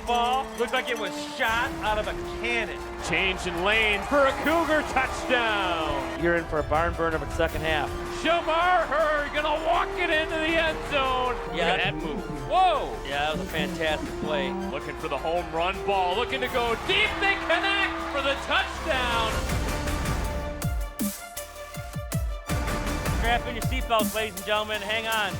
football looked like it was shot out of a cannon. Change in lanes for a Cougar touchdown. You're in for a barn burner of the second half. Shamar gonna walk it into the end zone. Yeah. Look at that move. Whoa. Yeah, that was a fantastic play. Looking for the home run ball. Looking to go deep. They connect for the touchdown. Strap in your seatbelts, ladies and gentlemen. Hang on.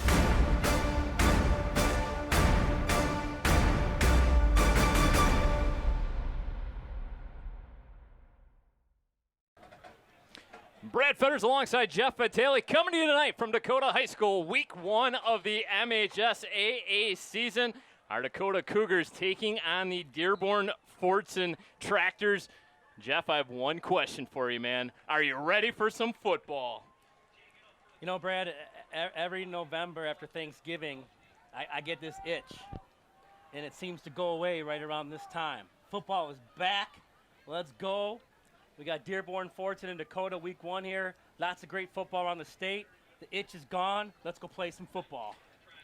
Brad Fetters alongside Jeff Vitale coming to you tonight from Dakota High School, week 1 of the MHSAA season. Our Dakota Cougars taking on the Dearborn Fordson Tractors. Jeff, I have one question for you, man. Are you ready for some football? You know, Brad, every November after Thanksgiving, I get this itch, and it seems to go away right around this time. Football is back. Let's go. We got Dearborn, Fordson, and Dakota week 1 here. Lots of great football around the state. The itch is gone. Let's go play some football.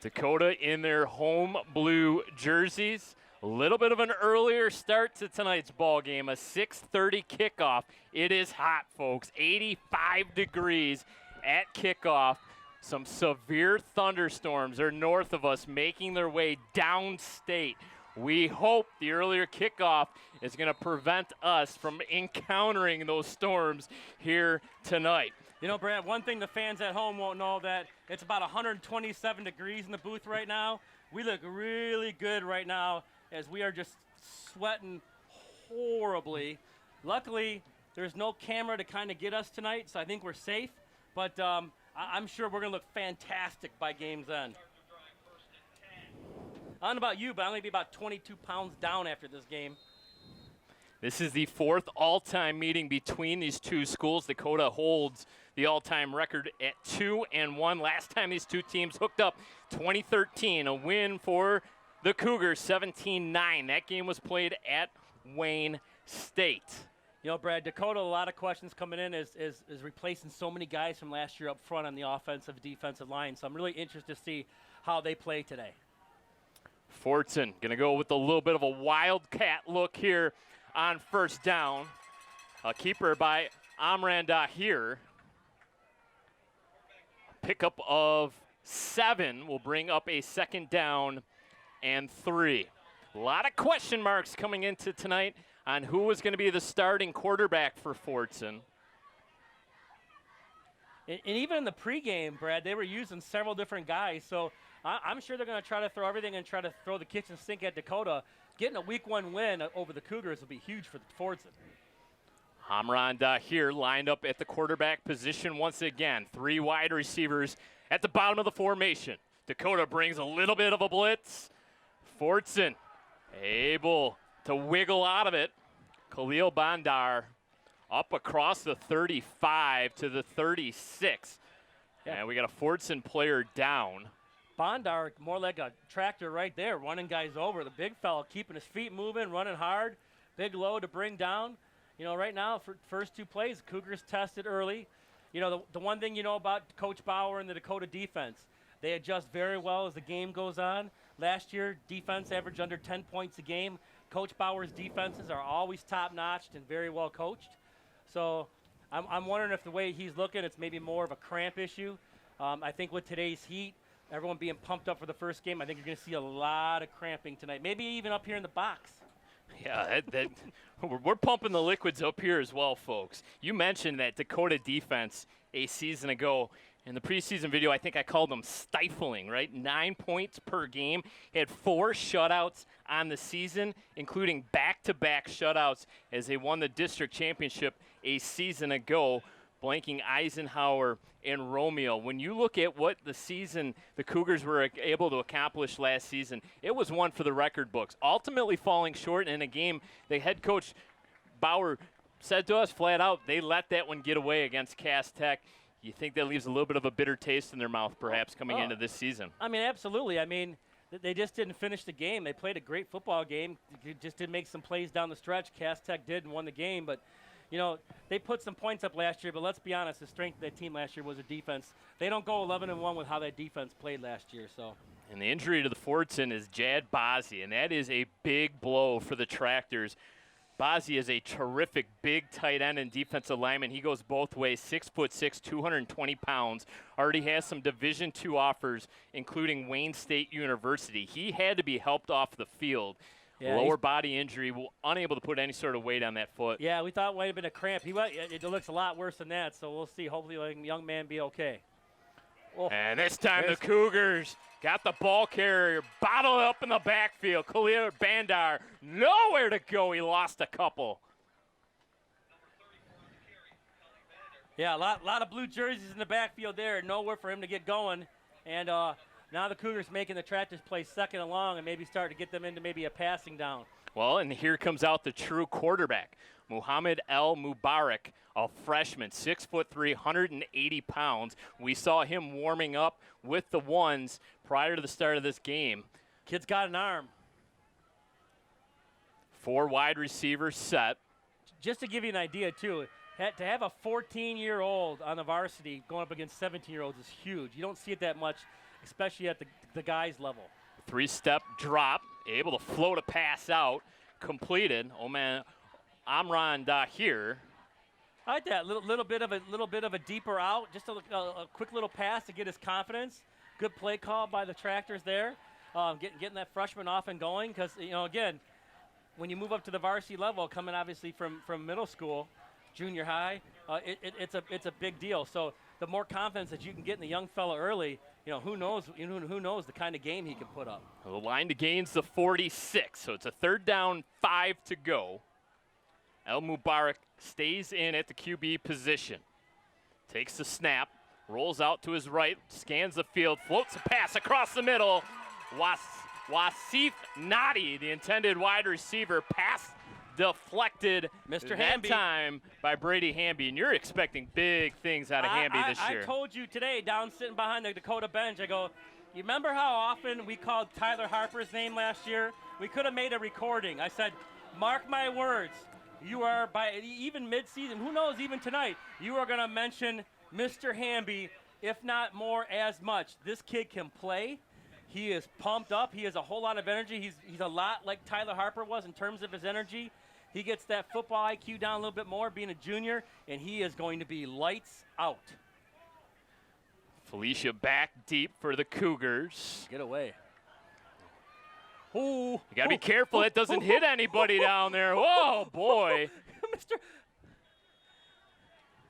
Dakota in their home blue jerseys. A little bit of an earlier start to tonight's ball game, a 6:30 kickoff. It is hot, folks. 85 degrees at kickoff. Some severe thunderstorms are north of us, making their way downstate. We hope the earlier kickoff is going to prevent us from encountering those storms here tonight. You know, Brad, one thing the fans at home won't know, that it's about 127 degrees in the booth right now. We look really good right now as we are just sweating horribly. Luckily, there's no camera to kind of get us tonight, so I think we're safe. But I'm sure we're going to look fantastic by game's end. I don't know about you, but I'm going to be about 22 pounds down after this game. This is the 4th all-time meeting between these two schools. Dakota holds the all-time record at 2-1. Last time these two teams hooked up, 2013, a win for the Cougars, 17-9. That game was played at Wayne State. You know, Brad, Dakota, a lot of questions coming in is replacing so many guys from last year up front on the offensive, defensive line. So I'm really interested to see how they play today. Fordson going to go with a little bit of a wildcat look here on first down. A keeper by Amran Dahir. Pickup of 7 will bring up a 2nd down and 3. A lot of question marks coming into tonight on who was going to be the starting quarterback for Fordson. And even in the pregame, Brad, they were using several different guys. So I'm sure they're going to try to throw everything and try to throw the kitchen sink at Dakota. Getting a week 1 win over the Cougars will be huge for Fordson. Amran Dahir lined up at the quarterback position once again. 3 wide receivers at the bottom of the formation. Dakota brings a little bit of a blitz. Fordson able to wiggle out of it. Khalil Bandar up across the 35 to the 36. Yeah. And we got a Fordson player down. Bondar, more like a tractor right there, running guys over. The big fella keeping his feet moving, running hard. Big load to bring down. You know, right now, for first 2 plays, Cougars tested early. You know, the one thing you know about Coach Bauer and the Dakota defense, they adjust very well as the game goes on. Last year, defense averaged under 10 points a game. Coach Bauer's defenses are always top-notched and very well coached. So I'm wondering if the way he's looking, it's maybe more of a cramp issue. I think with today's heat, everyone being pumped up for the first game, I think you're going to see a lot of cramping tonight, maybe even up here in the box. Yeah, we're pumping the liquids up here as well, folks. You mentioned that Dakota defense a season ago. In the preseason video, I think I called them stifling, right? 9 points per game. He had 4 shutouts on the season, including back-to-back shutouts as they won the district championship a season ago, blanking Eisenhower and Romeo. When you look at what the season the Cougars were able to accomplish last season, it was one for the record books. Ultimately falling short in a game the head coach Bauer said to us flat out, they let that one get away against Cass Tech. You think that leaves a little bit of a bitter taste in their mouth, perhaps, coming into this season? I mean, absolutely. I mean, they just didn't finish the game. They played a great football game. Just didn't make some plays down the stretch. Cass Tech did and won the game. But, you know, they put some points up last year. But let's be honest, the strength of that team last year was their defense. They don't go 11-1 with how that defense played last year. So. And the injury to the Fordson is Jad Bozzi, and that is a big blow for the Tractors. Bozzi is a terrific big tight end and defensive lineman. He goes both ways, 6'6", 220 pounds. Already has some Division II offers, including Wayne State University. He had to be helped off the field. Yeah, lower body injury, unable to put any sort of weight on that foot. Yeah, we thought it might have been a cramp. It looks a lot worse than that, so we'll see. Hopefully the young man be okay. Oh. And this time the Cougars got the ball carrier, bottled up in the backfield. Khalil Bandar, nowhere to go. He lost a couple. Yeah, a lot of blue jerseys in the backfield there. Nowhere for him to get going. And now the Cougars making the Tractors play second and long and maybe start to get them into maybe a passing down. Well, and here comes out the true quarterback, Muhammad El Mubarak, a freshman, 6'3", 180 pounds. We saw him warming up with the ones prior to the start of this game. Kid's got an arm. 4 wide receivers set. Just to give you an idea, too, to have a 14-year-old on the varsity going up against 17-year-olds is huge. You don't see it that much, especially at the guys' level. 3-step drop, able to float a pass out, completed. Oh man, Amran Dahir. I like that little bit of a deeper out, just a quick little pass to get his confidence. Good play call by the Tractors there, getting that freshman off and going. Because again, when you move up to the varsity level, coming obviously from middle school, junior high, it's a big deal. So the more confidence that you can get in the young fella early, who knows the kind of game he can put up. The line to gain's the 46, so it's a 3rd down, 5 to go. El Mubarak stays in at the QB position. Takes the snap, rolls out to his right, scans the field, floats a pass across the middle. Wasif Nadi, the intended wide receiver, pass deflected Mr. that Hamby. Time by Brady Hamby, and you're expecting big things out of Hamby this year. I told you today, down sitting behind the Dakota bench, I go, you remember how often we called Tyler Harper's name last year? We could have made a recording. I said, mark my words, you are, by even mid-season, who knows, even tonight, you are going to mention Mr. Hamby, if not more, as much. This kid can play. He is pumped up. He has a whole lot of energy. He's a lot like Tyler Harper was in terms of his energy. He gets that football IQ down a little bit more, being a junior, and he is going to be lights out. Felicia back deep for the Cougars. Get away. Ooh. You got to be careful it doesn't hit anybody down there. Whoa, boy. Mr.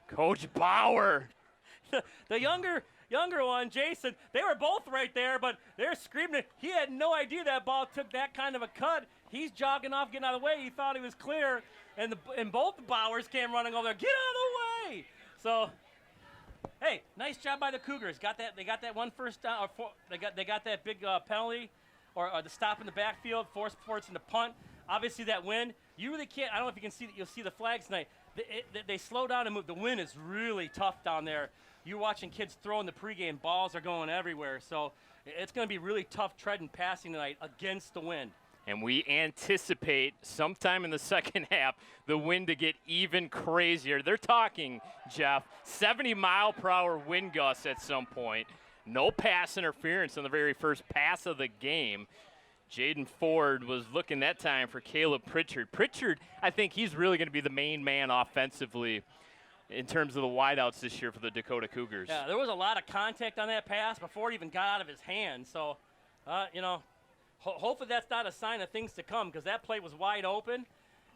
Coach Bauer. The younger one, Jason, they were both right there, but they're screaming. He had no idea that ball took that kind of a cut. He's jogging off, getting out of the way. He thought he was clear, and both the Bowers came running over there. Get out of the way! So, hey, nice job by the Cougars. They got that one first down. They got that big penalty, or the stop in the backfield, forced Fordson to punt. Obviously, that wind. You really can't. I don't know if you can see. You'll see the flags tonight. They slow down and move. The wind is really tough down there. You're watching kids throwing the pregame. Balls are going everywhere. So it's going to be really tough treading passing tonight against the wind. And we anticipate sometime in the second half the wind to get even crazier. They're talking, Jeff, 70-mile-per-hour wind gusts at some point. No pass interference on the very first pass of the game. Jaden Ford was looking that time for Caleb Pritchard. Pritchard, I think he's really going to be the main man offensively in terms of the wideouts this year for the Dakota Cougars. Yeah, there was a lot of contact on that pass before it even got out of his hand. So, hopefully that's not a sign of things to come, because that play was wide open.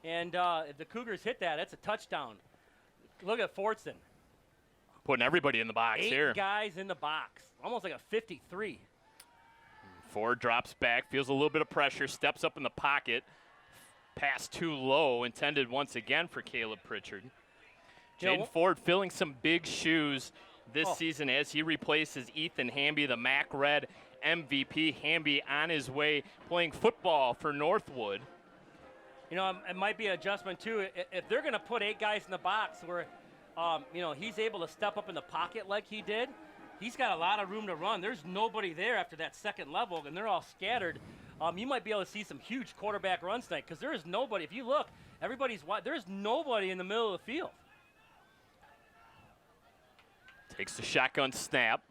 And if the Cougars hit that, that's a touchdown. Look at Fordson. Putting everybody in the box here. 8 guys in the box, almost like a 53. Ford drops back, feels a little bit of pressure, steps up in the pocket. Pass too low, intended once again for Caleb Pritchard. Jaden Ford filling some big shoes this season as he replaces Ethan Hamby, the MAC Red MVP. Hamby on his way playing football for Northwood. It might be an adjustment, too. If they're going to put 8 guys in the box where, he's able to step up in the pocket like he did, he's got a lot of room to run. There's nobody there after that second level, and they're all scattered. You might be able to see some huge quarterback runs tonight, because there is nobody. If you look, everybody's wide. There's nobody in the middle of the field. Takes the shotgun snap.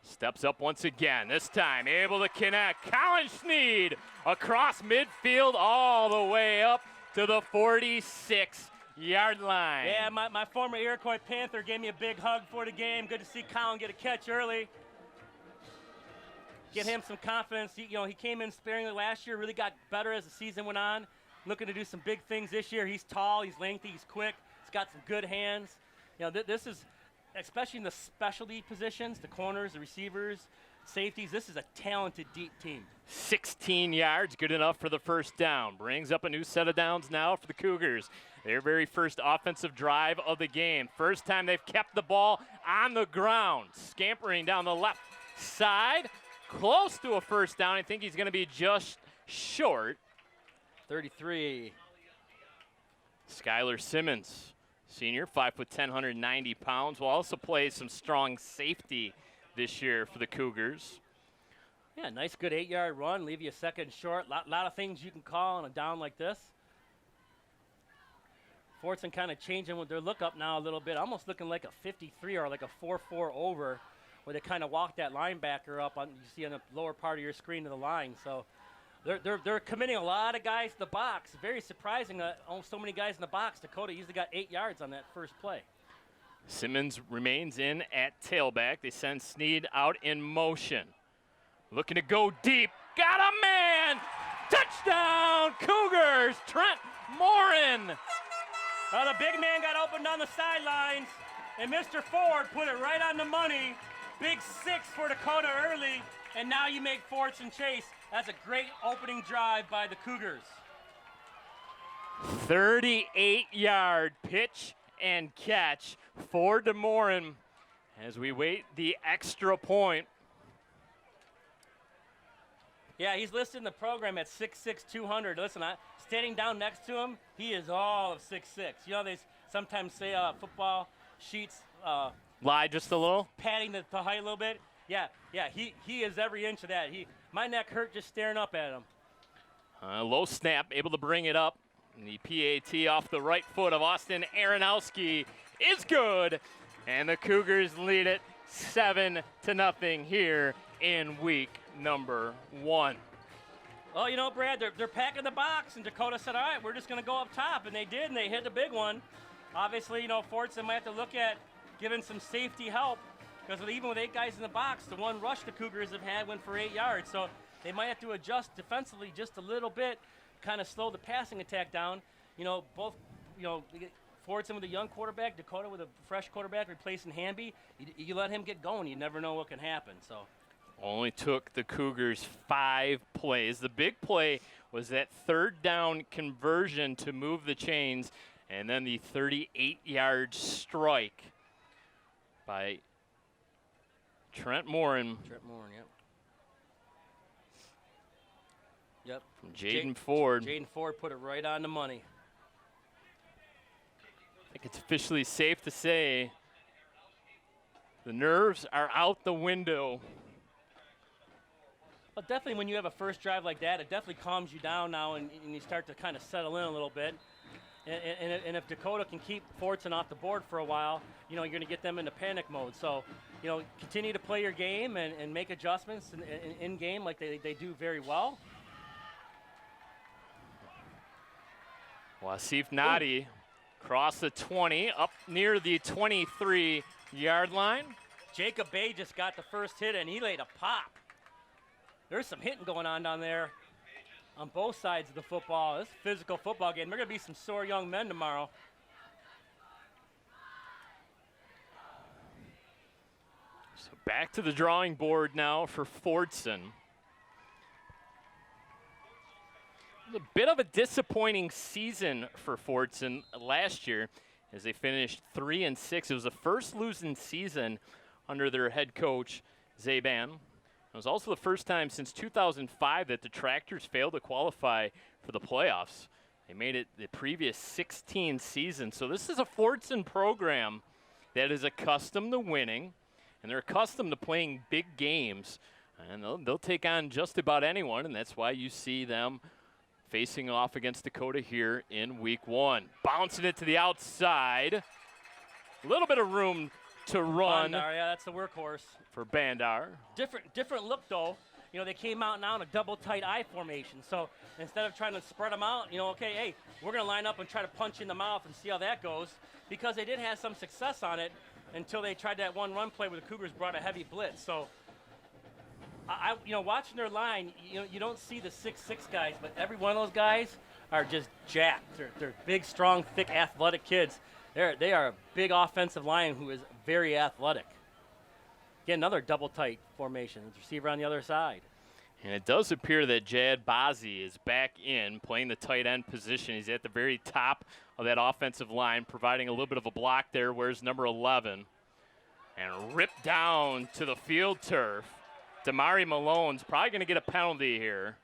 Steps up once again, this time able to connect. Colin Sneed across midfield all the way up to the 46-yard line. Yeah, my former Iroquois Panther gave me a big hug for the game. Good to see Colin get a catch early. Get him some confidence. He came in sparingly last year, really got better as the season went on. Looking to do some big things this year. He's tall, he's lengthy, he's quick. He's got some good hands. This is, especially in the specialty positions, the corners, the receivers, safeties, this is a talented, deep team. 16 yards, good enough for the first down. Brings up a new set of downs now for the Cougars. Their very first offensive drive of the game. First time they've kept the ball on the ground. Scampering down the left side. Close to a first down. I think he's going to be just short. 33. Skylar Simmons, senior, 5'10", 190 pounds, will also play some strong safety this year for the Cougars. Yeah, nice, good 8-yard run. Leave you a second short. Lot of things you can call on a down like this. Fordson kind of changing with their look up now a little bit, almost looking like a 53 or like a 4-4 over, where they kind of walk that linebacker up on, you see on the lower part of your screen to the line. So they're committing a lot of guys to the box. Very surprising that so many guys in the box. Dakota usually got 8 yards on that first play. Simmons remains in at tailback. They send Sneed out in motion. Looking to go deep. Got a man! Touchdown, Cougars! Trent Morin! The big man got opened on the sidelines, and Mr. Ford put it right on the money. Big 6 for Dakota early, and now you make Fordson chase. That's a great opening drive by the Cougars. 38-yard pitch and catch for DeMorin as we wait the extra point. Yeah, he's listed in the program at 6'6", 200. Listen, standing down next to him, he is all of 6'6". They sometimes say football sheets lie just a little, padding the height a little bit. Yeah, he is every inch of that. My neck hurt just staring up at him. Low snap, able to bring it up. And the PAT off the right foot of Austin Aronowski is good. And the Cougars lead it 7-0 here in week number 1. Well, Brad, they're packing the box, and Dakota said, all right, we're just going to go up top. And they did, and they hit the big one. Obviously, Fordson might have to look at giving some safety help, because even with 8 guys in the box, the one rush the Cougars have had went for 8 yards. So they might have to adjust defensively just a little bit, kind of slow the passing attack down. Both, Fordson with a young quarterback, Dakota with a fresh quarterback replacing Hamby. You let him get going, you never know what can happen. So only took the Cougars 5 plays. The big play was that third down conversion to move the chains, and then the 38-yard strike by Trent Morin. Yep. From Jaden Ford. Jaden Ford put it right on the money. I think it's officially safe to say the nerves are out the window. But definitely when you have a first drive like that, it definitely calms you down now, and you start to kind of settle in a little bit. And if Dakota can keep Fordson off the board for a while, you're going to get them into panic mode. So, continue to play your game and make adjustments in game like they do very well. Wasif Nadi across the 20, up near the 23-yard line. Jacob Bay just got the first hit, and he laid a pop. There's some hitting going on down there on both sides of the football. This is a physical football game. There are going to be some sore young men tomorrow. So back to the drawing board now for Fordson. A bit of a disappointing season for Fordson last year as they finished 3-6. It was the first losing season under their head coach, Zaban. It was also the first time since 2005 that the Tractors failed to qualify for the playoffs. They made it the previous 16 seasons. So this is a Fordson program that is accustomed to winning, and they're accustomed to playing big games. And they'll take on just about anyone, and that's why you see them facing off against Dakota here in week 1. Bouncing it to the outside. A little bit of room to run Bandar, yeah, that's the workhorse. for Bandar. Different look, though. You know, they came out now in a double tight I formation. So instead of trying to spread them out, you know, okay, hey, we're going to line up and try to punch in the mouth and see how that goes, because they did have some success on it until they tried that one run play where the Cougars brought a heavy blitz. So, you know, watching their line, you don't see the 6'6" guys, but every one of those guys are just jacked. They're big, strong, thick, athletic kids. They are a big offensive line who is very athletic. Again, another double tight formation. Receiver on the other side. And it does appear that Jad Bazzi is back in, playing the tight end position. He's at the very top of that offensive line, providing a little bit of a block there. Where's number 11? And ripped down to the field turf. Damari Malone's probably going to get a penalty here.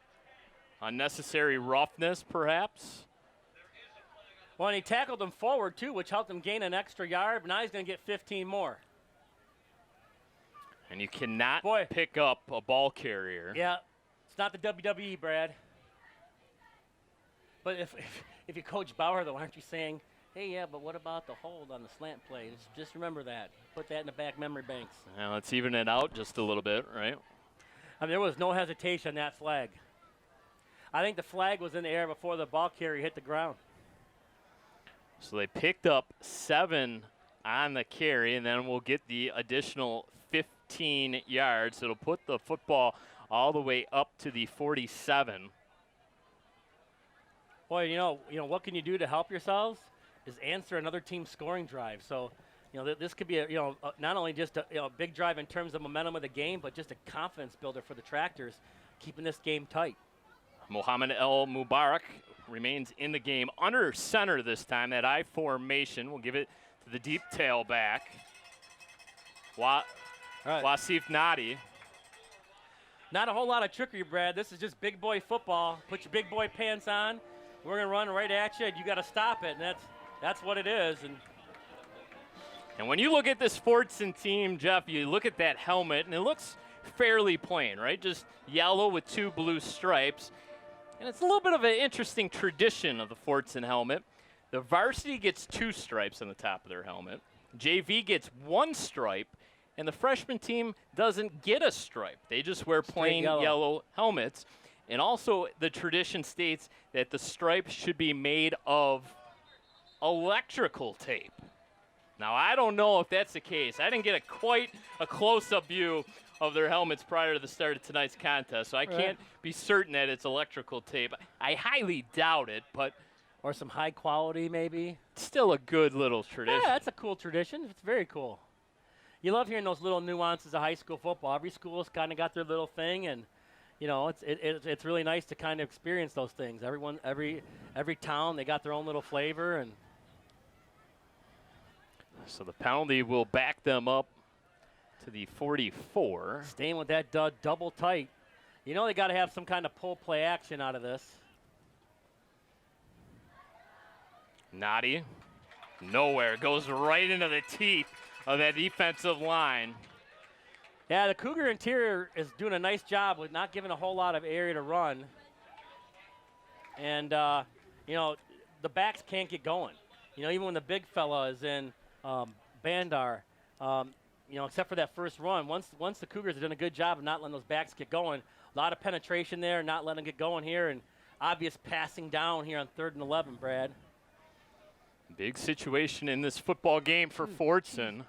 Unnecessary roughness, perhaps. Well, and he tackled him forward, too, which helped him gain an extra yard. But now he's going to get 15 more. And you cannot Boy. pick up a ball carrier. Yeah, it's not the WWE, Brad. But if you coach Bauer, though, aren't you saying, hey, yeah, but what about the hold on the slant play? Just remember that. Put that in the back memory banks. Now let's even it out just a little bit, right? I mean, there was no hesitation on that flag. I think the flag was in the air before the ball carrier hit the ground. So they picked up 7 on the carry, and then we'll get the additional 15 yards. It'll put the football all the way up to the 47. Boy, you know what can you do to help yourselves is answer another team's scoring drive. So, you know, this could be not only just a big drive in terms of momentum of the game, but just a confidence builder for the Tractors, keeping this game tight. Mohamed El Mubarak remains in the game under center this time. That I formation. We'll give it to the deep tailback. Wasif Nadi. Not a whole lot of trickery, Brad. This is just big boy football. Put your big boy pants on. We're going to run right at you, and you got to stop it, and that's what it is. And when you look at this Fordson team, Jeff, you look at that helmet, and it looks fairly plain, right? Just yellow with 2 blue stripes. And it's a little bit of an interesting tradition of the Fordson helmet. The varsity gets 2 stripes on the top of their helmet. JV gets 1 stripe, and the freshman team doesn't get a stripe. They just wear plain yellow helmets. And also the tradition states that the stripe should be made of electrical tape. Now, I don't know if that's the case. I didn't get quite a close-up view of their helmets prior to the start of tonight's contest, so I can't be certain that it's electrical tape. I highly doubt it, but Or some high quality, maybe. Still a good little tradition. Yeah, that's a cool tradition. It's very cool. You love hearing those little nuances of high school football. Every school's kind of got their little thing, and you know, it's really nice to kind of experience those things. Every town, they got their own little flavor, and so the penalty will back them up to the 44. Staying with that double tight. You know they got to have some kind of pull play action out of this. Nadi, nowhere, goes right into the teeth of that defensive line. Yeah, the Cougar interior is doing a nice job with not giving a whole lot of area to run. And, you know, the backs can't get going. You know, even when the big fella is in Bandar, you know, except for that first run, once the Cougars have done a good job of not letting those backs get going, a lot of penetration there, not letting them get going here, and obvious passing down here on 3rd and 11, Brad. Big situation in this football game for Fordson.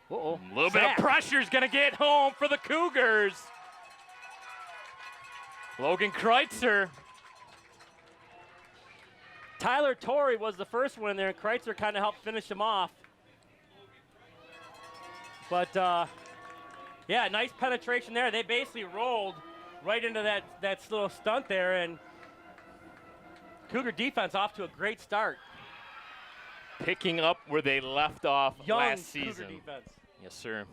Uh-oh. A little bit of pressure is going to get home for the Cougars. Logan Kreitzer. Tyler Torrey was the first one in there, and Kreitzer kind of helped finish him off. But, yeah, nice penetration there. They basically rolled right into that little stunt there, and Cougar defense off to a great start. Picking up where they left off last Cougar season. defense. Yes, sir.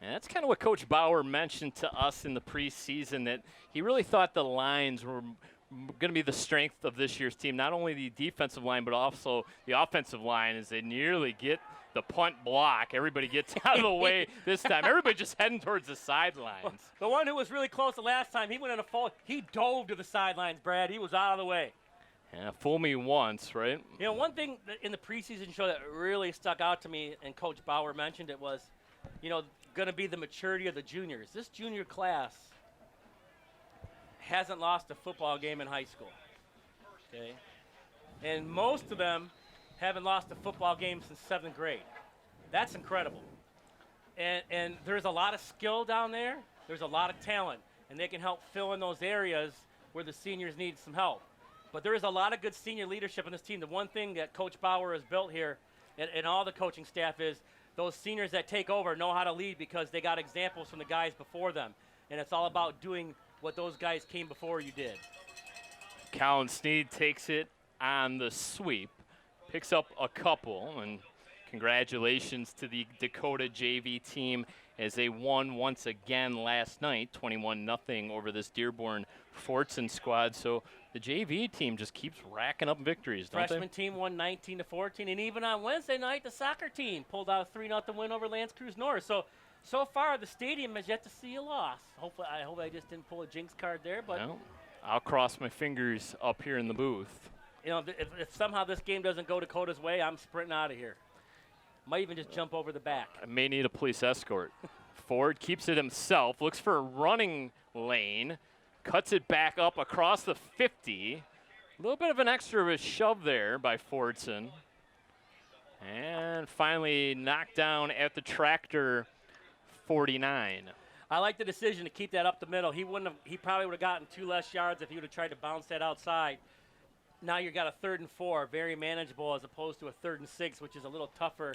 And that's kind of what Coach Bauer mentioned to us in the preseason, that he really thought the lines were going to be the strength of this year's team. Not only the defensive line, but also the offensive line, as they nearly get the punt block. Everybody gets out of the way this time. Everybody just heading towards the sidelines. The one who was really close the last time, he went in a fall. He dove to the sidelines, Brad. He was out of the way. Yeah, fool me once, right? You know, one thing in the preseason show that really stuck out to me, and Coach Bauer mentioned it, was, you know, going to be the maturity of the juniors. This junior class hasn't lost a football game in high school, okay? And most of them haven't lost a football game since 7th grade. That's incredible. And there's a lot of skill down there. There's a lot of talent, and they can help fill in those areas where the seniors need some help. But there is a lot of good senior leadership in this team. The one thing that Coach Bauer has built here and all the coaching staff is those seniors that take over know how to lead because they got examples from the guys before them. And it's all about doing what those guys came before you did. Colin Sneed takes it on the sweep, picks up a couple, and congratulations to the Dakota JV team as they won once again last night, 21-0 over this Dearborn Fordson squad. So the JV team just keeps racking up victories, don't Freshman team won 19-14, and even on Wednesday night, the soccer team pulled out a 3-0 win over Lance Cruz North. So far, the stadium has yet to see a loss. I hope I just didn't pull a jinx card there, but well, I'll cross my fingers up here in the booth. You know, if somehow this game doesn't go Dakota's way, I'm sprinting out of here. Might even just jump over the back. I may need a police escort. Ford keeps it himself, looks for a running lane, cuts it back up across the 50. A little bit of an extra of a shove there by Fordson. And finally knocked down at the tractor 49. I like the decision to keep that up the middle. He probably would have gotten 2 less yards if he would have tried to bounce that outside. Now you've got a 3rd and 4, very manageable, as opposed to a 3rd and 6, which is a little tougher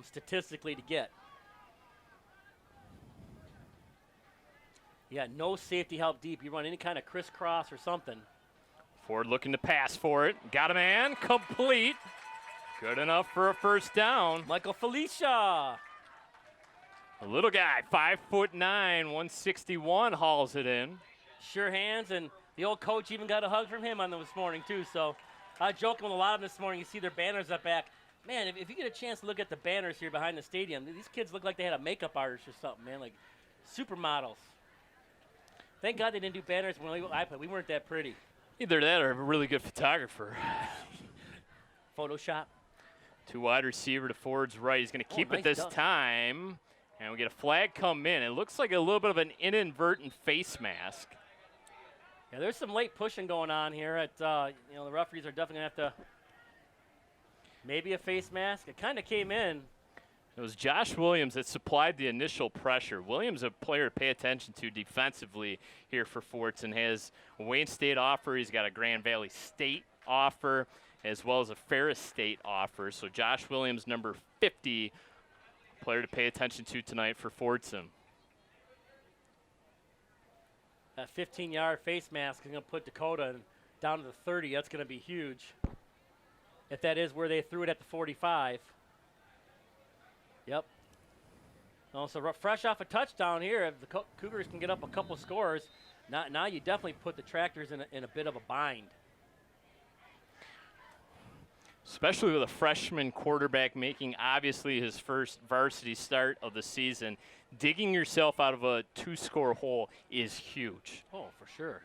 statistically to get. You got no safety help deep. You run any kind of crisscross or something. Ford looking to pass for it. Got a man, complete. Good enough for a first down. Michael Felicia. A little guy, 5'9", 161, hauls it in. Sure hands, and the old coach even got a hug from him on this morning, too. So I was joking with a lot of them this morning. You see their banners up back. Man, if you get a chance to look at the banners here behind the stadium, these kids look like they had a makeup artist or something, man, like supermodels. Thank God they didn't do banners when I played. We weren't that pretty. Either that or a really good photographer. Photoshop. 2 wide receiver to Ford's right. He's going to keep it this time. And we get a flag come in. It looks like a little bit of an inadvertent face mask. Yeah, there's some late pushing going on here. The referees are definitely going to have to maybe a face mask. It kind of came in. It was Josh Williams that supplied the initial pressure. Williams, a player to pay attention to defensively here for Fordson, has a Wayne State offer. He's got a Grand Valley State offer as well as a Ferris State offer. So Josh Williams, number 50, player to pay attention to tonight for Fordson. That 15-yard face mask is going to put Dakota down to the 30. That's going to be huge. If that is where they threw it at the 45. Yep. Also, fresh off a touchdown here, if the Cougars can get up a couple scores, now you definitely put the Tractors in a bit of a bind. Especially with a freshman quarterback making obviously his first varsity start of the season. Digging yourself out of a 2-score hole is huge. Oh, for sure.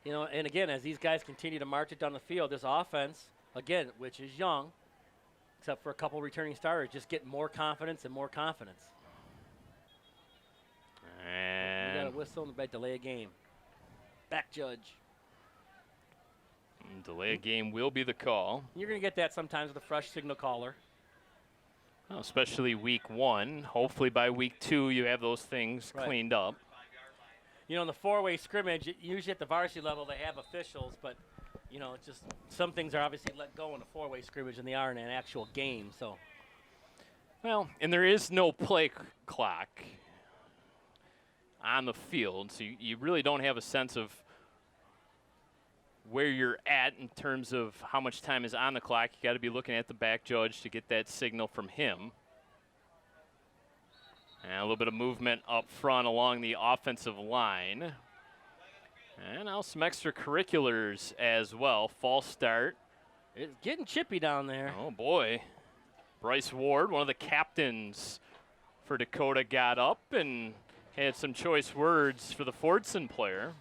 You know, and again, as these guys continue to march it down the field, this offense, again, which is young, except for a couple returning starters, just getting more confidence and more confidence. And we got a whistle and delay a game. Back judge. Delay a game will be the call. You're going to get that sometimes with a fresh signal caller. Well, especially week 1. Hopefully by week 2 you have those things cleaned up. You know, in the 4-way scrimmage, usually at the varsity level they have officials, but you know, it's just some things are obviously let go in a 4-way scrimmage than they are in an actual game. So, well, and there is no play clock on the field, so you really don't have a sense of where you're at in terms of how much time is on the clock. You got to be looking at the back judge to get that signal from him. And a little bit of movement up front along the offensive line. And now some extracurriculars as well. False start. It's getting chippy down there. Oh, boy. Bryce Ward, one of the captains for Dakota, got up and had some choice words for the Fordson player.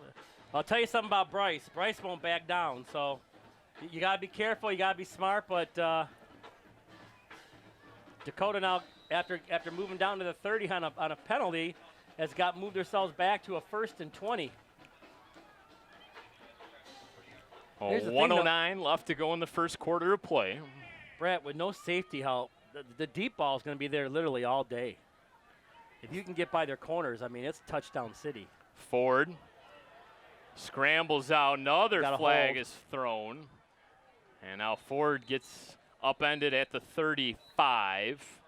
I'll tell you something about Bryce. Bryce won't back down, so you got to be careful. You got to be smart, but Dakota now, after moving down to the 30 on a penalty, has moved themselves back to a 1st and 20. Oh, 109 left to go in the first quarter of play. Brett, with no safety help, the deep ball is going to be there literally all day. If you can get by their corners, I mean, it's touchdown city. Ford scrambles out. Another flag is thrown. And now Ford gets upended at the 35.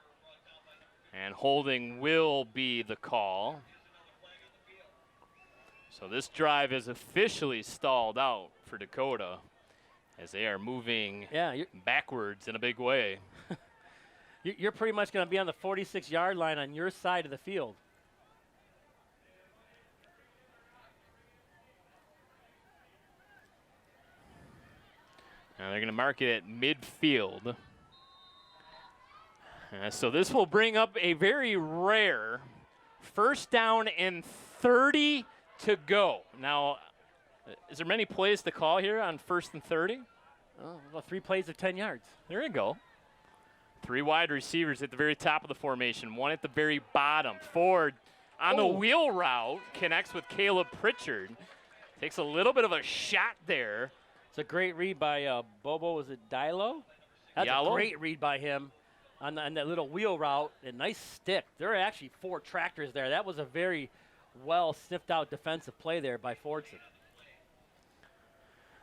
And holding will be the call. So this drive is officially stalled out for Dakota as they are moving backwards in a big way. You're pretty much going to be on the 46-yard line on your side of the field. Now they're going to mark it at midfield. So this will bring up a very rare 1st down and 30 to go. Now, is there many plays to call here on 1st and 30? Oh, well, 3 plays of 10 yards. There you go. 3 wide receivers at the very top of the formation, 1 at the very bottom. Ford on the wheel route connects with Caleb Pritchard. Takes a little bit of a shot there. It's a great read by Bobo. Was it Dilo? That's a great read by him on that little wheel route. A nice stick. There are actually 4 tractors there. That was a very well sniffed out defensive play there by Fordson.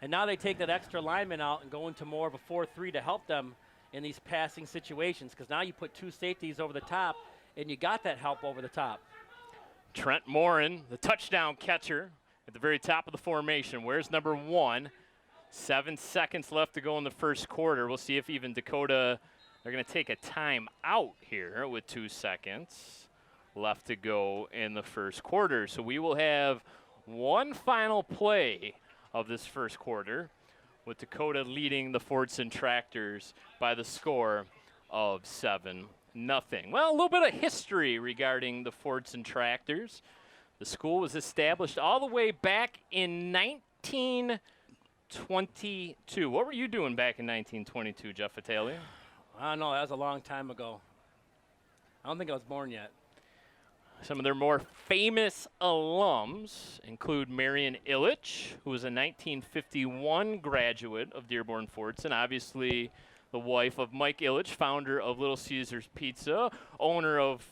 And now they take that extra lineman out and go into more of a 4-3 to help them in these passing situations, because now you put 2 safeties over the top and you got that help over the top. Trent Morin, the touchdown catcher at the very top of the formation. Where's number 1? 7 seconds left to go in the first quarter. We'll see if even Dakota, they're going to take a time out here with 2 seconds left to go in the first quarter. So we will have one final play of this first quarter, with Dakota leading the Fordson Tractors by the score of 7-0. Well, a little bit of history regarding the Fordson Tractors. The school was established all the way back in 1922. What were you doing back in 1922, Jeff Italia? I don't know. That was a long time ago. I don't think I was born yet. Some of their more famous alums include Marion Illich, who was a 1951 graduate of Dearborn Fordson, obviously the wife of Mike Illich, founder of Little Caesars Pizza, owner of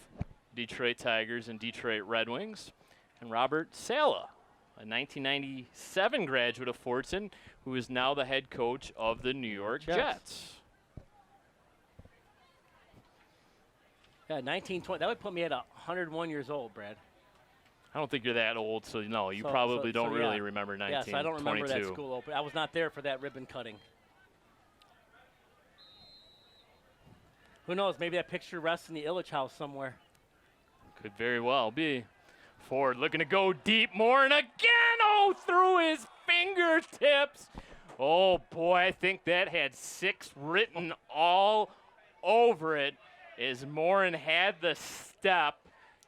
Detroit Tigers and Detroit Red Wings, and Robert Sala, a 1997 graduate of Fordson, who is now the head coach of the New York Jets. Yeah, 1920. That would put me at 101 years old, Brad. I don't think you're that old, so no, you probably don't really remember 1922. Yes, I don't remember that school open. I was not there for that ribbon cutting. Who knows? Maybe that picture rests in the Illich house somewhere. Could very well be. Ford looking to go deep more, and again, through his fingertips. Oh, boy, I think that had 6 written all over it, as Morin had the step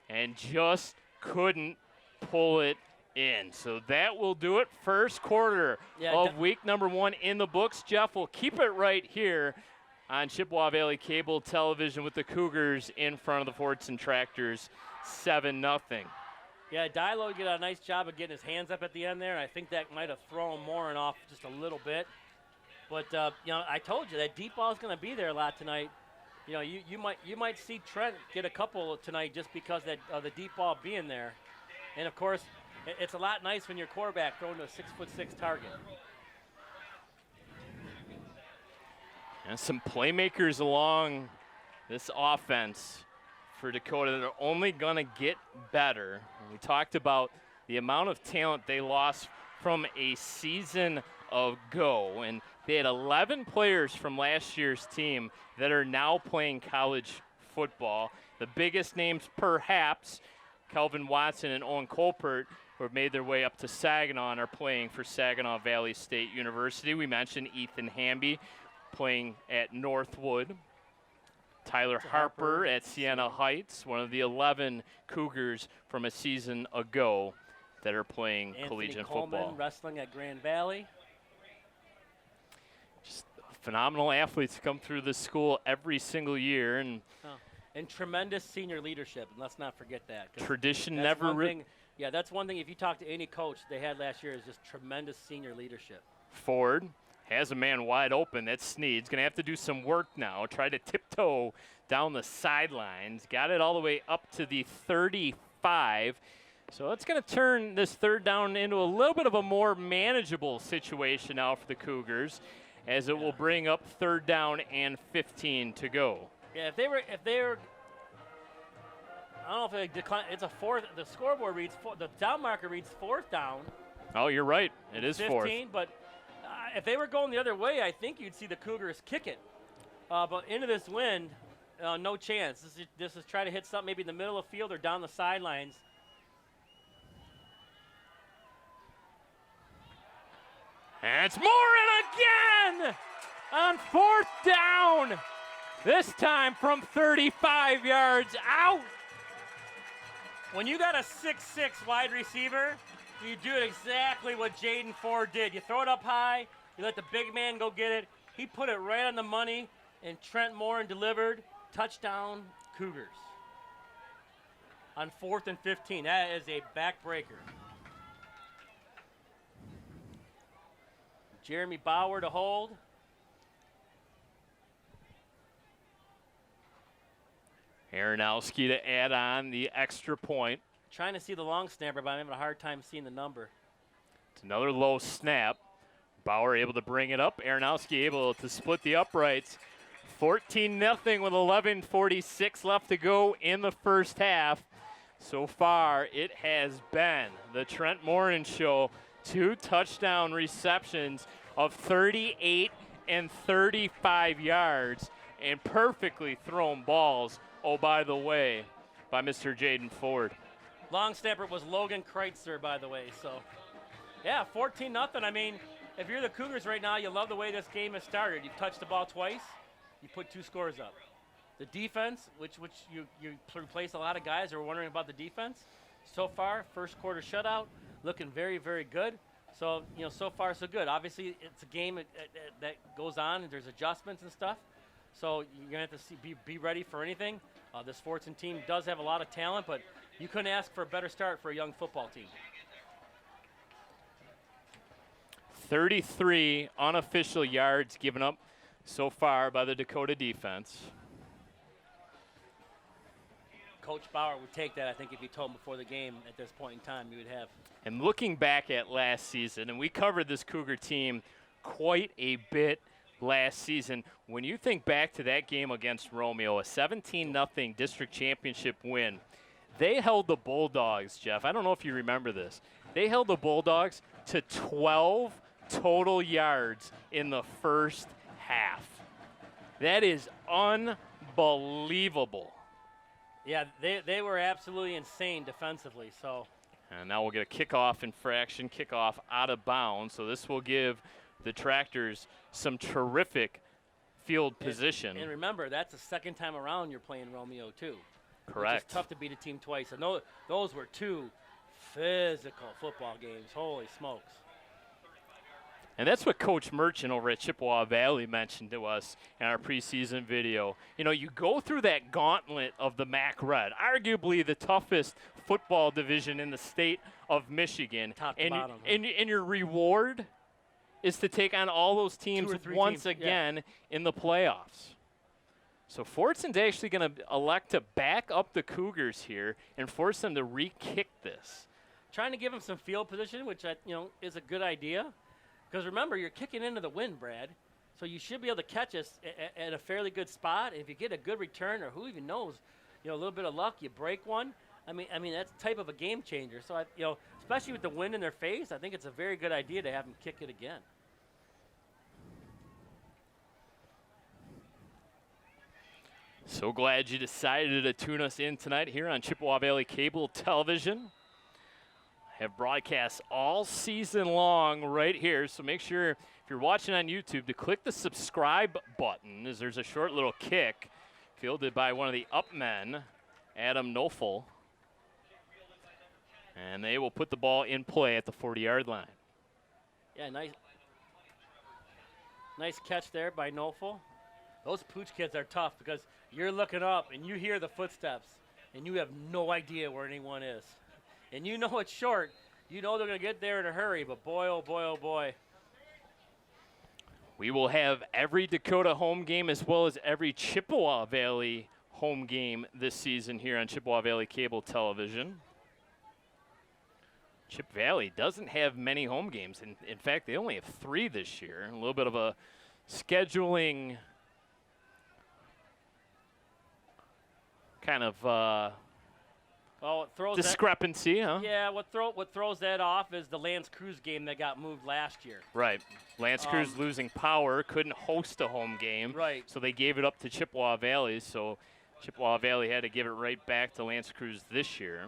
and just couldn't pull it in. So that will do it. First quarter of week number 1 in the books. Jeff will keep it right here on Chippewa Valley Cable Television with the Cougars in front of the Fordson Tractors, 7-0. Yeah, Dilo did a nice job of getting his hands up at the end there. I think that might have thrown Morin off just a little bit. But, I told you that deep ball is going to be there a lot tonight. You might see Trent get a couple tonight just because of the deep ball being there. And, of course, it's a lot nice when your quarterback throwing to a 6'6" target. And some playmakers along this offense for Dakota that are only going to get better. We talked about the amount of talent they lost from a season ago, and they had 11 players from last year's team that are now playing college football. The biggest names, perhaps, Kelvin Watson and Owen Colpert, who have made their way up to Saginaw and are playing for Saginaw Valley State University. We mentioned Ethan Hamby playing at Northwood. Tyler Harper at Siena Heights, one of the 11 Cougars from a season ago that are playing collegiate Coleman football. Wrestling at Grand Valley. Just phenomenal athletes come through this school every single year, and tremendous senior leadership. And let's not forget that. Tradition that's never. Yeah, that's one thing. If you talk to any coach, they had last year is just tremendous senior leadership. Ford has a man wide open. That's Sneed's going to have to do some work now. Try to tiptoe down the sidelines. Got it all the way up to the 35. So it's going to turn this third down into a little bit of a more manageable situation now for the Cougars, as it will bring up third down and 15 to go. Yeah, if they were, I don't know if they decline. It's a fourth. The scoreboard reads the down marker reads fourth down. Oh, you're right. It is 15, fourth. But if they were going the other way, I think you'd see the Cougars kick it. But into this wind, no chance. This is try to hit something maybe in the middle of the field or down the sidelines. And it's Morin again on fourth down. This time from 35 yards out. When you got a 6'6" wide receiver, you do exactly what Jaden Ford did. You throw it up high, you let the big man go get it. He put it right on the money, and Trent Morin delivered. Touchdown, Cougars. On 4th and 15. That is a backbreaker. Jeremy Bauer to hold. Aronowski to add on the extra point. Trying to see the long snapper, but I'm having a hard time seeing the number. It's another low snap. Bauer able to bring it up. Aronowski able to split the uprights. 14-0 with 11:46 left to go in the first half. So far, it has been the Trent Morin show. 2 touchdown receptions of 38 and 35 yards, and perfectly thrown balls, oh, by the way, by Mr. Jaden Ford. Long snapper was Logan Kreitzer, by the way. So, yeah, 14-0. I mean, if you're the Cougars right now, you love the way this game has started. You've touched the ball twice. You put 2 scores up. The defense, which you replace a lot of guys who are wondering about the defense. So far, first quarter shutout, looking very, very good. So, so far so good. Obviously, it's a game that goes on, and there's adjustments and stuff. So you're going to have to be ready for anything. This Fordson team does have a lot of talent, but you couldn't ask for a better start for a young football team. 33 unofficial yards given up so far by the Dakota defense. Coach Bauer would take that, I think, if you told him before the game at this point in time, you would have. And looking back at last season, and we covered this Cougar team quite a bit last season. When you think back to that game against Romeo, a 17-0 district championship win, they held the Bulldogs, Jeff. I don't know if you remember this. They held the Bulldogs to 12 total yards in the first half. That is unbelievable. Yeah, they were absolutely insane defensively. So. And now we'll get a kickoff infraction, kickoff out of bounds. So this will give the Tractors some terrific field position. And remember, that's the second time around you're playing Romeo, too. Correct. It's tough to beat a team twice. And those were 2 physical football games. Holy smokes. And that's what Coach Merchant over at Chippewa Valley mentioned to us in our preseason video. You go through that gauntlet of the MAC Red, arguably the toughest football division in the state of Michigan. Top to bottom. And your reward is to take on all those teams once again in the playoffs. So Fordson's actually going to elect to back up the Cougars here and force them to re-kick this. Trying to give them some field position, which is a good idea. Because remember, you're kicking into the wind, Brad. So you should be able to catch us at a fairly good spot. And if you get a good return, or who even knows, a little bit of luck, you break one. I mean that's type of a game changer. So especially with the wind in their face, I think it's a very good idea to have them kick it again. So glad you decided to tune us in tonight here on Chippewa Valley Cable Television. have broadcasts all season long right here. So make sure, if you're watching on YouTube, to click the subscribe button, as there's a short little kick fielded by one of the up men, Adam Nofel. And they will put the ball in play at the 40-yard line. Yeah, nice catch there by Nofel. Those Pooch kids are tough because you're looking up and you hear the footsteps and you have no idea where anyone is. And you know it's short. You know they're going to get there in a hurry, but boy, oh boy, oh boy. We will have every Dakota home game as well as every Chippewa Valley home game this season here on Chippewa Valley Cable Television. Chip Valley doesn't have many home games. In fact, they only have 3 this year. A little bit of a scheduling kind of discrepancy, huh? Yeah, what throws that off is the Lance Cruz game that got moved last year. Right. Lance Cruz losing power, couldn't host a home game. Right. So they gave it up to Chippewa Valley. So Chippewa Valley had to give it right back to Lance Cruz this year.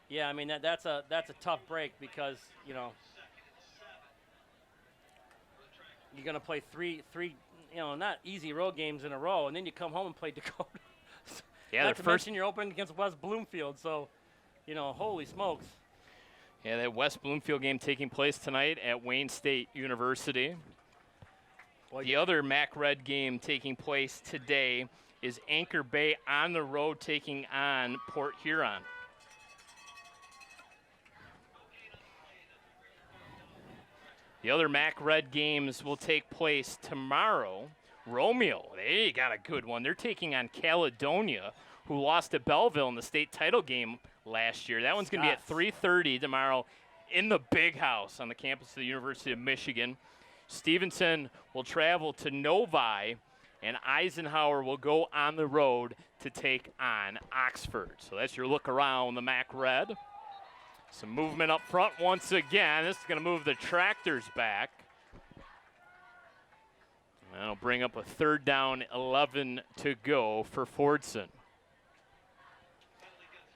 Yeah, I mean that's a tough break because you're gonna play three not easy road games in a row, and then you come home and play Dakota. Yeah, not to mention you're opening against West Bloomfield, so holy smokes. Yeah, that West Bloomfield game taking place tonight at Wayne State University. Well, the other MAC Red game taking place today is Anchor Bay on the road taking on Port Huron. The other MAC Red games will take place tomorrow. Romeo, they got a good one. They're taking on Caledonia, who lost to Belleville in the state title game last year. That one's going to be at 3:30 tomorrow in the Big House on the campus of the University of Michigan. Stevenson will travel to Novi, and Eisenhower will go on the road to take on Oxford. So that's your look around the MAC Red. Some movement up front once again. This is going to move the tractors back. That'll bring up a 3rd down, 11 to go for Fordson.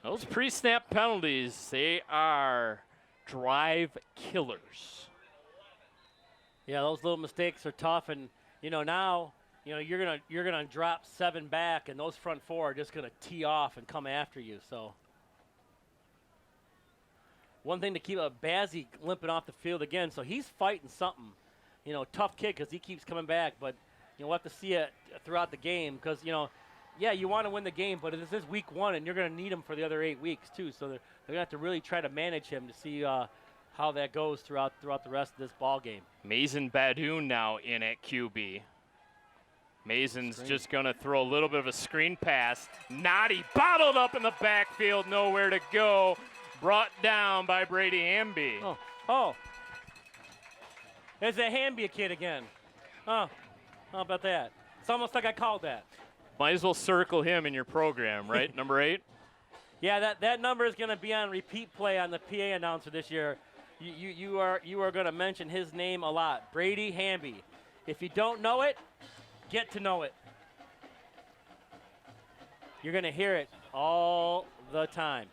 Those pre-snap penalties, they are drive killers. Yeah, those little mistakes are tough, and now you're gonna drop 7 back, and those front 4 are just gonna tee off and come after you. So one thing to keep Bazzi limping off the field again, so he's fighting something. Tough kid because he keeps coming back, but we'll have to see it throughout the game because, yeah, you want to win the game, but this is week 1, and you're going to need him for the other 8 weeks too. So they're going to have to really try to manage him to see how that goes throughout the rest of this ball game. Mason Badoon now in at QB. Mason's just going to throw a little bit of a screen pass. Noddy bottled up in the backfield, nowhere to go. Brought down by Brady Hamby. Oh. There's a Hamby kid again. Oh, how about that? It's almost like I called that. Might as well circle him in your program, right? Number 8? Yeah, that number is going to be on repeat play on the PA announcer this year. You are going to mention his name a lot. Brady Hamby. If you don't know it, get to know it. You're going to hear it all the time.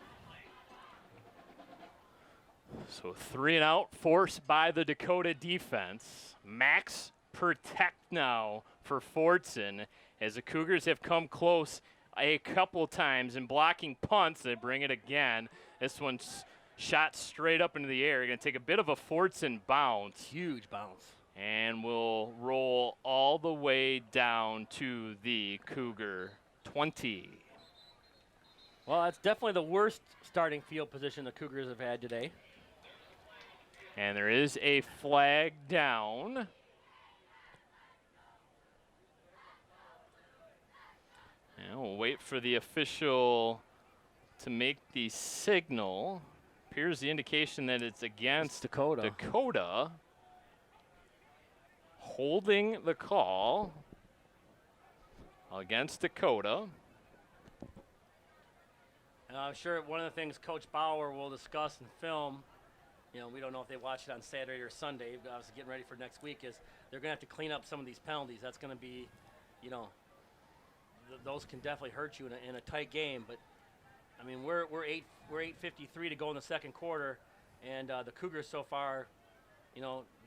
So 3 and out forced by the Dakota defense. Max protect now for Fordson as the Cougars have come close a couple times in blocking punts. They bring it again. This one's shot straight up into the air. You're going to take a bit of a Fordson bounce. Huge bounce. And will roll all the way down to the Cougar 20. Well, that's definitely the worst starting field position the Cougars have had today. And there is a flag down. And we'll wait for the official to make the signal. Appears the indication that it's against Dakota. Holding the call against Dakota. And I'm sure one of the things Coach Bauer will discuss in film, we don't know if they watch it on Saturday or Sunday, but obviously getting ready for next week, is they're going to have to clean up some of these penalties. That's going to be, those can definitely hurt you in a tight game. But, I mean, we're 8:53 to go in the second quarter, and the Cougars so far,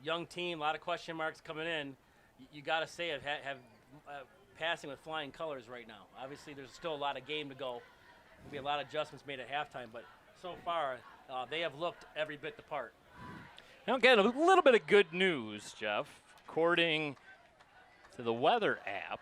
young team, a lot of question marks coming in. You got to say it have passing with flying colors right now. Obviously, there's still a lot of game to go. There'll be a lot of adjustments made at halftime, but so far they have looked every bit the part. Now, again, a little bit of good news, Jeff. According to the weather app,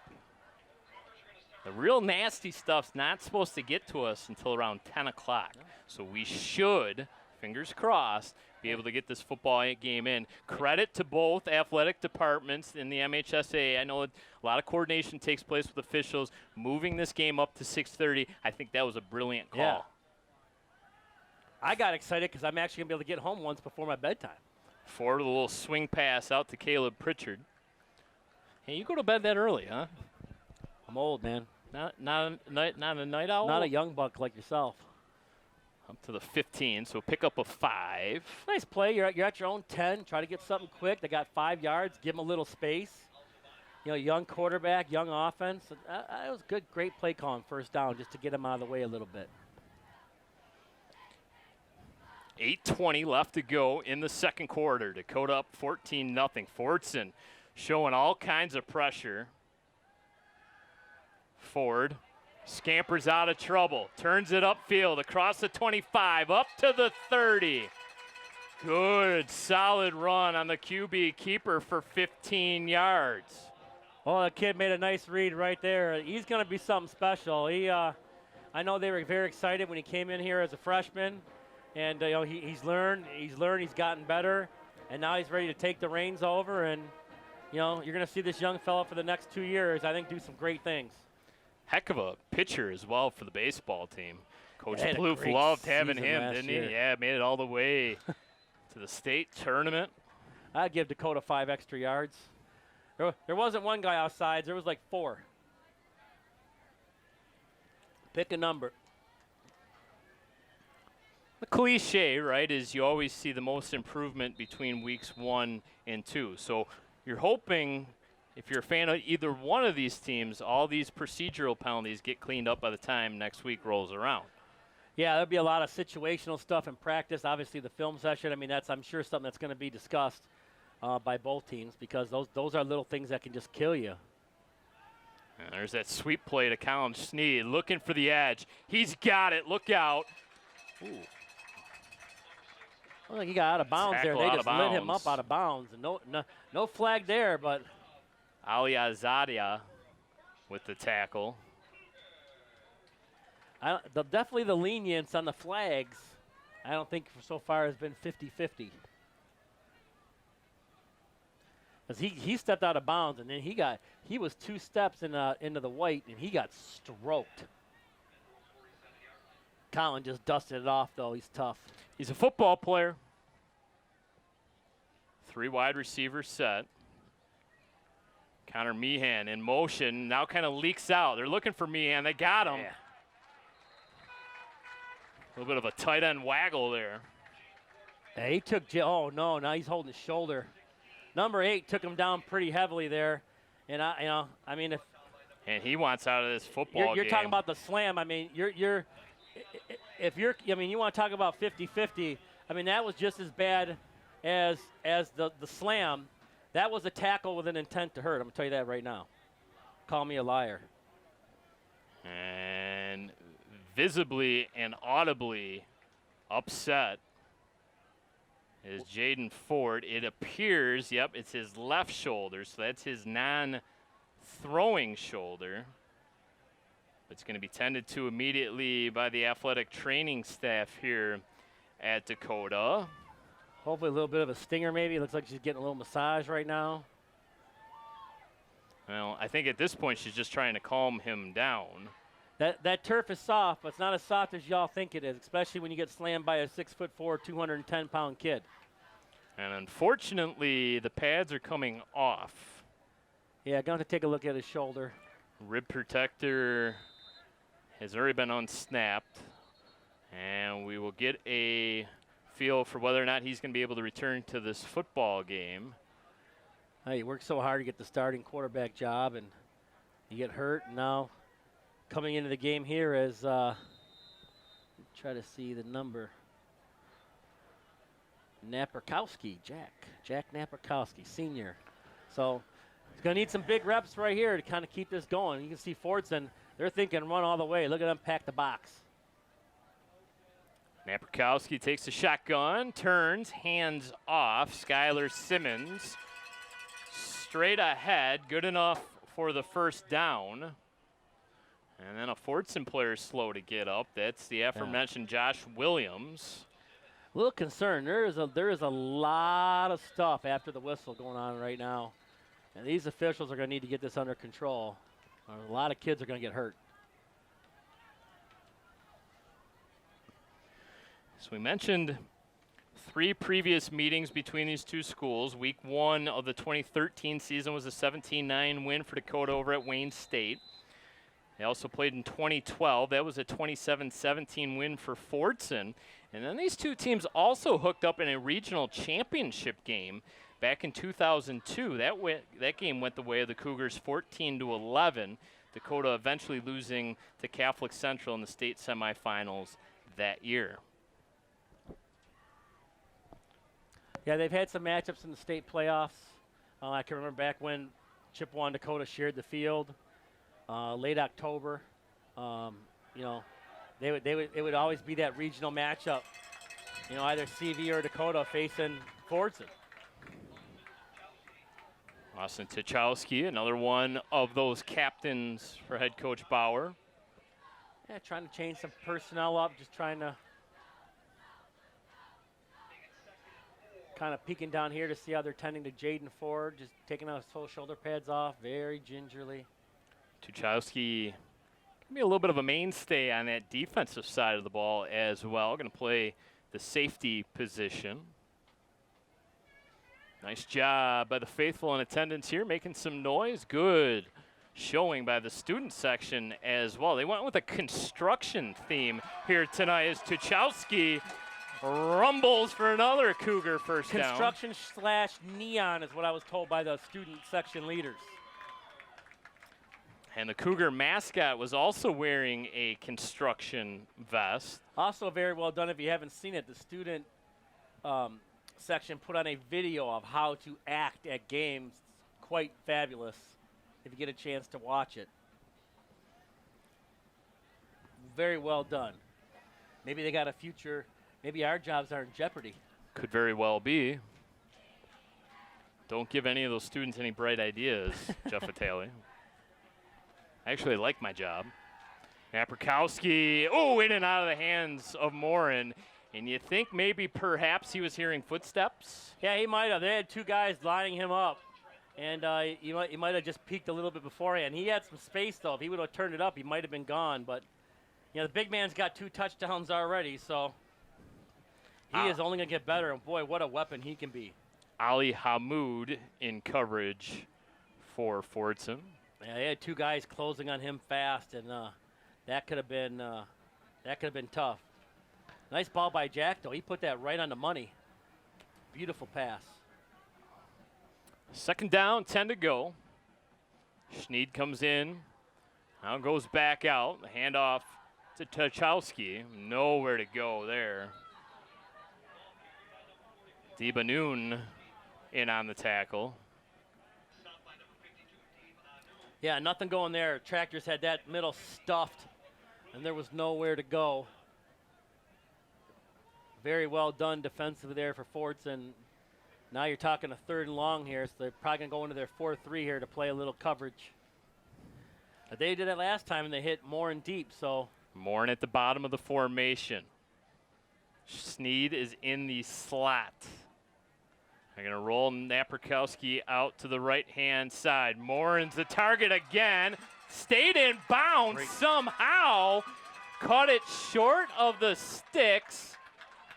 the real nasty stuff's not supposed to get to us until around 10 o'clock. So we should, fingers crossed, be able to get this football game in. Credit to both athletic departments in the MHSA. I know a lot of coordination takes place with officials. Moving this game up to 6:30, I think that was a brilliant call. Yeah. I got excited because I'm actually going to be able to get home once before my bedtime. Ford, a little swing pass out to Caleb Pritchard. Hey, you go to bed that early, huh? I'm old, man. Not a night owl? Not a young buck like yourself. Up to the 15, so pick up a 5. Nice play. You're at your own 10. Try to get something quick. They got 5 yards. Give them a little space. Young quarterback, young offense. It was good, great play calling first down just to get them out of the way a little bit. 8:20 left to go in the second quarter. Dakota up 14-0. Fordson showing all kinds of pressure. Ford scampers out of trouble, turns it upfield across the 25, up to the 30. Good, solid run on the QB keeper for 15 yards. Oh, the kid made a nice read right there. He's going to be something special. I know they were very excited when he came in here as a freshman, and he's learned, he's gotten better, and now he's ready to take the reins over. And you're going to see this young fella for the next 2 years, I think, do some great things. Heck of a pitcher as well for the baseball team. Coach Had a Plouffe great loved having season him, last didn't year. he? Yeah, made it all the way to the state tournament. I'd give Dakota 5 extra yards. There wasn't one guy outside. There was like 4. Pick a number. The cliche, right, is you always see the most improvement between weeks 1 and 2. So you're hoping, if you're a fan of either one of these teams, all these procedural penalties get cleaned up by the time next week rolls around. Yeah, there'll be a lot of situational stuff in practice. Obviously, the film session, I'm sure something that's going to be discussed by both teams, because those are little things that can just kill you. And there's that sweep play to Colin Sneed, looking for the edge. He's got it. Look out. Ooh. Well, he got out of bounds there. They just lit him up out of bounds. And no flag there, but Ali Azadia with the tackle. Definitely the lenience on the flags, I don't think so far has been 50-50. Because he stepped out of bounds, and then he was 2 steps into the white, and he got stroked. Colin just dusted it off, though. He's tough. He's a football player. 3 wide receivers set. Connor Meehan in motion, now kind of leaks out. They're looking for Meehan. They got him. Yeah. A little bit of a tight end waggle there. Yeah, he took, oh no, now he's holding his shoulder. Number 8 took him down pretty heavily there. And And he wants out of this football you're game. talking about the slam. You want to talk about 50-50, that was just as bad as the slam. That was a tackle with an intent to hurt. I'm going to tell you that right now. Call me a liar. And visibly and audibly upset is Jaden Ford. It appears, it's his left shoulder, so that's his non-throwing shoulder. It's going to be tended to immediately by the athletic training staff here at Dakota. Hopefully a little bit of a stinger maybe. It looks like she's getting a little massage right now. Well, I think at this point she's just trying to calm him down. That turf is soft, but it's not as soft as y'all think it is, especially when you get slammed by a 6'4", 210-pound kid. And unfortunately, the pads are coming off. Yeah, going to take a look at his shoulder. Rib protector has already been unsnapped, and we will get a feel for whether or not he's going to be able to return to this football game. Hey, you work so hard to get the starting quarterback job, and you get hurt. And now coming into the game here as try to see the number. Naperkowski, Jack Naperkowski, senior. So he's going to need some big reps right here to kind of keep this going. You can see Fordson, they're thinking run all the way. Look at them pack the box. Naperkowski takes the shotgun, turns, hands off. Skylar Simmons straight ahead, good enough for the first down. And then a Fordson player slow to get up. That's the aforementioned Josh Williams. A little concerned. There is a lot of stuff after the whistle going on right now. And these officials are going to need to get this under control. A lot of kids are going to get hurt. So we mentioned 3 previous meetings between these two schools. Week 1 of the 2013 season was a 17-9 win for Dakota over at Wayne State. They also played in 2012. That was a 27-17 win for Fordson. And then these two teams also hooked up in a regional championship game back in 2002. That game went the way of the Cougars 14-11. Dakota eventually losing to Catholic Central in the state semifinals that year. Yeah, they've had some matchups in the state playoffs. I can remember back when Chippewa and Dakota shared the field, late October. You know, it would always be that regional matchup. You know, either CV or Dakota facing Fordson. Austin Tuchowski, another one of those captains for head coach Bauer. Yeah, trying to change some personnel up, just trying to kind of peeking down here to see how they're tending to Jaden Ford, just taking out his full shoulder pads off very gingerly. Tuchowski can be a little bit of a mainstay on that defensive side of the ball as well. Going to play the safety position. Nice job by the faithful in attendance here, making some noise. Good showing by the student section as well. They went with a construction theme here tonight as Tuchowski rumbles for another Cougar first down. Construction / neon is what I was told by the student section leaders. And the Cougar mascot was also wearing a construction vest. Also very well done. If you haven't seen it, the student section put on a video of how to act at games. Quite fabulous if you get a chance to watch it. Very well done. Maybe they got a future. Maybe our jobs are in jeopardy. Could very well be. Don't give any of those students any bright ideas, Jeff Vitale. I actually like my job. Naperkowski, in and out of the hands of Morin. And you think maybe perhaps he was hearing footsteps? Yeah, he might have. They had 2 guys lining him up. And he might have just peeked a little bit beforehand. He had some space, though. If he would have turned it up, he might have been gone. But, you know, the big man's got 2 touchdowns already, so he is only going to get better. And, boy, what a weapon he can be. Ali Hamoud in coverage for Fordson. Yeah, they had 2 guys closing on him fast, and that could have been tough. Nice ball by Jack, though. He put that right on the money. Beautiful pass. Second down, 10 to go. Schneid comes in. Now goes back out. The handoff to Tuchowski. Nowhere to go there. Debanoon in on the tackle. Yeah, nothing going there. Tractors had that middle stuffed, and there was nowhere to go. Very well done defensively there for Fordson. Now you're talking a 3rd and long here, so they're probably going to go into their 4-3 here to play a little coverage. But they did it last time, and they hit Morin deep, so. Morin at the bottom of the formation. Schneid is in the slot. They're going to roll Naperkowski out to the right-hand side. Morin's the target again. Stayed in bounds somehow. Caught it short of the sticks.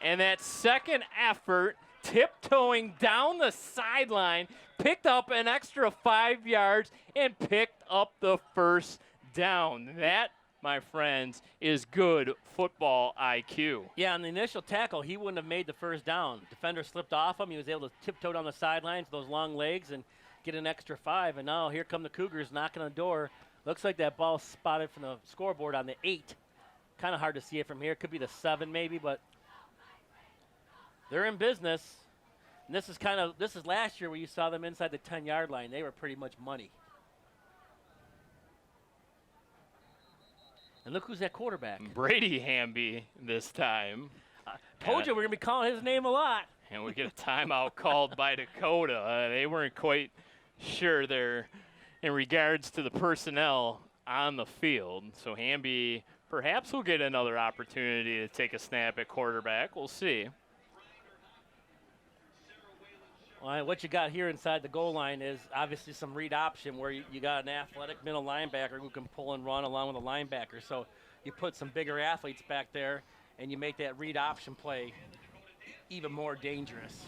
And that second effort, tiptoeing down the sideline, picked up an extra 5 yards and picked up the first down. That, my friends, is good football IQ. Yeah, on the initial tackle, he wouldn't have made the first down. Defender slipped off him. He was able to tiptoe down the sidelines, those long legs, and get an extra 5. And now here come the Cougars knocking on the door. Looks like that ball spotted from the scoreboard on the 8. Kind of hard to see it from here. Could be the 7 maybe, but they're in business. And this is last year where you saw them inside the 10-yard line. They were pretty much money. And look who's that quarterback. Brady Hamby this time. Told you we're going to be calling his name a lot. And we get a timeout called by Dakota. They weren't quite sure there in regards to the personnel on the field. So Hamby perhaps will get another opportunity to take a snap at quarterback. We'll see. Well, what you got here inside the goal line is obviously some read option where you got an athletic middle linebacker who can pull and run along with a linebacker. So you put some bigger athletes back there and you make that read option play even more dangerous.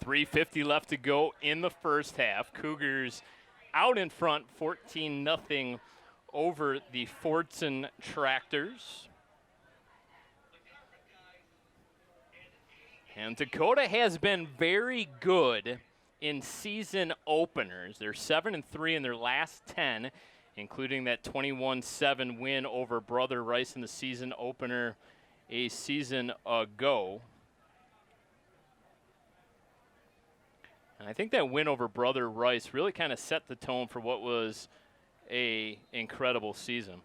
3:50 left to go in the first half. Cougars out in front 14-0 over the Fordson Tractors. And Dakota has been very good in season openers. They're 7-3 in their last 10, including that 21-7 win over Brother Rice in the season opener a season ago. And I think that win over Brother Rice really kind of set the tone for what was a incredible season.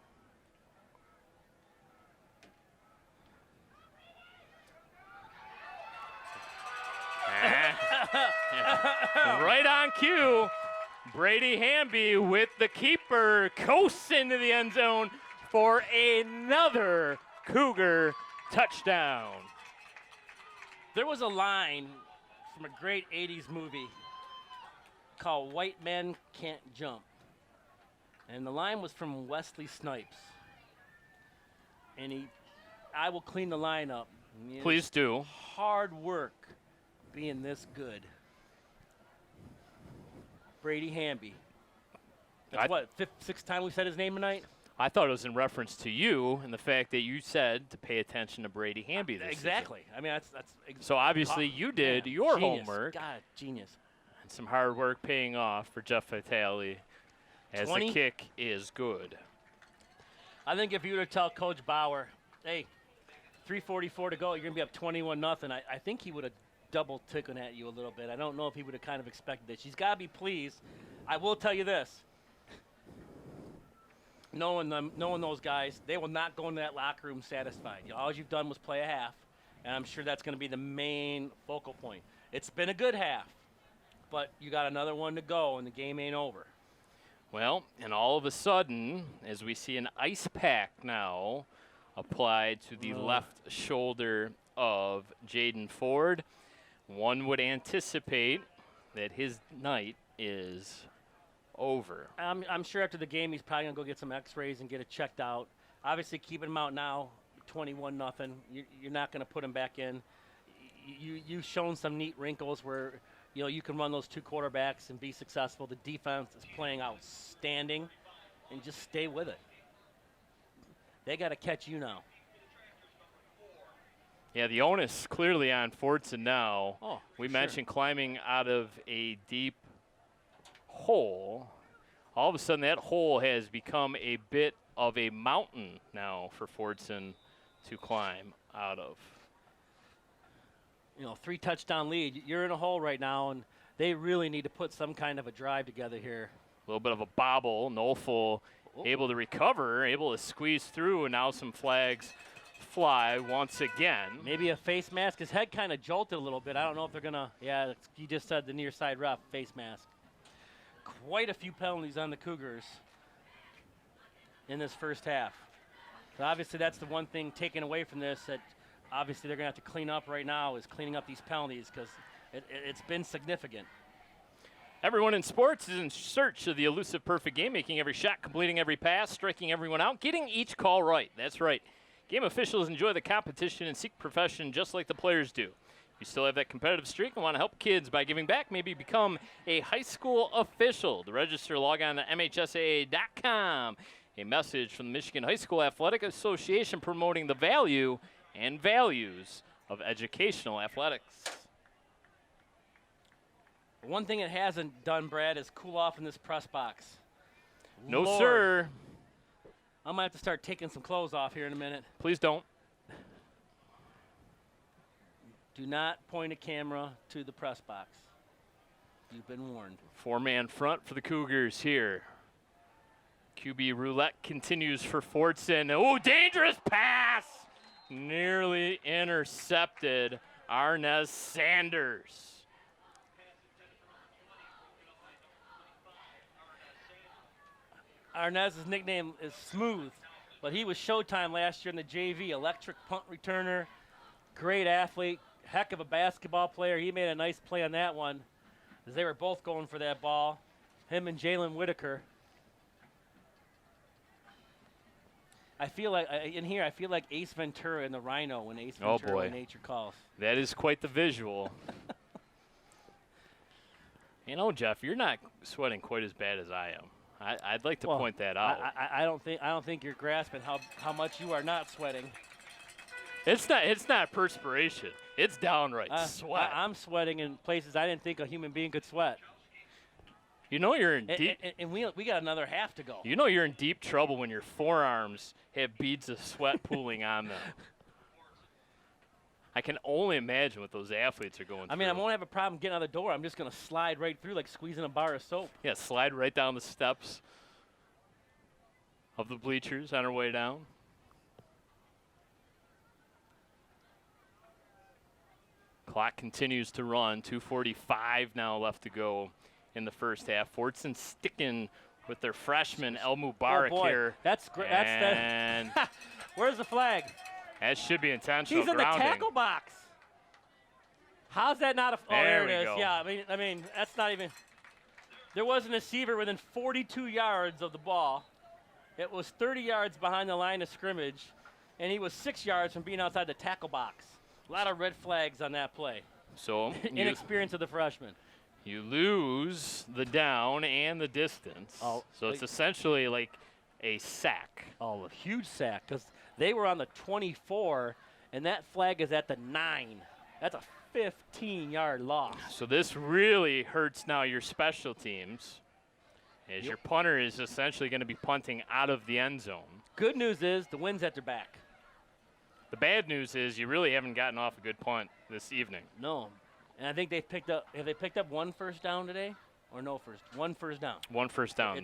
Right on cue, Brady Hamby with the keeper coasts into the end zone for another Cougar touchdown. There was a line from a great 80s movie called White Men Can't Jump. And the line was from Wesley Snipes. And I will clean the line up. Please do. Hard work being this good. Brady Hamby. That's what, sixth time we said his name tonight? I thought it was in reference to you and the fact that you said to pay attention to Brady Hamby this Exactly. season. I mean, that's so obviously you did your genius. homework. God, genius. And some hard work paying off for Jeff Vitale as 20? the kick is good. I think if you were to tell Coach Bauer, hey, 3:44 to go, you're going to be up 21-0, I think he would have double ticking at you a little bit. I don't know if he would have kind of expected this. She's got to be pleased. I will tell you this. Knowing those guys, they will not go into that locker room satisfied. All you've done was play a half, and I'm sure that's going to be the main focal point. It's been a good half, but you got another one to go, and the game ain't over. Well, and all of a sudden, as we see an ice pack now applied to the left shoulder of Jaden Ford, one would anticipate that his night is over. I'm sure after the game he's probably going to go get some x-rays and get it checked out. Obviously keeping him out now, 21-0. You're not going to put him back in. You've shown some neat wrinkles where you can run those two quarterbacks and be successful. The defense is playing outstanding, and just stay with it. They got to catch you now. Yeah, the onus clearly on Fordson now. We sure. mentioned climbing out of a deep hole. All of a sudden, that hole has become a bit of a mountain now for Fordson to climb out of. 3 touchdown lead. You're in a hole right now, and they really need to put some kind of a drive together here. A little bit of a bobble. Nolful able to recover, able to squeeze through, and now some flags fly once again. Maybe a face mask. His head kind of jolted a little bit. I don't know if they're going to, you just said the near side ref, face mask. Quite a few penalties on the Cougars in this first half. So obviously that's the one thing taken away from this that obviously they're going to have to clean up right now is cleaning up these penalties because it's been significant. Everyone in sports is in search of the elusive perfect game, making every shot, completing every pass, striking everyone out, getting each call right. That's right. Game officials enjoy the competition and seek perfection just like the players do. If you still have that competitive streak and want to help kids by giving back, maybe become a high school official. To register, log on to MHSAA.com. A message from the Michigan High School Athletic Association promoting the value and values of educational athletics. One thing it hasn't done, Brad, is cool off in this press box. No, Lord. sir. I might have to start taking some clothes off here in a minute. Please don't. Do not point a camera to the press box. You've been warned. 4-man front for the Cougars here. QB roulette continues for Fordson. Oh, dangerous pass! Nearly intercepted Arnez Sanders. Arnez's nickname is Smooth, but he was Showtime last year in the JV. Electric punt returner, great athlete, heck of a basketball player. He made a nice play on that one as they were both going for that ball, him and Jalen Whitaker. I feel like, in here, I feel like Ace Ventura and the Rhino when Ace Ventura when nature calls. That is quite the visual. You know, Jeff, you're not sweating quite as bad as I am. I'd like to point that out. I don't think you're grasping how much you are not sweating. It's not perspiration. It's downright sweat. I'm sweating in places I didn't think a human being could sweat. You know you're in deep. And we got another half to go. You know you're in deep trouble when your forearms have beads of sweat pooling on them. I can only imagine what those athletes are going through. I mean, I won't have a problem getting out of the door. I'm just going to slide right through like squeezing a bar of soap. Yeah, slide right down the steps of the bleachers on our way down. Clock continues to run. 2:45 now left to go in the first half. Fordson sticking with their freshman El Mubarak here. That's great. And where's the flag? That should be intentional. He's in grounding. the tackle box. How's that not a? Oh, there it is. Go. Yeah, I mean, that's not even. There was an receiver within 42 yards of the ball. It was 30 yards behind the line of scrimmage, and he was 6 yards from being outside the tackle box. A lot of red flags on that play. So inexperience of the freshman. You lose the down and the distance. Oh, so it's essentially like a sack. Oh, a huge sack because they were on the 24, and that flag is at the 9. That's a 15-yard loss. So this really hurts now your special teams, as your punter is essentially going to be punting out of the end zone. Good news is the wind's at their back. The bad news is you really haven't gotten off a good punt this evening. No. And I think they've picked up – have they picked up one first down today or no first? One first down. One first down.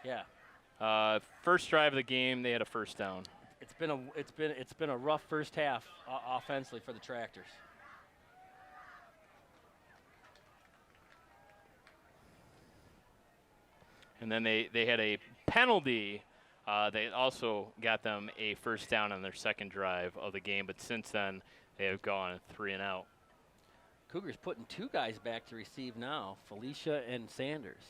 Yeah. First drive of the game, they had a first down. It's been a rough first half offensively for the Tractors. And then they had a penalty. They also got them a first down on their second drive of the game, but since then they have gone 3 and out. Cougars putting 2 guys back to receive now, Felicia and Sanders.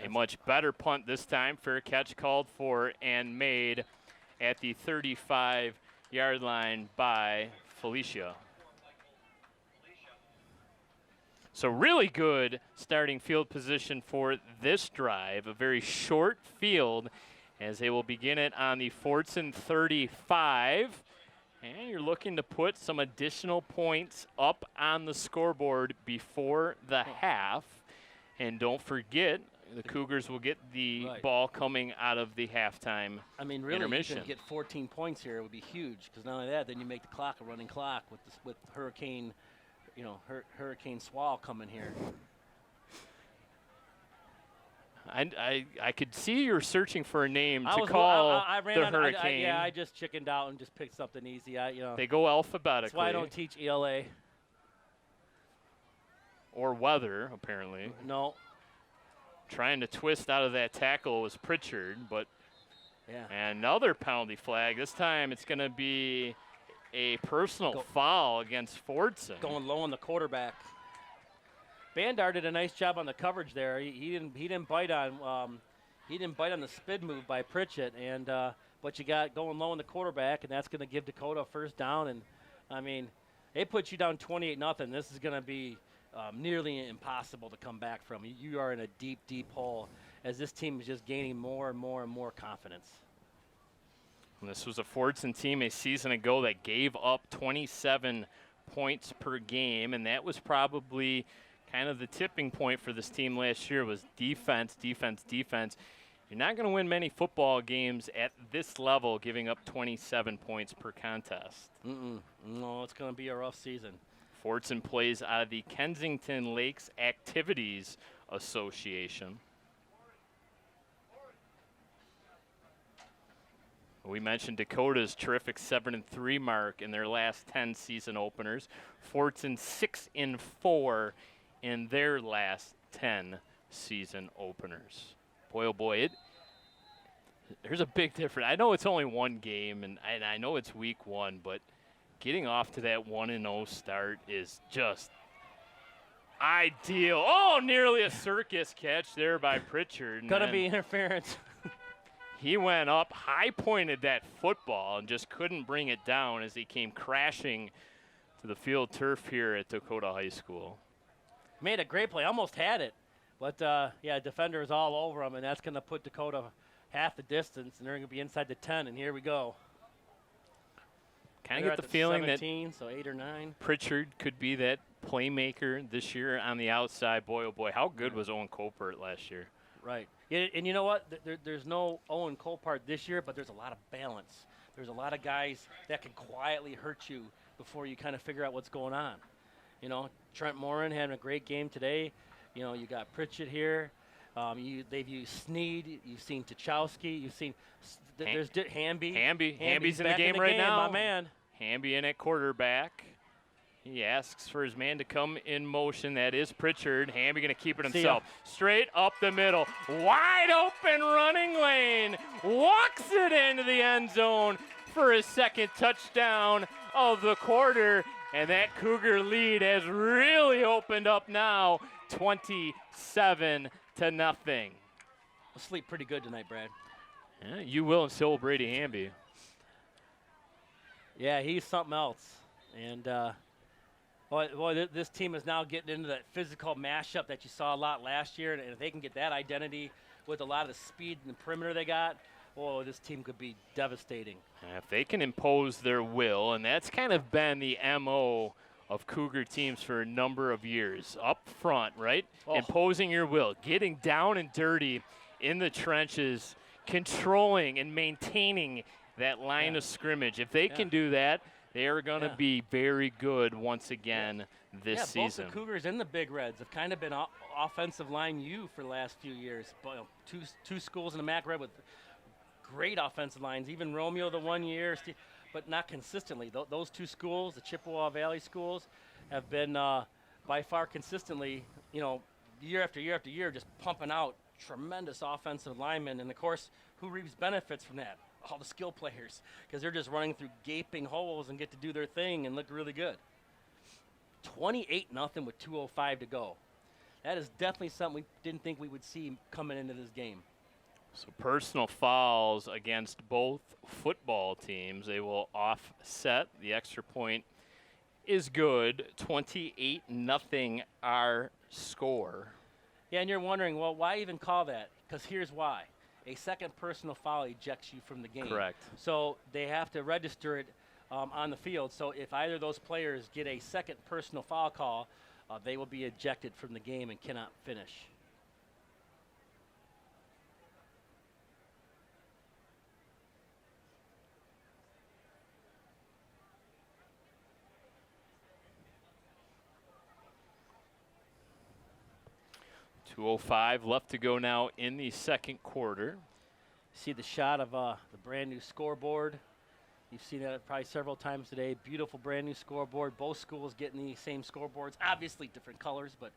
A much better punt this time. Fair catch called for and made at the 35-yard line by Felicia. So really good starting field position for this drive. A very short field as they will begin it on the Fordson 35. And you're looking to put some additional points up on the scoreboard before the half. And don't forget, the Cougars will get the ball coming out of the halftime intermission. I mean, really, you can get 14 points here. It would be huge because not only that, then you make the clock a running clock with Hurricane, Hurricane Swall coming here. I could see you're searching for a name to call the Hurricane. I just chickened out and just picked something easy. They go alphabetically. That's why I don't teach ELA. Or weather, apparently. No. Trying to twist out of that tackle was Pritchard, but another penalty flag. This time it's going to be a personal foul against Fordson. Going low on the quarterback. Bandar did a nice job on the coverage there. He didn't bite on the spid move by Pritchett, and but you got going low on the quarterback, and that's going to give Dakota a first down. And I mean, they put you down 28-0. This is going to be nearly impossible to come back from. You are in a deep, deep hole as this team is just gaining more and more and more confidence. And this was a Fordson team a season ago that gave up 27 points per game, and that was probably kind of the tipping point for this team last year was defense, defense, defense. You're not going to win many football games at this level, giving up 27 points per contest. No, it's going to be a rough season. Fordson plays out of the Kensington Lakes Activities Association. We mentioned Dakota's terrific 7-3 mark in their last 10 season openers. Fordson 6-4 in their last 10 season openers. Boy, oh boy, there's a big difference. I know it's only one game, and I know it's week 1, but getting off to that 1-0 start is just ideal. Oh, nearly a circus catch there by Pritchard. Gonna be interference. He went up, high-pointed that football, and just couldn't bring it down as he came crashing to the field turf here at Dakota High School. Made a great play, almost had it. But, yeah, defender is all over him, and that's going to put Dakota half the distance, and they're going to be inside the 10, and here we go. Kind of get the feeling 17, that so 8 or 9. Pritchard could be that playmaker this year on the outside. Boy, oh boy, how good was Owen Colpert last year? Right. Yeah, and you know what? There's no Owen Colpart this year, but there's a lot of balance. There's a lot of guys that can quietly hurt you before you kind of figure out what's going on. You know, Trent Morin having a great game today. You know, you got Pritchett here. They've used Sneed. You've seen Tchowski. You've seen there's Hamby. Hamby's in the game right now. My man. Hamby in at quarterback. He asks for his man to come in motion. That is Pritchard. Hamby going to keep it himself. Straight up the middle. Wide open running lane. Walks it into the end zone for his second touchdown of the quarter. And that Cougar lead has really opened up now. 27-0. I'll sleep pretty good tonight, Brad. Yeah, you will, and so will Brady Hamby. Yeah, he's something else. And boy, this team is now getting into that physical mashup that you saw a lot last year. And if they can get that identity with a lot of the speed and the perimeter they got, oh, this team could be devastating. If they can impose their will, and that's kind of been the MO of Cougar teams for a number of years. Up front, right? Oh. Imposing your will, getting down and dirty in the trenches, controlling and maintaining that line of scrimmage. If they can do that, they are going to be very good once again this season. Both the Cougars and the Big Reds have kind of been offensive line U for the last few years. But, two schools in the MAC Red with great offensive lines. Even Romeo the 1 year, but not consistently. Those two schools, the Chippewa Valley schools, have been by far consistently, year after year after year, just pumping out tremendous offensive linemen. And, of course, who reaps benefits from that? All the skill players, because they're just running through gaping holes and get to do their thing and look really good. 28-0 with 2:05 to go. That is definitely something we didn't think we would see coming into this game. So personal fouls against both football teams. They will offset. The extra point is good. 28-0 our score. Yeah, and you're wondering, well, why even call that? Because here's why. A second personal foul ejects you from the game. Correct. So they have to register it on the field. So if either of those players get a second personal foul call, they will be ejected from the game and cannot finish. .205 left to go now in the second quarter. See the shot of the brand new scoreboard. You've seen that probably several times today. Beautiful brand new scoreboard. Both schools getting the same scoreboards. Obviously different colors, but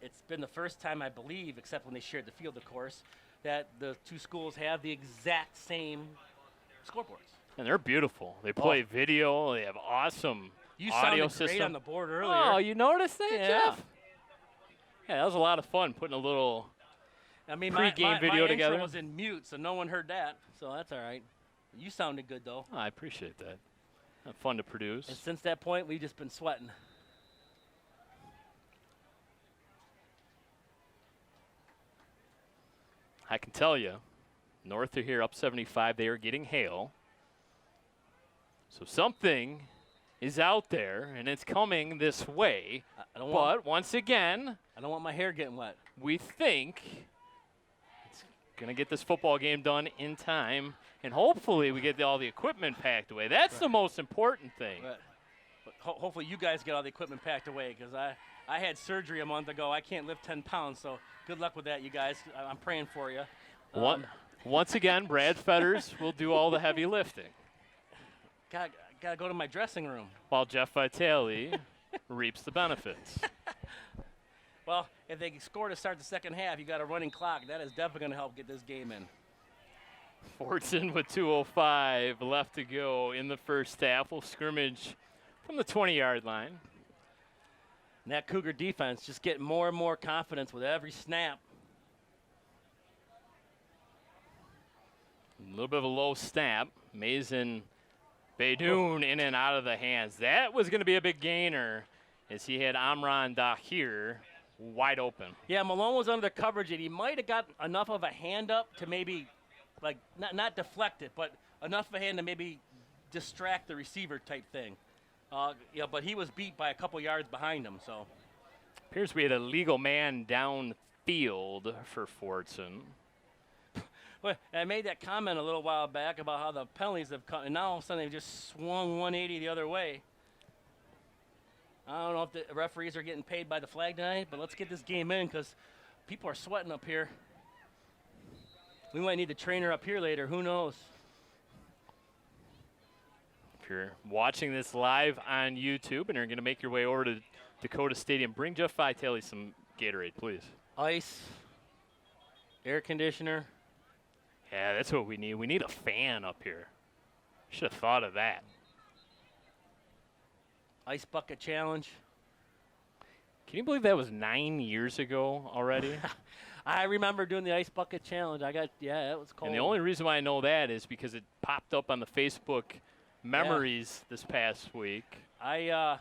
it's been the first time, I believe, except when they shared the field, of course, that the two schools have the exact same scoreboards. And they're beautiful. They play video. They have awesome audio system. You sounded great on the board earlier. Oh, you noticed that, Yeah. Jeff? Yeah, that was a lot of fun putting a little pre-game video together. My intro was in mute, so no one heard that, so that's all right. You sounded good, though. Oh, I appreciate that. Fun to produce. And since that point, we've just been sweating. I can tell you, north of here, up 75, they are getting hail. So something is out there, and it's coming this way. But once again, I don't want my hair getting wet. we think it's Gonna get this football game done in time, and hopefully we get all the equipment packed away. That's the most important thing. But hopefully you guys get all the equipment packed away, because I had surgery a month ago. I can't lift 10 pounds, so good luck with that, you guys. I'm praying for you. Once again, Brad Fetters will do all the heavy lifting. Gotta go to my dressing room. While Jeff Vitale reaps the benefits. Well, if they score to start the second half, you got a running clock. That is definitely going to help get this game in. Fordson with 2:05 left to go in the first half. We'll scrimmage from the 20-yard line. And that Cougar defense just getting more and more confidence with every snap. A little bit of a low snap. Mason Beydoun in and out of the hands. That was going to be a big gainer as he had Amran Dahir wide open. Yeah, Malone was under the coverage, and he might have got enough of a hand up to maybe, like, not deflect it, but enough of a hand to maybe distract the receiver type thing. Yeah, but he was beat by a couple yards behind him, so. Appears we had a legal man downfield for Fordson. Well, I made that comment a little while back about how the penalties have come, and now all of a sudden they've just swung 180 the other way. I don't know if the referees are getting paid by the flag tonight, but let's get this game in because people are sweating up here. We might need the trainer up here later. Who knows? If you're watching this live on YouTube and are going to make your way over to Dakota Stadium, bring Jeff Vitale some Gatorade, please. Ice, air conditioner. Yeah, that's what we need. We need a fan up here. Should have thought of that. Ice bucket challenge. Can you believe that was 9 years ago already? I remember doing the ice bucket challenge. That was cold. And the only reason why I know that is because it popped up on the Facebook memories this past week. I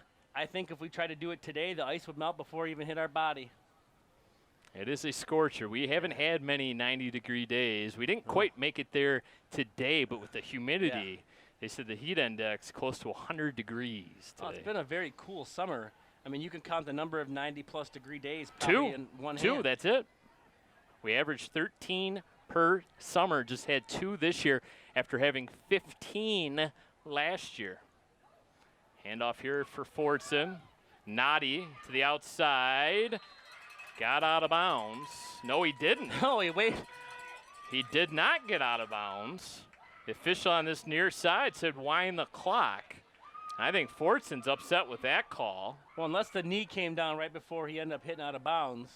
think if we tried to do it today, the ice would melt before it even hit our body. It is a scorcher. We haven't had many 90-degree days. We didn't quite make it there today, but with the humidity, they said the heat index close to 100 degrees today. Oh, it's been a very cool summer. I mean, you can count the number of 90-plus degree days probably in one hand. Two, that's it. We averaged 13 per summer, just had 2 this year after having 15 last year. Handoff here for Fordson. Noddy to the outside. Got out of bounds. No, he didn't. No, wait. He did not get out of bounds. The official on this near side said wind the clock. I think Fordson's upset with that call. Well, unless the knee came down right before he ended up hitting out of bounds.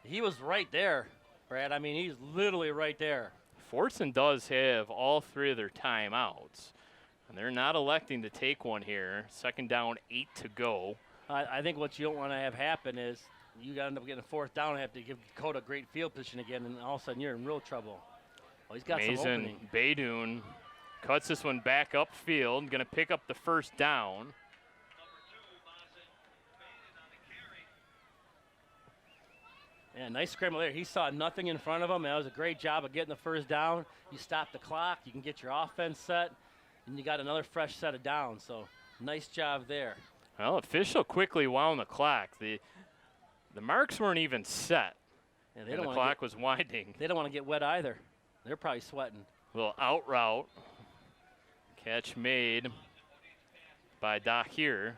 He was right there, Brad. I mean, he's literally right there. Fordson does have all 3 of their timeouts, and they're not electing to take one here. Second down, 8 to go. I think what you don't want to have happen is you got to end up getting a 4th down and have to give Dakota great field position again, and all of a sudden you're in real trouble. Oh, he's got some opening. Beydoun cuts this one back upfield, going to pick up the first down. Yeah, nice scramble there. He saw nothing in front of him. That was a great job of getting the first down. You stop the clock, you can get your offense set, and you got another fresh set of downs. So nice job there. Well, official quickly wound the clock. The marks weren't even set. Yeah, and the clock was winding. They don't want to get wet either. They're probably sweating. Little out route. Catch made by Dahir.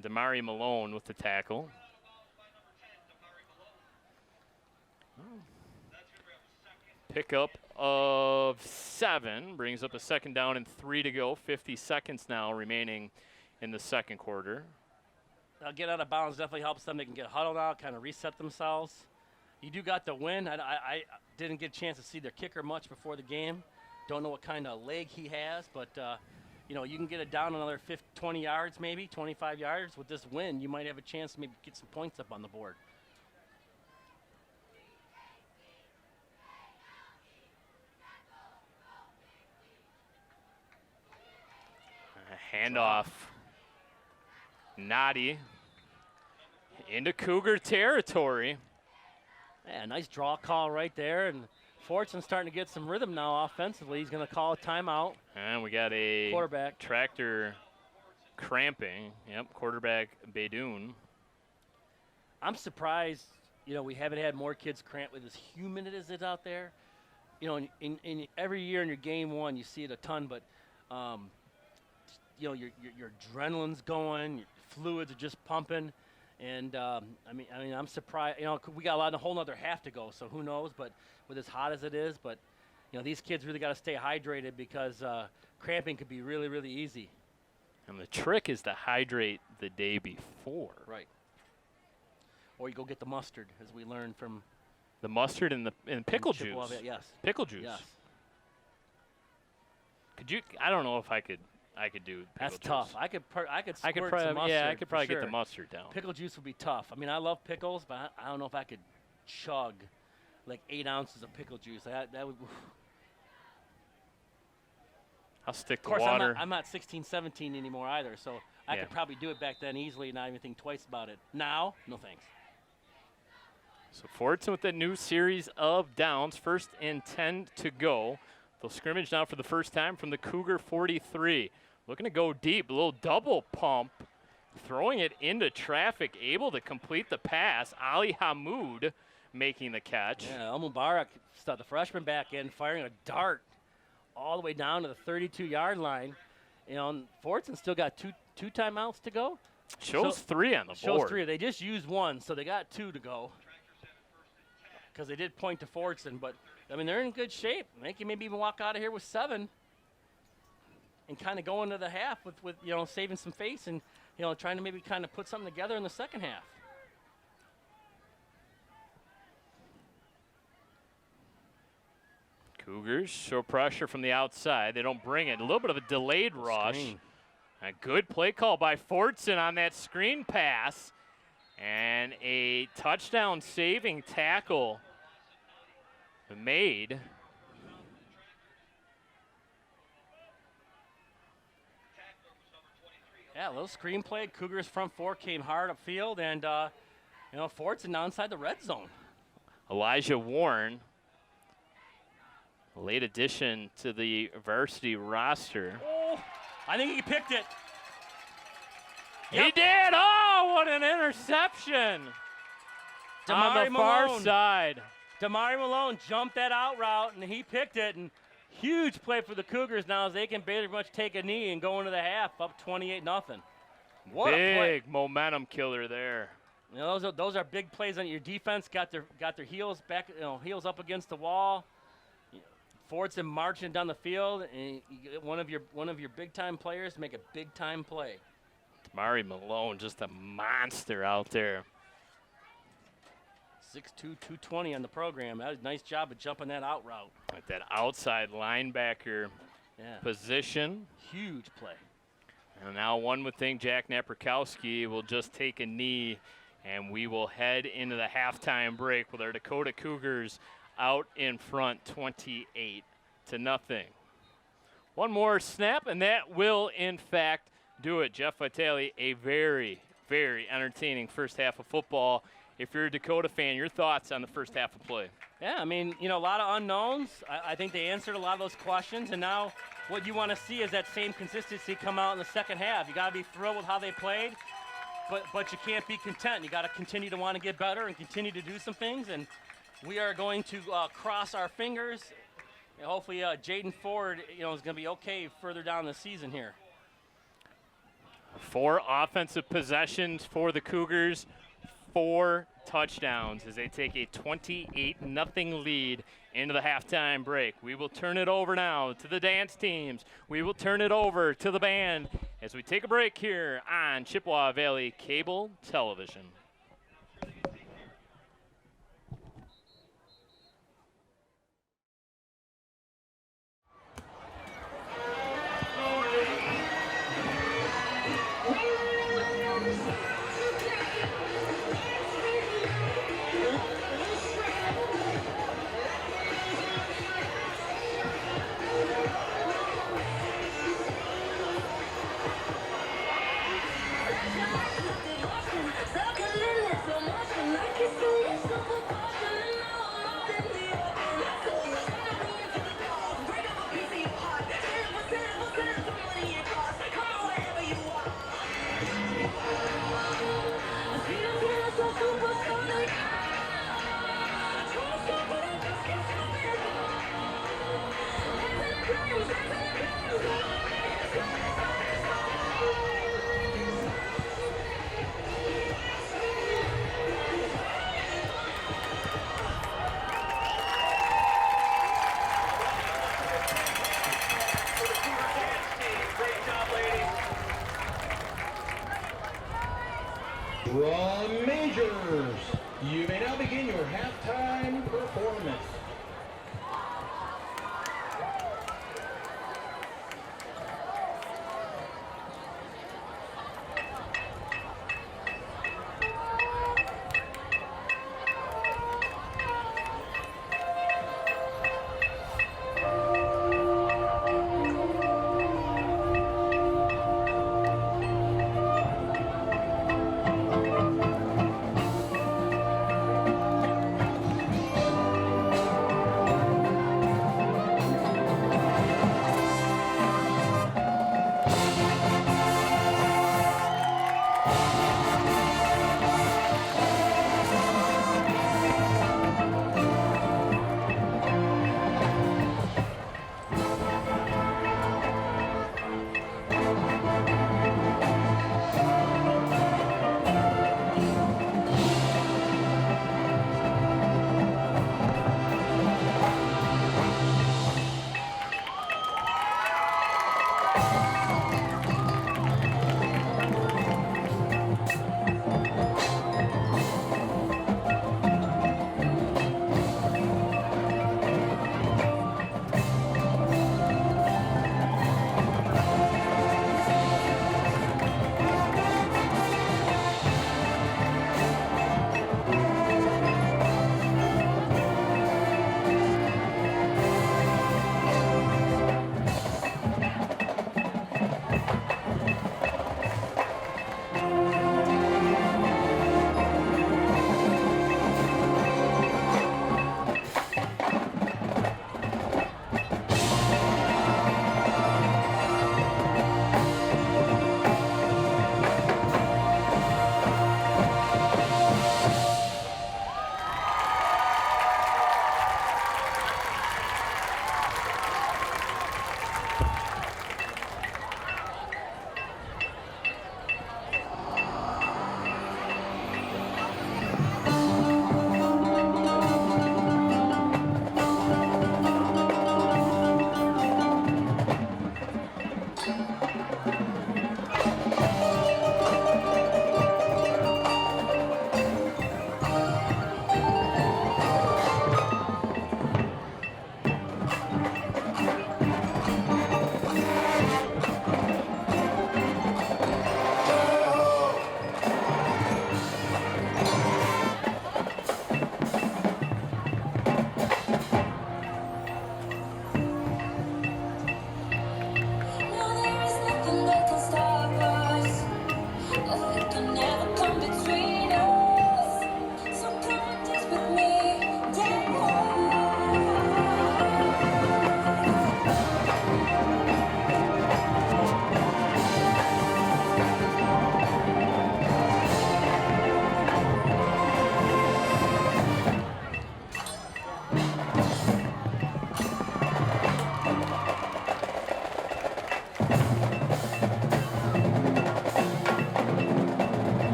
Damari Malone with the tackle. Pickup of 7 brings up a second down and 3 to go. 50 seconds now remaining in the second quarter. They'll get out of bounds, definitely helps them. They can get huddled out, kind of reset themselves. You do got the win. I didn't get a chance to see their kicker much before the game. Don't know what kind of leg he has, but you know, you can get it down another 20 yards maybe, 25 yards. With this win, you might have a chance to maybe get some points up on the board. Handoff. Noddy into Cougar territory. Yeah, nice draw call right there. And Fordson's starting to get some rhythm now offensively. He's going to call a timeout. And we got a quarterback tractor cramping. Yep, quarterback Beydoun. I'm surprised, we haven't had more kids cramp with as humid as it is out there. In every year in your game one, you see it a ton, but your adrenaline's going, your fluids are just pumping, and I'm surprised. We got a whole nother half to go, so who knows? But with as hot as it is, but these kids really got to stay hydrated because cramping could be really, really easy. And the trick is to hydrate the day before. Right. Or you go get the mustard, as we learned from the mustard and pickle juice. Yes. Pickle juice. Yes. Could you? I don't know if I could do. That's pickle tough. juice. I could I could squirt probably. some mustard. Yeah, I could probably for sure. get the mustard down. Pickle juice would be tough. I mean, I love pickles, but I don't know if I could chug like 8 ounces of pickle juice. That would. I'll stick Of to course, water. I'm not 16, 17 anymore either, so I could probably do it back then easily and not even think twice about it. Now, no thanks. So Fordson with the new series of downs. 1st and 10 to go. They'll scrimmage now for the first time from the Cougar 43. Looking to go deep, a little double pump. Throwing it into traffic, able to complete the pass. Ali Hamoud making the catch. Yeah, Al Mubarak, the freshman back end, firing a dart all the way down to the 32-yard line. And Fordson still got two timeouts to go. Shows 3 on the board. Shows 3. They just used 1, so they got 2 to go. Because they did point to Fordson, but I mean they're in good shape. They can maybe even walk out of here with 7, and kind of go into the half with saving some face and trying to maybe kind of put something together in the second half. Cougars show pressure from the outside. They don't bring it. A little bit of a delayed rush. Screen. A good play call by Fordson on that screen pass. And a touchdown saving tackle made. Yeah, a little screen play. Cougars front 4 came hard upfield, and Fordson now inside the red zone. Elijah Warren, late addition to the Varsity roster. Oh, I think he picked it. He Yep. did. Oh, what an interception. On the far side. Damari Malone jumped that out route, and he picked it. And huge play for the Cougars now as they can pretty much take a knee and go into the half up 28-0. What a play. Big momentum killer there. Those are big plays on your defense. Got their heels back, heels up against the wall. Fordson marching down the field, and you get one of your big time players to make a big time play. Damari Malone, just a monster out there. 6'2", 220 on the program. That was a nice job of jumping that out route. Like that outside linebacker position. Huge play. And now one would think Jack Napierkowski will just take a knee, and we will head into the halftime break with our Dakota Cougars out in front 28-0. One more snap, and that will, in fact, do it. Jeff Vitale, a very, very entertaining first half of football. If you're a Dakota fan, your thoughts on the first half of play? Yeah, I mean, a lot of unknowns. I think they answered a lot of those questions, and now what you want to see is that same consistency come out in the second half. You got to be thrilled with how they played, but you can't be content. You got to continue to want to get better and continue to do some things, and we are going to cross our fingers. And hopefully Jaden Ford, is going to be okay further down the season here. 4 offensive possessions for the Cougars, 4 touchdowns as they take a 28-0 lead into the halftime break. We will turn it over now to the dance teams. We will turn it over to the band as we take a break here on Chippewa Valley Cable Television. From Majors, you may now begin your halftime performance.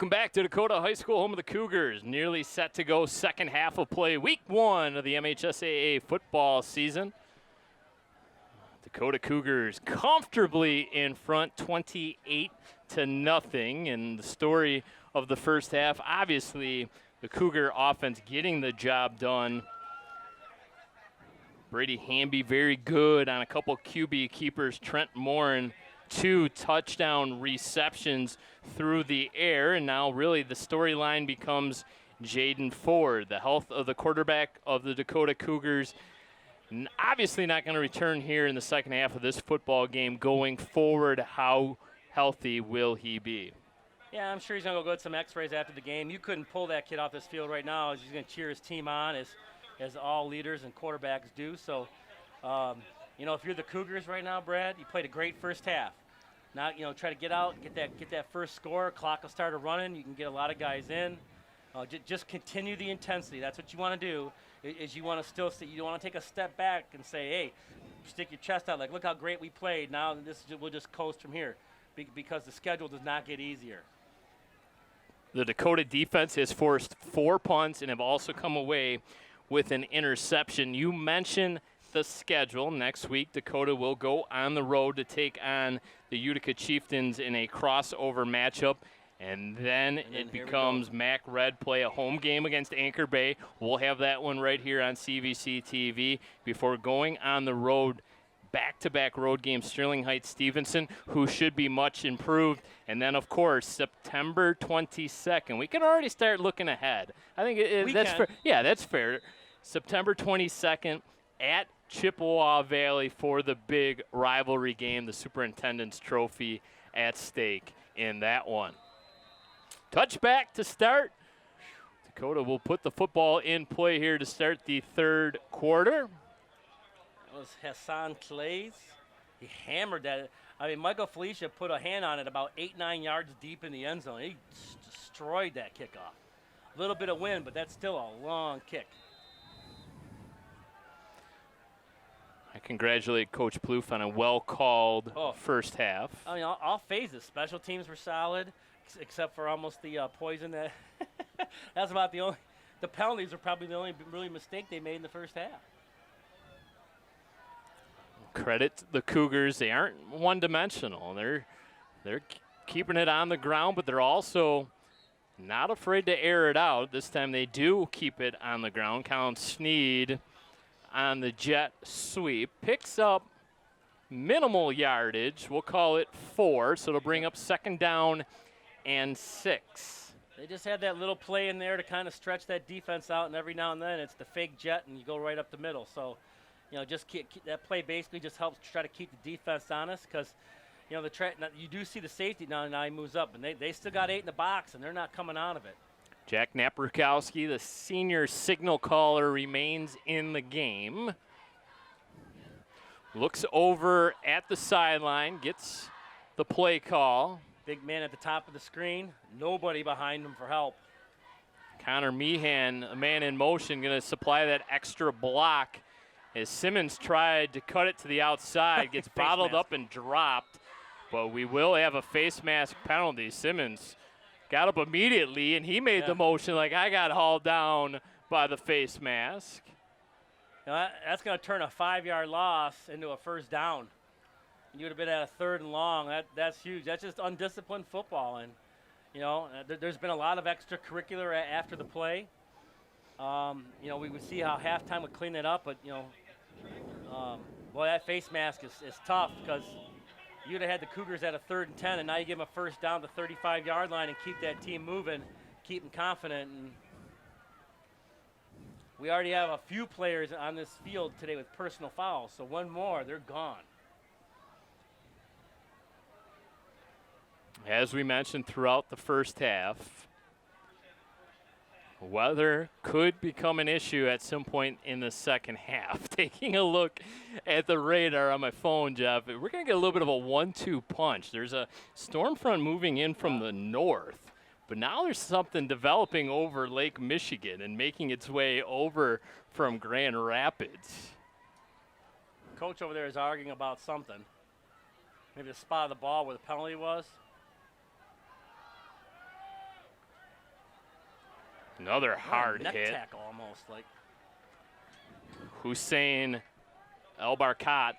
Welcome back to Dakota High School, home of the Cougars. Nearly set to go second half of play, week 1 of the MHSAA football season. Dakota Cougars comfortably in front, 28-0. And the story of the first half, obviously, the Cougar offense getting the job done. Brady Hamby very good on a couple QB keepers. Trent Morin 2 touchdown receptions through the air. And now really the storyline becomes Jaden Ford, the health of the quarterback of the Dakota Cougars. Obviously not going to return here in the second half of this football game. Going forward, how healthy will he be? Yeah, I'm sure he's going to go get some x-rays after the game. You couldn't pull that kid off this field right now. He's going to cheer his team on as all leaders and quarterbacks do. So, you know, if you're the Cougars right now, Brad, you played a great first half. Now, you know, try to get out, get that first score. Clock will start running. You can get a lot of guys in. Just continue the intensity. That's what you want to do. Is you want to still see, you don't want to take a step back and say, hey, stick your chest out like, look how great we played. Now we'll just coast from here, because the schedule does not get easier. The Dakota defense has forced 4 punts and have also come away with an interception. You mentioned the schedule. Next week, Dakota will go on the road to take on the Utica Chieftains in a crossover matchup. And then it becomes Mac Red play a home game against Anchor Bay. We'll have that one right here on CVC TV before going on the road, back-to-back road games, Sterling Heights Stevenson, who should be much improved. And then, of course, September 22nd. We can already start looking ahead. I think that's fair. Yeah, that's fair. September 22nd at Chippewa Valley for the big rivalry game, the Superintendent's Trophy at stake in that one. Touchback to start. Dakota will put the football in play here to start the third quarter. That was Hassan Clays. He hammered that. I mean, Michael Felicia put a hand on it about 8-9 yards deep in the end zone. He destroyed that kickoff. A little bit of wind, but that's still a long kick. I congratulate Coach Plouffe on a well-called first half. I mean, all phases. Special teams were solid, except for almost the poison. That's about the only. The penalties are probably the only really mistake they made in the first half. Credit the Cougars. They aren't one-dimensional. They're keeping it on the ground, but they're also not afraid to air it out. This time they do keep it on the ground. Colin Sneed on the jet sweep picks up minimal yardage. We'll call it 4, so it'll bring up second down and 6. They just had that little play in there to kind of stretch that defense out, and every now and then it's the fake jet and you go right up the middle. So, you know, just keep that play basically just helps try to keep the defense honest, because, you know, you do see the safety now he moves up, and they still got 8 in the box, and they're not coming out of it. Jack Naprukowski, the senior signal caller, remains in the game. Looks over at the sideline, gets the play call. Big man at the top of the screen, nobody behind him for help. Connor Meehan, a man in motion, going to supply that extra block as Simmons tried to cut it to the outside, gets bottled up and dropped. But we will have a face mask penalty. Simmons got up immediately, and he made the motion like I got hauled down by the face mask. Now that's going to turn a 5-yard loss into a first down. You would have been at a 3rd and long. That's huge. That's just undisciplined football. And, you know, there's been a lot of extracurricular after the play. You know, we would see how halftime would clean it up, but, you know, boy, that face mask is tough, because you'd have had the Cougars at a 3rd and 10, and now you give them a first down to the 35-yard line and keep that team moving, keep them confident. And we already have a few players on this field today with personal fouls, so one more, they're gone. As we mentioned throughout the first half, weather could become an issue at some point in the second half. Taking a look at the radar on my phone, Jeff, we're going to get a little bit of a 1-2 punch. There's a storm front moving in from the north, but now there's something developing over Lake Michigan and making its way over from Grand Rapids. Coach over there is arguing about something. Maybe the spot of the ball where the penalty was. Another hard neck hit. Tackle almost like. Hussein El-Barkat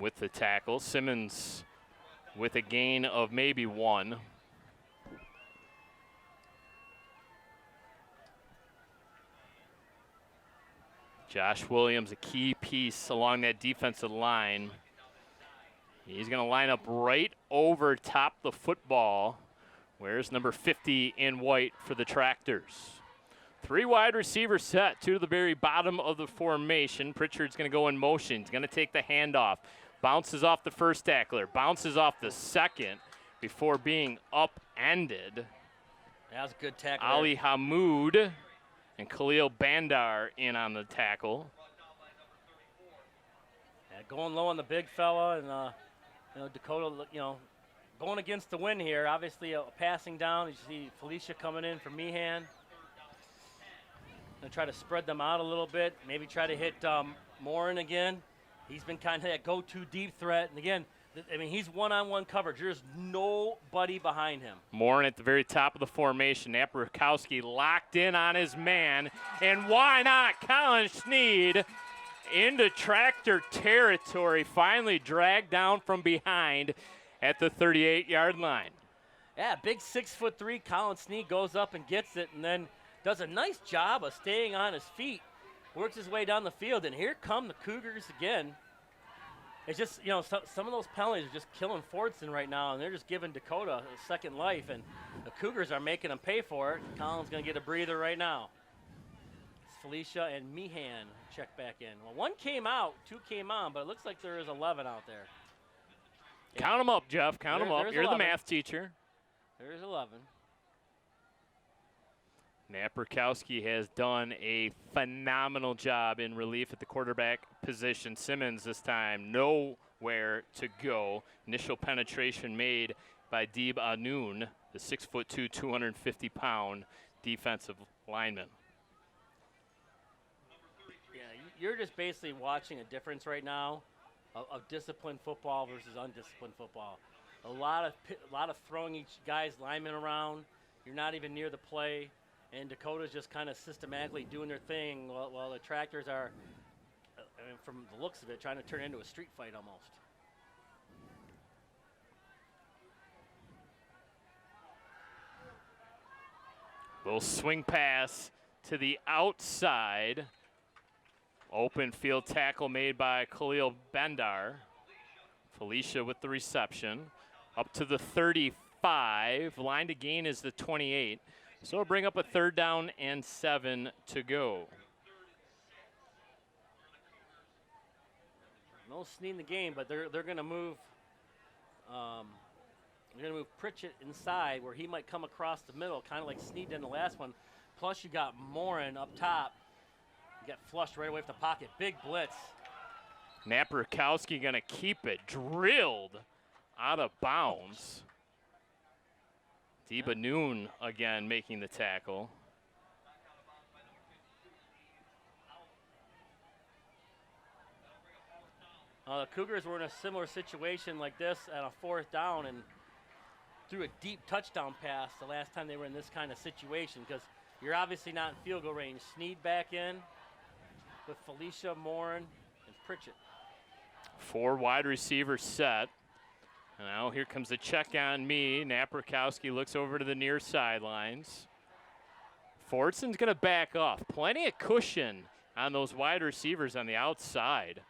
with the tackle. Simmons with a gain of maybe 1. Josh Williams, a key piece along that defensive line. He's going to line up right over top the football. Where's number 50 in white for the Tractors? 3 wide receiver set, 2 to the very bottom of the formation. Pritchard's going to go in motion. He's going to take the handoff. Bounces off the first tackler, bounces off the second before being upended. That was a good tackle. Ali Hamoud and Khalil Bandar in on the tackle. Yeah, going low on the big fella, and Dakota, going against the wind here. Obviously, passing down. You see Felicia coming in for Meehan. Gonna try to spread them out a little bit. Maybe try to hit Morin again. He's been kind of that go-to deep threat. And again, he's one-on-one coverage. There's nobody behind him. Morin at the very top of the formation. Napierkowski locked in on his man. And why not? Colin Sneed into Tractor territory. Finally dragged down from behind at the 38-yard line. Yeah, big 6'3" Colin Sneed goes up and gets it, and then does a nice job of staying on his feet. Works his way down the field, and here come the Cougars again. It's just, some of those penalties are just killing Fordson right now, and they're just giving Dakota a second life, and the Cougars are making them pay for it. Colin's going to get a breather right now. It's Felicia and Meehan check back in. Well, 1 came out, 2 came on, but it looks like there is 11 out there. Yeah. Count them up, Jeff. Count them up. You're 11. the math teacher. There's 11. Napierkowski has done a phenomenal job in relief at the quarterback position. Simmons this time nowhere to go. Initial penetration made by Deeb Anoon, the 6'2", 250-pound defensive lineman. Yeah, you're just basically watching a difference right now of disciplined football versus undisciplined football. A lot of throwing each guy's lineman around. You're not even near the play. And Dakota's just kind of systematically doing their thing while the Tractors are, from the looks of it, trying to turn it into a street fight almost. Little swing pass to the outside. Open field tackle made by Khalil Bandar. Felicia with the reception. Up to the 35. Line to gain is the 28. So we'll bring up a 3rd down and 7 to go. No Sneed in the game, but they're going to move. They're going to move Pritchett inside where he might come across the middle, kind of like Sneed did in the last one. Plus you got Morin up top. You got flushed right away from the pocket. Big blitz. Napierkowski going to keep it drilled out of bounds. Deeb Noon again making the tackle. The Cougars were in a similar situation like this at a 4th down and threw a deep touchdown pass the last time they were in this kind of situation because you're obviously not in field goal range. Sneed back in with Felicia, Morin, and Pritchett. 4 wide receivers set. And now here comes the check on me. Napierkowski looks over to the near sidelines. Fordson's going to back off. Plenty of cushion on those wide receivers on the outside.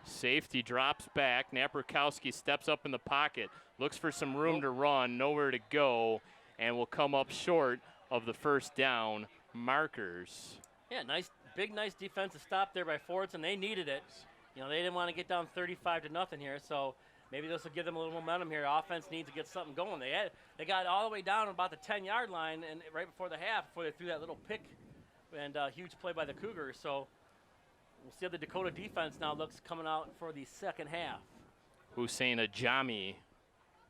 Safety drops back. Napierkowski steps up in the pocket. Looks for some room to run. Nowhere to go. And will come up short of the 1st down markers. Yeah, nice defensive stop there by Fordson. They needed it. They didn't want to get down 35-0 here, so maybe this will give them a little momentum here. Offense needs to get something going. They got all the way down about the 10-yard line and right before the half, before they threw that little pick and huge play by the Cougars. So we'll see how the Dakota defense now looks coming out for the second half. Hussein Ajami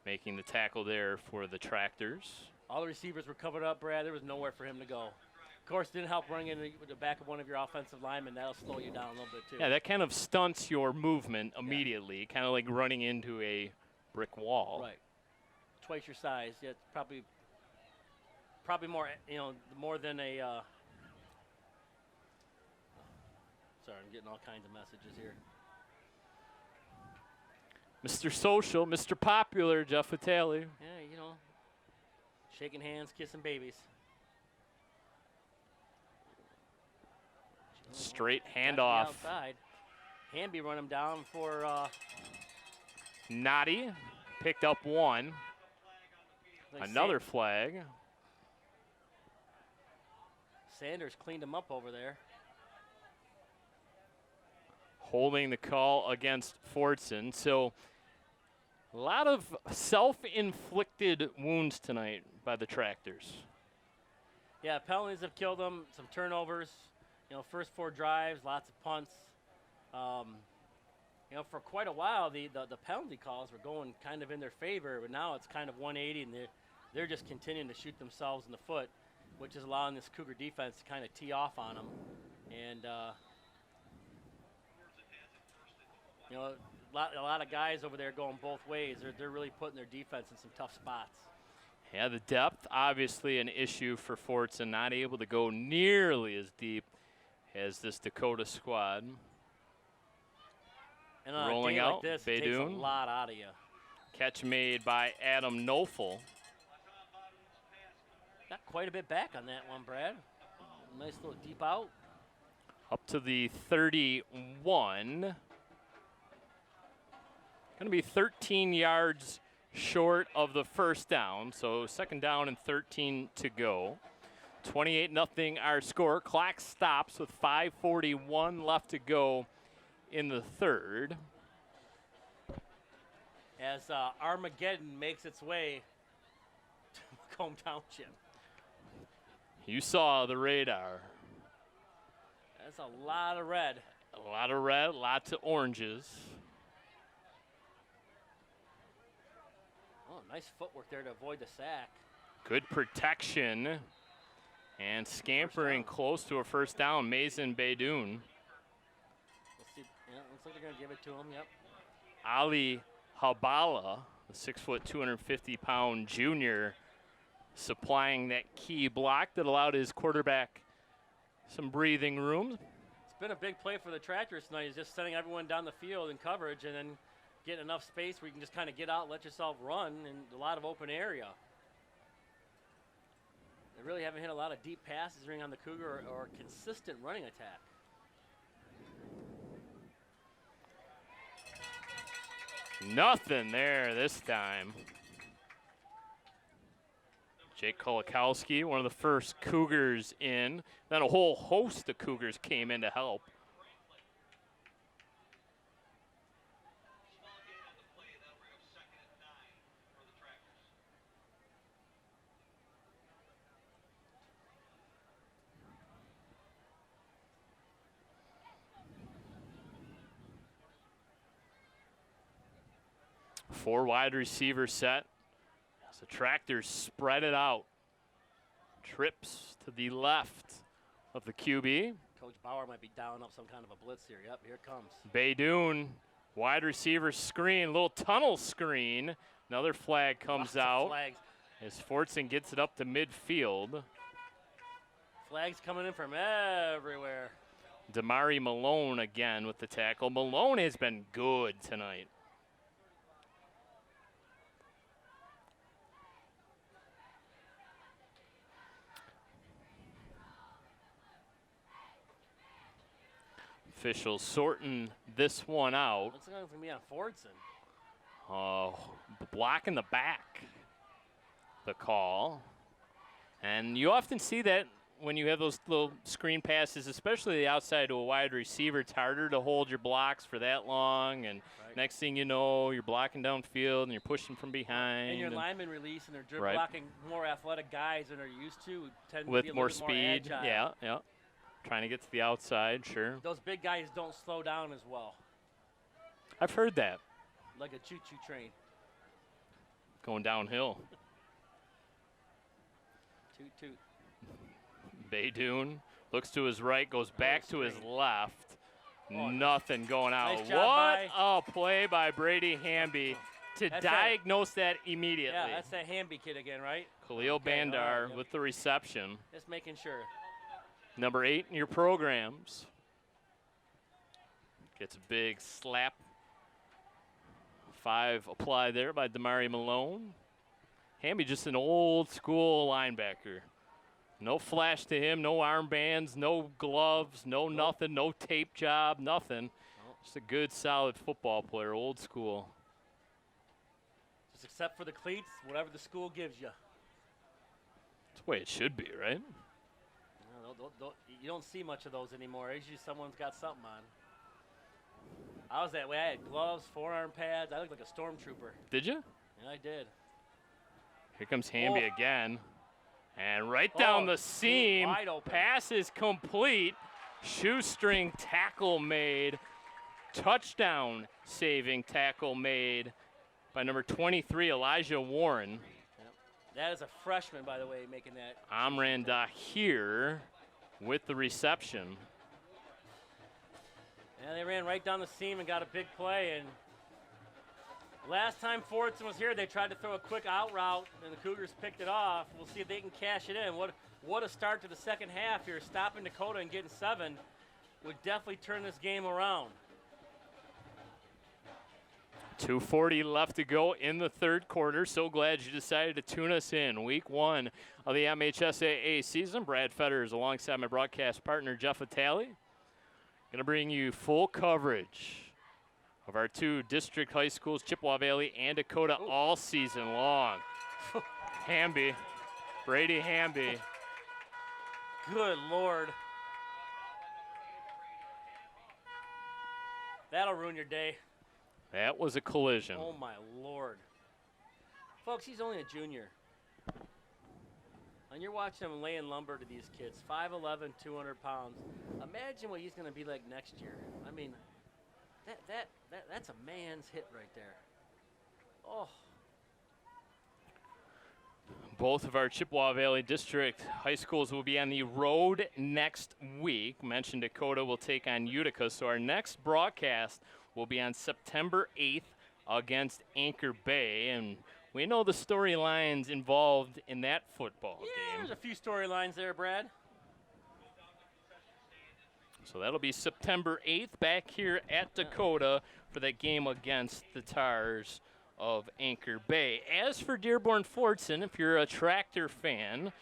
making the tackle there for the Tractors. All the receivers were covered up, Brad. There was nowhere for him to go. Of course, didn't help running into the back of one of your offensive linemen. That'll slow you down a little bit, too. Yeah, that kind of stunts your movement immediately, kind of like running into a brick wall. Right. Twice your size. Yeah, it's probably more, more than a sorry, I'm getting all kinds of messages here. Mr. Social, Mr. Popular, Jeff Vitale. Yeah, shaking hands, kissing babies. Straight handoff. Hamby run him down for Noddy picked up one. Another flag. Sanders cleaned him up over there. Holding the call against Fordson. So a lot of self-inflicted wounds tonight by the Tractors. Yeah, penalties have killed them. Some turnovers. You know, first 4 drives, lots of punts. You know, for quite a while, the penalty calls were going kind of in their favor, but now it's kind of 180, and they're just continuing to shoot themselves in the foot, which is allowing this Cougar defense to kind of tee off on them. And, you know, a lot of guys over there going both ways. They're really putting their defense in some tough spots. Yeah, the depth, obviously an issue for Fordson, not able to go nearly as deep as this Dakota squad. And on rolling a day out, like this, it takes a lot out of you. Catch made by Adam Nofel. Got quite a bit back on that one, Brad. Nice little deep out. Up to the 31. Going to be 13 yards short of the first down, so second down and 13 to go. 28-0 our score. Clock stops with 5:41 left to go in the third. As Armageddon makes its way to Macomb Township. You saw the radar. That's a lot of red. A lot of red, lots of oranges. Oh, nice footwork there to avoid the sack. Good protection. And scampering close to a first down, Mason Baydoun. Let's see. Yeah, looks like they're going to give it to him. Yep. Ali Habala, the 6', 250-pound junior, supplying that key block that allowed his quarterback some breathing room. It's been a big play for the Tractors tonight. He's just sending everyone down the field in coverage and then getting enough space where you can just kind of get out, let yourself run, and a lot of open area. They really haven't hit a lot of deep passes on the Cougar or consistent running attack. Nothing there this time. Jake Kolakowski, one of the first Cougars in. Then a whole host of Cougars came in to help. Four wide receiver set. As the Tractors spread it out. Trips to the left of the QB. Coach Bauer might be dialing up some kind of a blitz here. Yep, here it comes. Baydoun, wide receiver screen, little tunnel screen. Another flag comes out as Fordson gets it up to midfield. Flags coming in from everywhere. Damari Malone again with the tackle. Malone has been good tonight. Officials sorting this one out. Looks like it's going to be on Fordson. Block in the back, the call. And you often see that when you have those little screen passes, especially the outside to a wide receiver. It's harder to hold your blocks for that long. And next thing you know, you're blocking downfield and you're pushing from behind. And your linemen release and they're Right. blocking more athletic guys than they're used to. Tend to with be a more little bit speed. More agile. Yeah, yeah. Trying to get to the outside, sure. Those big guys don't slow down as well. I've heard that. Like a choo-choo train. Going downhill. Toot, toot. Baydoun looks to his right, goes back to his left. Oh, Nothing going out. nice job What a play by Brady Hamby to That's diagnose that immediately. Yeah, that's that Hamby kid again, right? Khalil Okay, Bandar all right, yep. with the reception. Just making sure. Number 8 in your programs. Gets a big slap. 5 applied there by Damari Malone. Hamby just an old school linebacker. No flash to him, no armbands, no gloves, no nothing, no tape job, nothing. Just a good, solid football player, old school. Just except for the cleats, whatever the school gives you. That's the way it should be, right? You don't see much of those anymore. Usually someone's got something on. I was that way. I had gloves, forearm pads. I looked like a stormtrooper. Did you? Yeah, I did. Here comes Hamby again. And right down the seam. Wide open. Pass is complete. Shoestring tackle made. Touchdown saving tackle made by number 23, Elijah Warren. Yep. That is a freshman, by the way, making that. Amran Dahir with the reception. Yeah, they ran right down the seam and got a big play. And last time Fordson was here, they tried to throw a quick out route, and the Cougars picked it off. We'll see if they can cash it in. What a start to the second half here. Stopping Dakota and getting 7 would definitely turn this game around. 2:40 left to go in the third quarter. So glad you decided to tune us in. Week 1 of the MHSAA season. Brad Fetters alongside my broadcast partner, Jeff Vitale. Going to bring you full coverage of our 2 district high schools, Chippewa Valley and Dakota, all season long. Hamby, Brady Hamby. Good Lord. That'll ruin your day. That was a collision. Oh, my Lord. Folks, he's only a junior. And you're watching him laying lumber to these kids. 5'11", 200 pounds. Imagine what he's going to be like next year. I mean, that's a man's hit right there. Oh. Both of our Chippewa Valley District high schools will be on the road next week. Mentioned Dakota will take on Utica, so our next broadcast will be on September 8th against Anchor Bay, and we know the storylines involved in that football game. There's a few storylines there, Brad. So that'll be September 8th back here at Dakota for that game against the Tars of Anchor Bay. As for Dearborn Fordson, if you're a Tractor fan,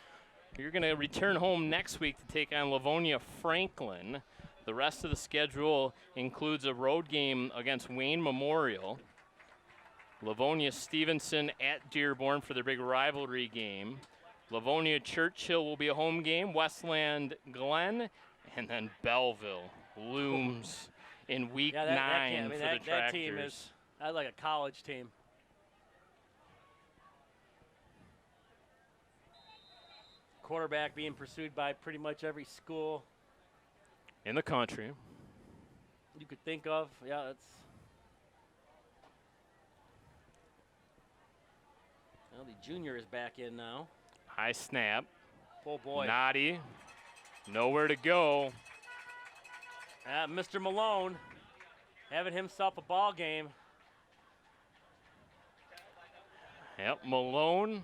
you're going to return home next week to take on Livonia Franklin. The rest of the schedule includes a road game against Wayne Memorial. Livonia Stevenson at Dearborn for their big rivalry game. Livonia Churchill will be a home game. Westland Glen, and then Belleville looms in week 9 for the Tractors. That team is like a college team. Quarterback being pursued by pretty much every school in the country you could think of. Yeah, that's. Well, the junior is back in now. High snap. Oh boy. Naughty. Nowhere to go. Mr. Malone having himself a ball game. Yep, Malone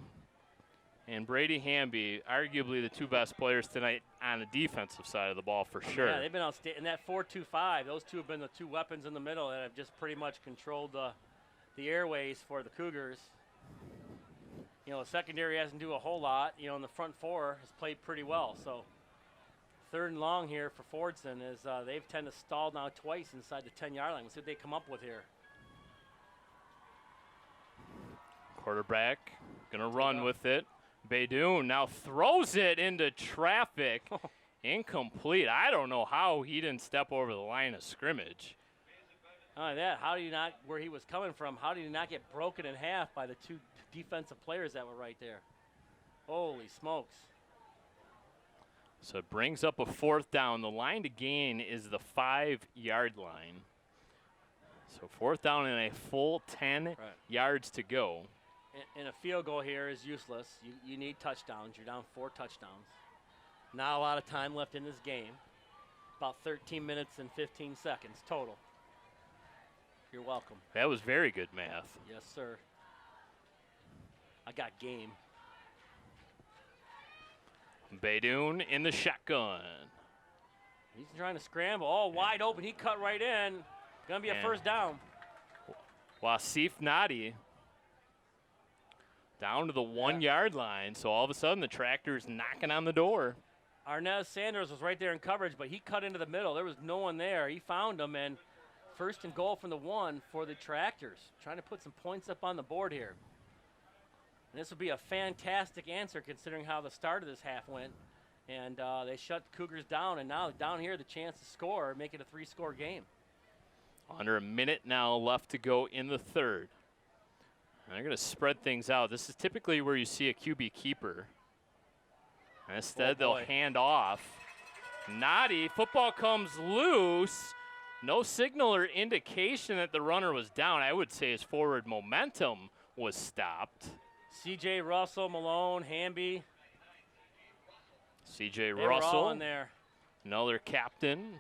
and Brady Hamby, arguably the 2 best players tonight on the defensive side of the ball for sure. Yeah, they've been outstanding. In that 4-2-5, those 2 have been the 2 weapons in the middle that have just pretty much controlled the airways for the Cougars. You know, the secondary hasn't do a whole lot. You know, and the front 4 has played pretty well. So 3rd and long here for Fordson is they've tended to stall now twice inside the 10-yard line. We'll see what they come up with here. Quarterback gonna run with it. Baydoun now throws it into traffic. Incomplete. I don't know how he didn't step over the line of scrimmage. Not only that, how do you not, where he was coming from, how did he not get broken in half by the 2 defensive players that were right there? Holy smokes. So it brings up a 4th down. The line to gain is the 5-yard line. So 4th down and a full 10 yards to go. And a field goal here is useless. You need touchdowns. You're down 4 touchdowns. Not a lot of time left in this game. About 13 minutes and 15 seconds total. You're welcome. That was very good math. Yes, sir. I got game. Baydoun in the shotgun. He's trying to scramble. Oh, wide open. He cut right in. Going to be a 1st down. Wasif Nadi down to the 1-yard line. So all of a sudden the Tractor's knocking on the door. Arnez Sanders was right there in coverage, but he cut into the middle. There was no one there. He found him and First and goal from the 1 for the Tractors. Trying to put some points up on the board here. And this would be a fantastic answer considering how the start of this half went. And they shut the Cougars down, and now down here the chance to score, make it a 3-score game. Under a minute now left to go in the third. And they're going to spread things out. This is typically where you see a QB keeper. Instead, they'll hand off. Naughty. Football comes loose. No signal or indication that the runner was down. I would say his forward momentum was stopped. C.J. Russell, Malone, Hamby. C.J. They Russell, were all in there. another captain,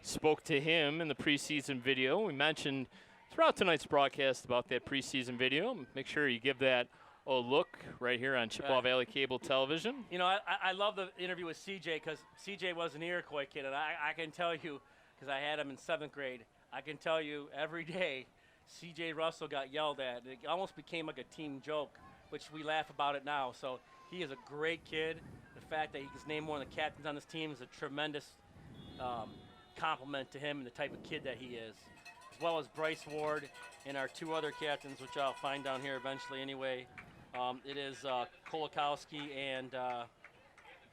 spoke to him in the preseason video. We mentioned throughout tonight's broadcast about that preseason video. Make sure you give that a look right here on Chippewa Valley Cable Television. You know, I love the interview with C.J. because C.J. was an Iroquois kid, and I can tell you, because I had him in 7th grade, I can tell you every day C.J. Russell got yelled at. It almost became like a team joke, which we laugh about it now. So he is a great kid. The fact that he's named one of the captains on this team is a tremendous compliment to him and the type of kid that he is, as well as Bryce Ward and our 2 other captains, which I'll find down here eventually anyway. It is Kolakowski and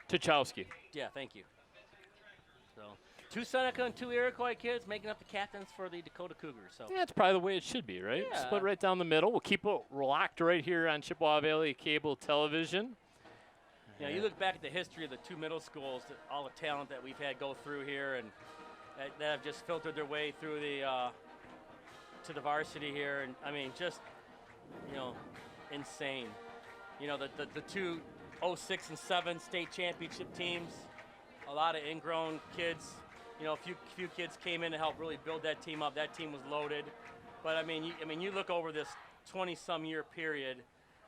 Tuchowski. yeah, thank you. So 2 Seneca and 2 Iroquois kids making up the captains for the Dakota Cougars. So Yeah, it's probably the way it should be, right? Yeah. Split right down the middle. We'll keep it locked right here on Chippewa Valley Cable Television. you know, you look back at the history of the 2 middle schools, all the talent that we've had go through here, and that have just filtered their way through the to the varsity here, and I mean, just insane. You know, the 2 06 and 7 state championship teams, a lot of ingrown kids. You know, a few kids came in to help really build that team up. That team was loaded, but I mean, you look over this 20-some year period.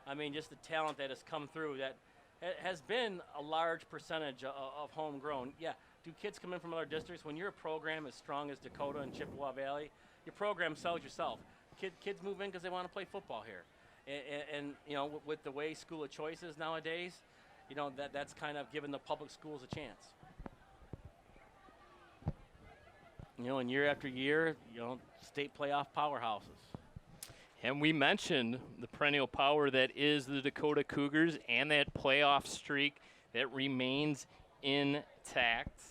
I mean, just the talent that has come through that has been a large percentage of homegrown. Yeah, do kids come in from other districts? When you're a program as strong as Dakota and Chippewa Valley, your program sells yourself. Kids move in because they want to play football here. And you know, with the way school of choice is nowadays, you know, that's kind of given the public schools a chance. You know, and year after year, you know, state playoff powerhouses. And we mentioned the perennial power that is the Dakota Cougars and that playoff streak that remains intact.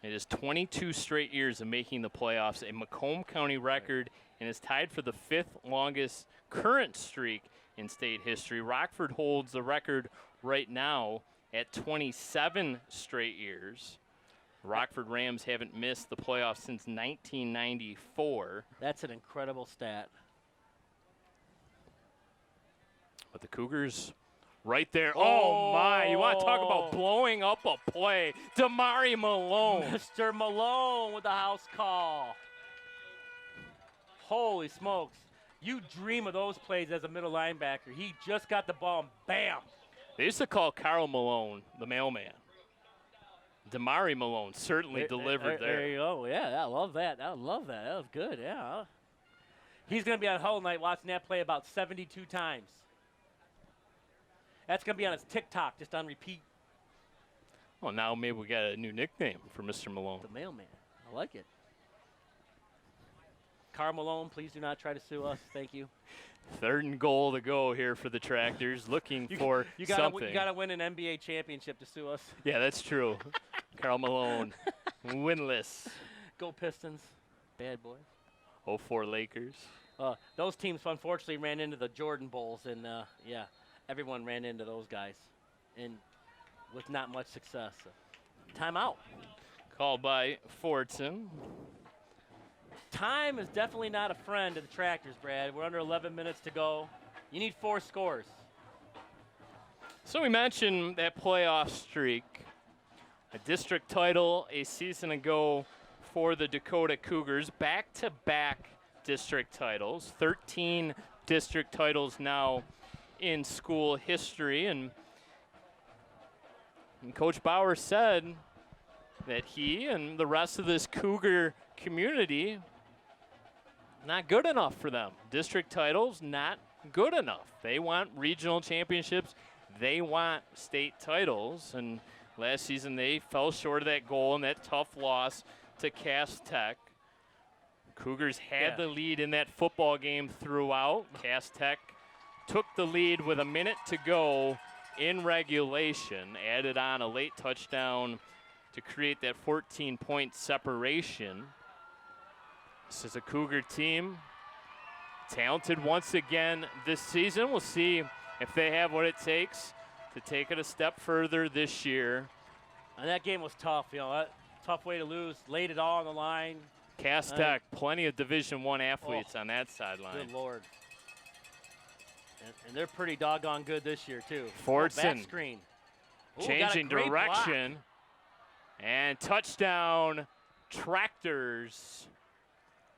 It is 22 straight years of making the playoffs, a Macomb County record, and is tied for the 5th longest current streak in state history. Rockford holds the record right now at 27 straight years. Rockford Rams haven't missed the playoffs since 1994. That's an incredible stat. But the Cougars right there. Oh, my. You want to talk about blowing up a play. Damari Malone. Mr. Malone with the house call. Holy smokes. You dream of those plays as a middle linebacker. He just got the ball and bam. They used to call Carl Malone the mailman. Damari Malone certainly delivered there. There you go. Yeah, I love that. I love that. That was good, yeah. He's going to be on Huddle Night watching that play about 72 times. That's going to be on his TikTok, just on repeat. Well, now maybe we got a new nickname for Mr. Malone. The mailman. I like it. Carl Malone, please do not try to sue us. Thank you. 3rd and goal to go here for the Tractors, looking for something. You got to win an NBA championship to sue us. Yeah, that's true. Carl Malone, winless. Go Pistons. Bad boys. 04 Lakers. Those teams, unfortunately, ran into the Jordan Bulls, and, yeah, everyone ran into those guys, and with not much success. So. Timeout. Called by Fordson. Time is definitely not a friend of the Tractors, Brad. We're under 11 minutes to go. You need 4 scores. So we mentioned that playoff streak. A district title a season ago for the Dakota Cougars. Back-to-back district titles. 13 district titles now in school history. And Coach Bauer said that he and the rest of this Cougar community, not good enough for them. District titles, not good enough. They want regional championships. They want state titles. And Last season they fell short of that goal in that tough loss to Cass Tech. Cougars had the lead in that football game throughout. Cass Tech took the lead with a minute to go in regulation, added on a late touchdown to create that 14-point separation. This is a Cougar team talented once again this season. We'll see if they have what it takes to take it a step further this year. And that game was tough, you know, tough way to lose, laid it all on the line. Cass Tech, plenty of Division I athletes on that sideline. Good Lord. And they're pretty doggone good this year, too. Fordson back screen. changing direction. Block. And touchdown, Tractors.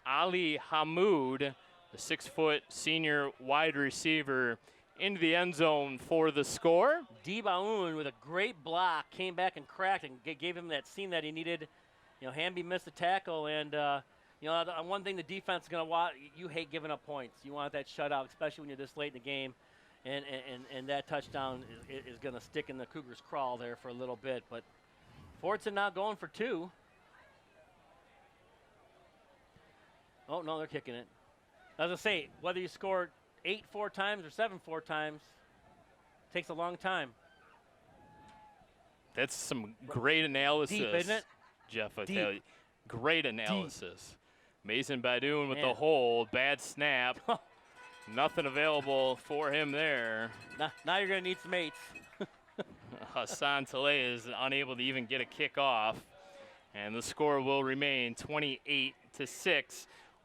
Ali Hamoud, the 6-foot senior wide receiver, into the end zone for the score. Debaun with a great block, came back and cracked and gave him that seam that he needed. You know, Hamby missed the tackle, and you know, one thing the defense is going to want, you hate giving up points. You want that shutout, especially when you're this late in the game, and that touchdown is going to stick in the Cougars' crawl there for a little bit. But Fordson now going for 2. Oh, no, they're kicking it. As I say, whether you score 8 4 times or 7 4 times, takes a long time. That's some great analysis. Deep, isn't it? Jeff, I tell you. Great analysis. Mason Badoon with the hold. Bad snap. Nothing available for him there. Now you're going to need some 8s. Hassan Taleh is unable to even get a kick off. And the score will remain 28-6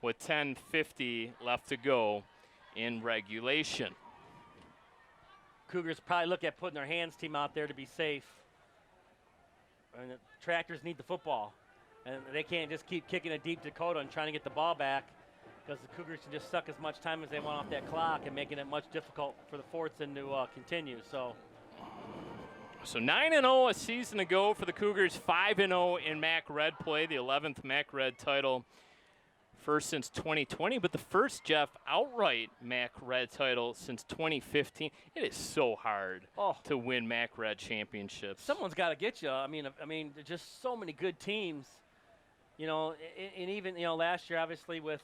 with 10:50 left to go in regulation. Cougars probably look at putting their hands team out there to be safe. And the Tractors need the football. And they can't just keep kicking it deep to Dakota and trying to get the ball back, because the Cougars can just suck as much time as they want off that clock and making it much difficult for the Fordson to continue. So 9-0 a season ago for the Cougars, 5-0 in MAC Red play, the 11th MAC Red title. First since 2020, but the first, Jeff, outright MAC Red title since 2015. It is so hard to win MAC Red championships. Someone's got to get you. I mean, there's just so many good teams. You know, and even, you know, last year, obviously, with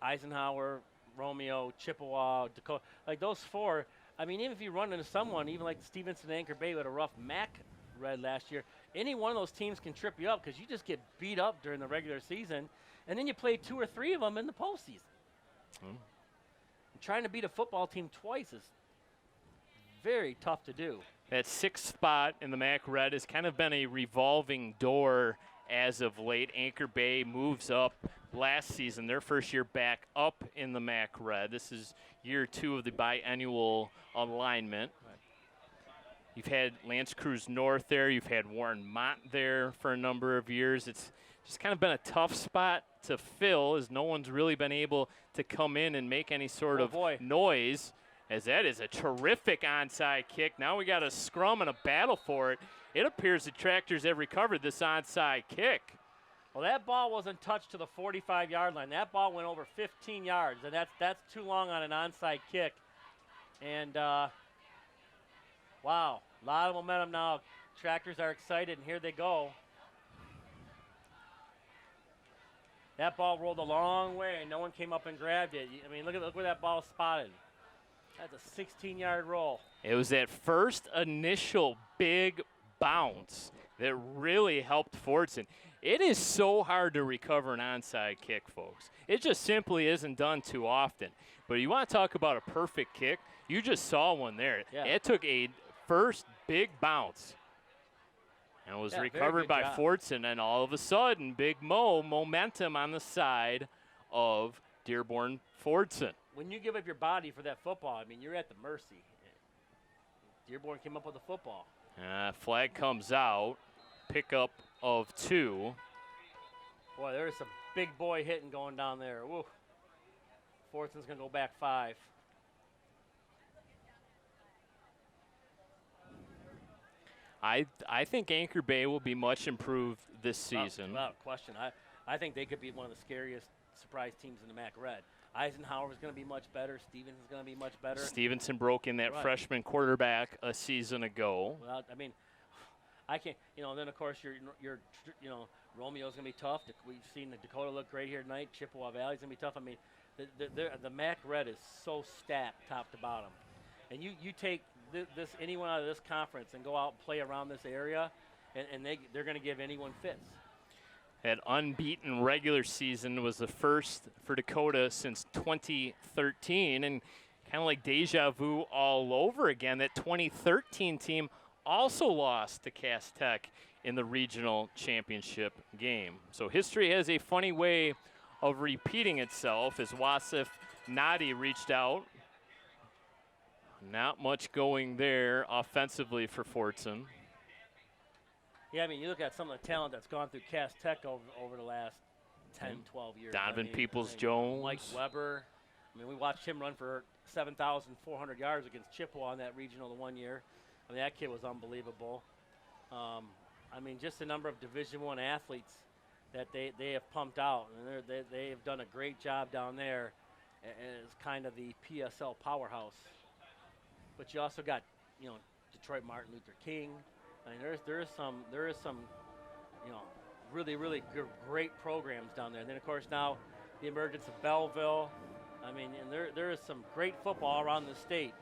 Eisenhower, Romeo, Chippewa, Dakota, like those 4, I mean, even if you run into someone, even like Stevenson and Anchor Bay with a rough MAC Red last year, any one of those teams can trip you up because you just get beat up during the regular season, and then you play 2 or 3 of them in the postseason. Trying to beat a football team twice is very tough to do. That 6th spot in the MAC Red has kind of been a revolving door as of late. Anchor Bay moves up last season, their first year back up in the MAC Red. This is year 2 of the biannual alignment. You've had Lance Cruz North there. You've had Warren Mott there for a number of years. It's just kind of been a tough spot to fill, as no one's really been able to come in and make any sort of noise, as that is a terrific onside kick. Now we got a scrum and a battle for it. It appears the Tractors have recovered this onside kick. Well, that ball wasn't touched to the 45-yard line. That ball went over 15 yards, and that's too long on an onside kick. And wow, a lot of momentum now. Tractors are excited, and here they go. That ball rolled a long way, and no one came up and grabbed it. I mean, look where that ball spotted. That's a 16-yard roll. It was that first initial big bounce that really helped Fordson. It is so hard to recover an onside kick, folks. It just simply isn't done too often. But you want to talk about a perfect kick? You just saw one there. Yeah. It took a first big bounce and was recovered by Fordson, and all of a sudden, Big Mo, momentum on the side of Dearborn Fordson. When you give up your body for that football, I mean, you're at the mercy. Dearborn came up with the football. Flag comes out, pickup of 2. Boy, there's some big boy hitting going down there. Woo. Fordson's going to go back 5. I think Anchor Bay will be much improved this season. Without question. I think they could be one of the scariest surprise teams in the MAC Red. Eisenhower's going to be much better. Stevenson's going to be much better. Stevenson broke in that Right. freshman quarterback a season ago. Well, I mean, I can't. Then of course your Romeo's going to be tough. We've seen the Dakota look great here tonight. Chippewa Valley's going to be tough. I mean, the MAC Red is so stacked top to bottom, and you take anyone out of this conference and go out and play around this area, and they're going to give anyone fits. That unbeaten regular season was the first for Dakota since 2013, and kind of like deja vu all over again. That 2013 team also lost to Cass Tech in the regional championship game. So history has a funny way of repeating itself as Wasif Nadi reached out. Not much going there offensively for Fordson. Yeah, I mean, you look at some of the talent that's gone through Cass Tech over the last 10, 12 years. Donovan I mean, Peoples-Jones. Mike Weber. I mean, we watched him run for 7,400 yards against Chippewa in that regional the one year. I mean, that kid was unbelievable. I mean, just the number of Division I athletes that they have pumped out. And they have done a great job down there as kind of the PSL powerhouse. But you also got, Detroit Martin Luther King. I mean, there is some really great programs down there. And then of course now the emergence of Belleville. I mean, and there is some great football around the state.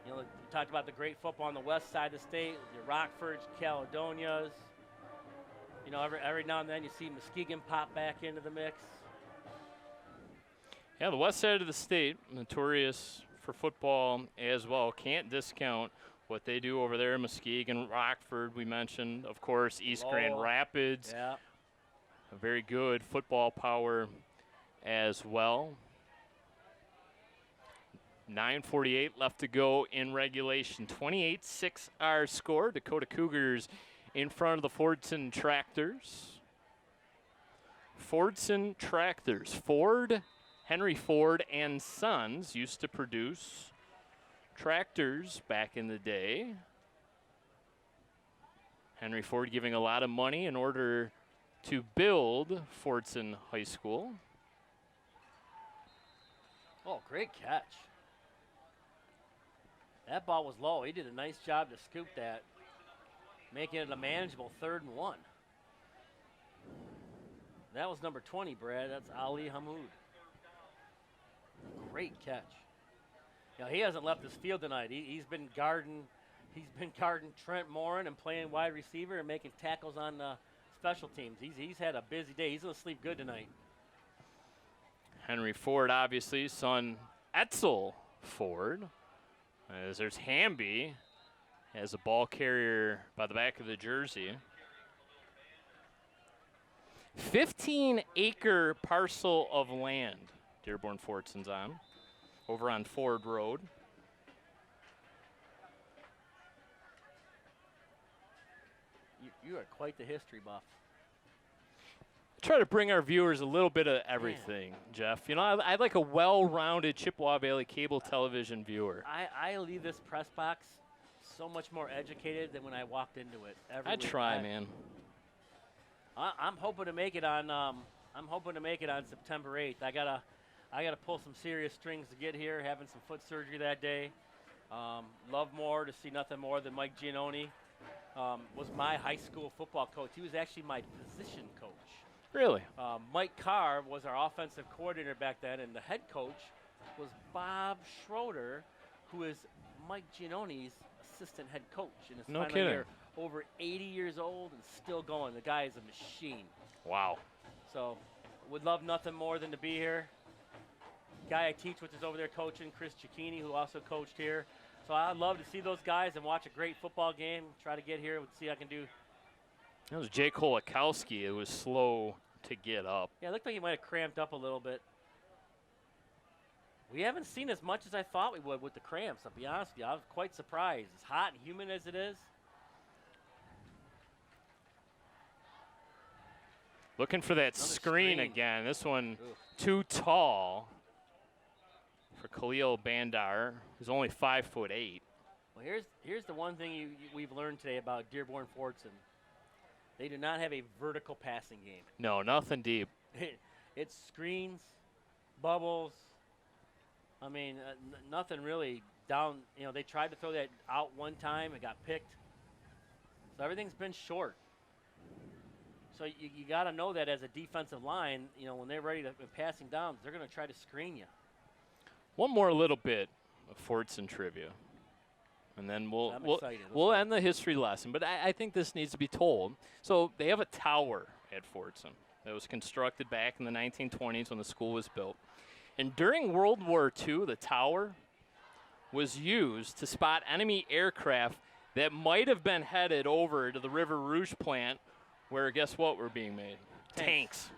You talked about the great football on the west side of the state, your Rockfords, Caledonias. Every now and then you see Muskegon pop back into the mix. Yeah, the west side of the state, notorious for football as well. Can't discount what they do over there in Muskegon, Rockford, we mentioned, of course, East Grand Rapids. Yeah. A very good football power as well. 9:48 left to go in regulation. 28-6 our score. Dakota Cougars in front of the Fordson Tractors. Fordson Tractors. Henry Ford and Sons used to produce tractors back in the day. Henry Ford giving a lot of money in order to build Fordson High School. Oh, great catch. That ball was low. He did a nice job to scoop that, making it a manageable 3rd and 1. That was number 20, Brad. That's Ali Hamoud. Great catch. He hasn't left this field tonight. He's been guarding Trent Morin and playing wide receiver and making tackles on special teams. He's had a busy day. He's going to sleep good tonight. Henry Ford, obviously, son Etzel Ford. As there's Hamby as a ball carrier by the back of the jersey. 15-acre parcel of land Dearborn Fordson's on, over on Ford Road. You are quite the history buff. Try to bring our viewers a little bit of everything, Jeff. I'd like a well-rounded Chippewa Valley cable television viewer. I leave this press box so much more educated than when I walked into it. I try, man. I'm hoping to make it on. I'm hoping to make it on September 8th. I gotta pull some serious strings to get here. Having some foot surgery that day. Love more to see nothing more than Mike Giannone. Was my high school football coach. He was actually my position coach. Really? Mike Carr was our offensive coordinator back then, and the head coach was Bob Schroeder, who is Mike Giannone's assistant head coach in his final year. Over 80 years old and still going. The guy is a machine. Wow. So, would love nothing more than to be here. Guy I teach with is over there coaching, Chris Cicchini, who also coached here. So I'd love to see those guys and watch a great football game. Try to get here and see what I can do. That was Jake Holakowski. It was slow to get up. Yeah, it looked like he might have cramped up a little bit. We haven't seen as much as I thought we would with the cramps, I'll be honest with you. I was quite surprised. As hot and humid as it is. Looking for that screen again. This one too tall for Khalil Bandar, who's only 5'8". Well, here's the one thing we've learned today about Dearborn Fordson. They do not have a vertical passing game. No, nothing deep. It's screens, bubbles. I mean, nothing really down. You know, they tried to throw that out one time. It got picked. So everything's been short. So you got to know that as a defensive line, you know, when they're ready to passing downs, they're going to try to screen you. One more little bit of Fordson trivia, and then we'll end the history lesson. But I think this needs to be told. So they have a tower at Fordson that was constructed back in the 1920s when the school was built. And during World War II, the tower was used to spot enemy aircraft that might have been headed over to the River Rouge plant, where guess what were being made? Tanks.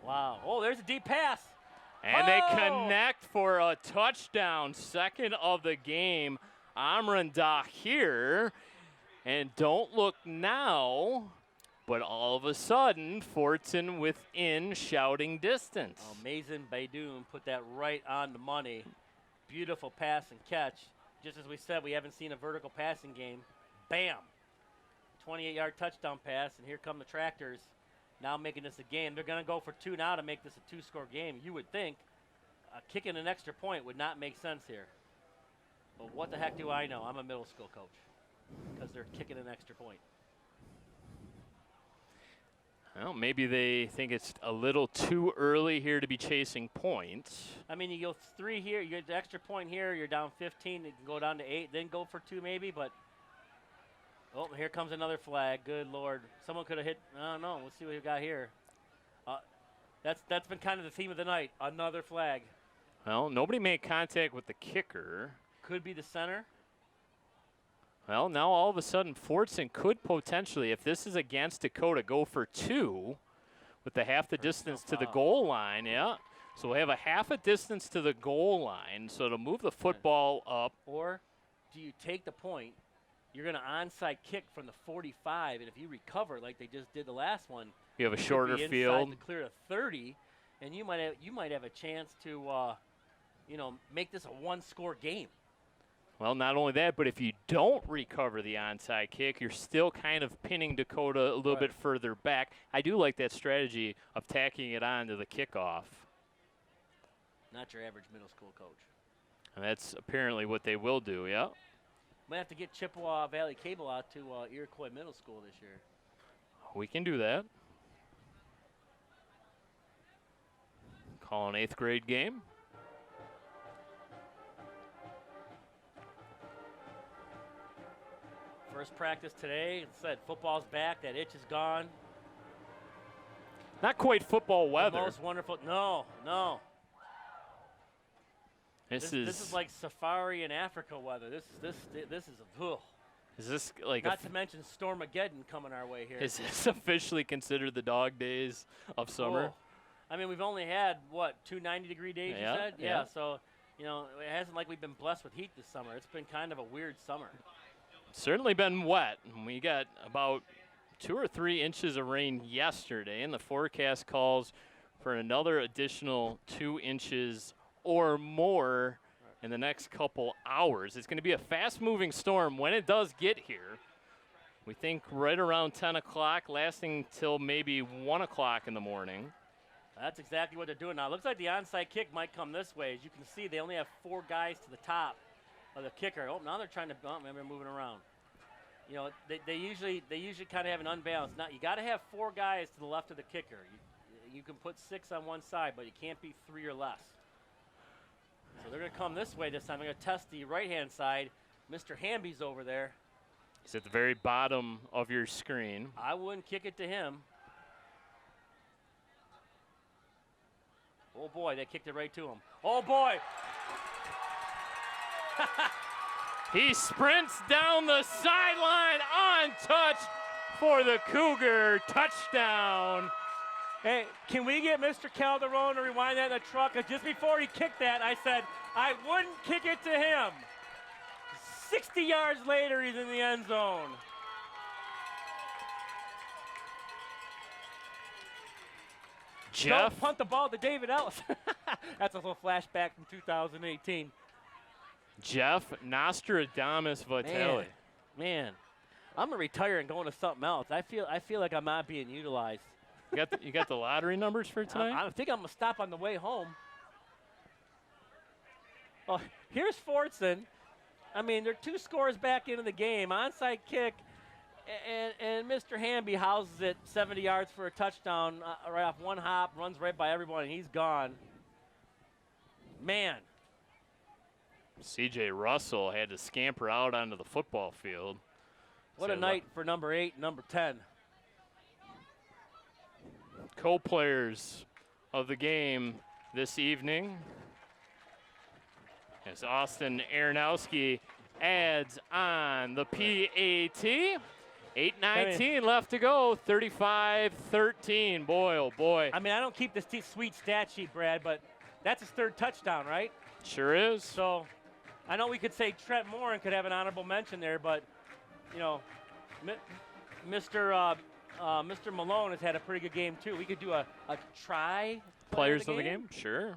Wow. Oh, there's a deep pass. And they connect for a touchdown, second of the game. Amran Dahir. And don't look now, but all of a sudden, Fordson within shouting distance. Mason Baidoun put that right on the money. Beautiful pass and catch. Just as we said, we haven't seen a vertical passing game. Bam. 28-yard touchdown pass, and here come the Tractors now making this a game. They're going to go for two now to make this a two-score game. You would think kicking an extra point would not make sense here. But what the heck do I know? I'm a middle school coach because they're kicking an extra point. Well, maybe they think it's a little too early here to be chasing points. I mean, you go 3 here, you get the extra point here, you're down 15, you can go down to 8, then go for 2 maybe, but oh, here comes another flag. Good Lord. Someone could have hit. I don't know. Let's see what we got here. That's been kind of the theme of the night. Another flag. Well, nobody made contact with the kicker. Could be the center. Well, now all of a sudden, Fordson could potentially, if this is against Dakota, go for 2 with the half the distance to the goal line. Yeah. So we have a half a distance to the goal line. So to move the football up. Or do you take the point? You're going to onside kick from the 45, and if you recover like they just did the last one, you have a shorter field to clear a 30, and you might have a chance to, make this a one-score game. Well, not only that, but if you don't recover the onside kick, you're still kind of pinning Dakota a little bit further back. I do like that strategy of tacking it on to the kickoff. Not your average middle school coach. And that's apparently what they will do, yeah. Might have to get Chippewa Valley Cable out to Iroquois Middle School this year. We can do that. Call an 8th grade game. First practice today. It said football's back. That itch is gone. Not quite football weather. The most wonderful. No. This is like safari in Africa weather. This is a ugh. Is this like not to mention Stormageddon coming our way here. Is this officially considered the dog days of summer? Oh. I mean, we've only had what 2 90-degree days. Yeah, you said, yeah. So it hasn't like we've been blessed with heat this summer. It's been kind of a weird summer. Certainly been wet. We got about 2 or 3 inches of rain yesterday, and the forecast calls for another additional 2 inches or more in the next couple hours. It's going to be a fast-moving storm when it does get here. We think right around 10 o'clock, lasting till maybe 1 o'clock in the morning. That's exactly what they're doing now. It looks like the onside kick might come this way. As you can see, they only have 4 guys to the top of the kicker. Oh, now they're trying to bump. They're moving around. You know, they usually kind of have an unbalance. Now you got to have 4 guys to the left of the kicker. You can put 6 on one side, but you can't be 3 or less. So they're going to come this way this time. They're going to test the right-hand side. Mr. Hamby's over there. He's at the very bottom of your screen. I wouldn't kick it to him. Oh, boy, they kicked it right to him. Oh, boy. He sprints down the sideline, untouched for the Cougar touchdown. Hey, can we get Mr. Calderon to rewind that in the truck? Because just before he kicked that, I said I wouldn't kick it to him. 60 yards later, he's in the end zone. Jeff. Don't punt the ball to David Ellis. That's a little flashback from 2018. Jeff Nostradamus Vitelli. Man, I'm gonna retire and go into something else. I feel like I'm not being utilized. You got the lottery numbers for tonight? I think I'm going to stop on the way home. Oh, here's Fordson. I mean, they're 2 scores back into the game. Onside kick, and Mr. Hamby houses it 70 yards for a touchdown right off one hop, runs right by everyone, and he's gone. Man. C.J. Russell had to scamper out onto the football field. What a night for number 8 and number 10. Co-players of the game this evening, as Austin Aronowski adds on the PAT. 8:19 left to go, 35-13. Boy, oh boy. I mean, I don't keep this sweet stat sheet, Brad, but that's his 3rd touchdown, right? Sure is. So I know we could say Trent Morin could have an honorable mention there, but, you know, Mr. Malone has had a pretty good game, too. We could do a try. Players of the game? Sure.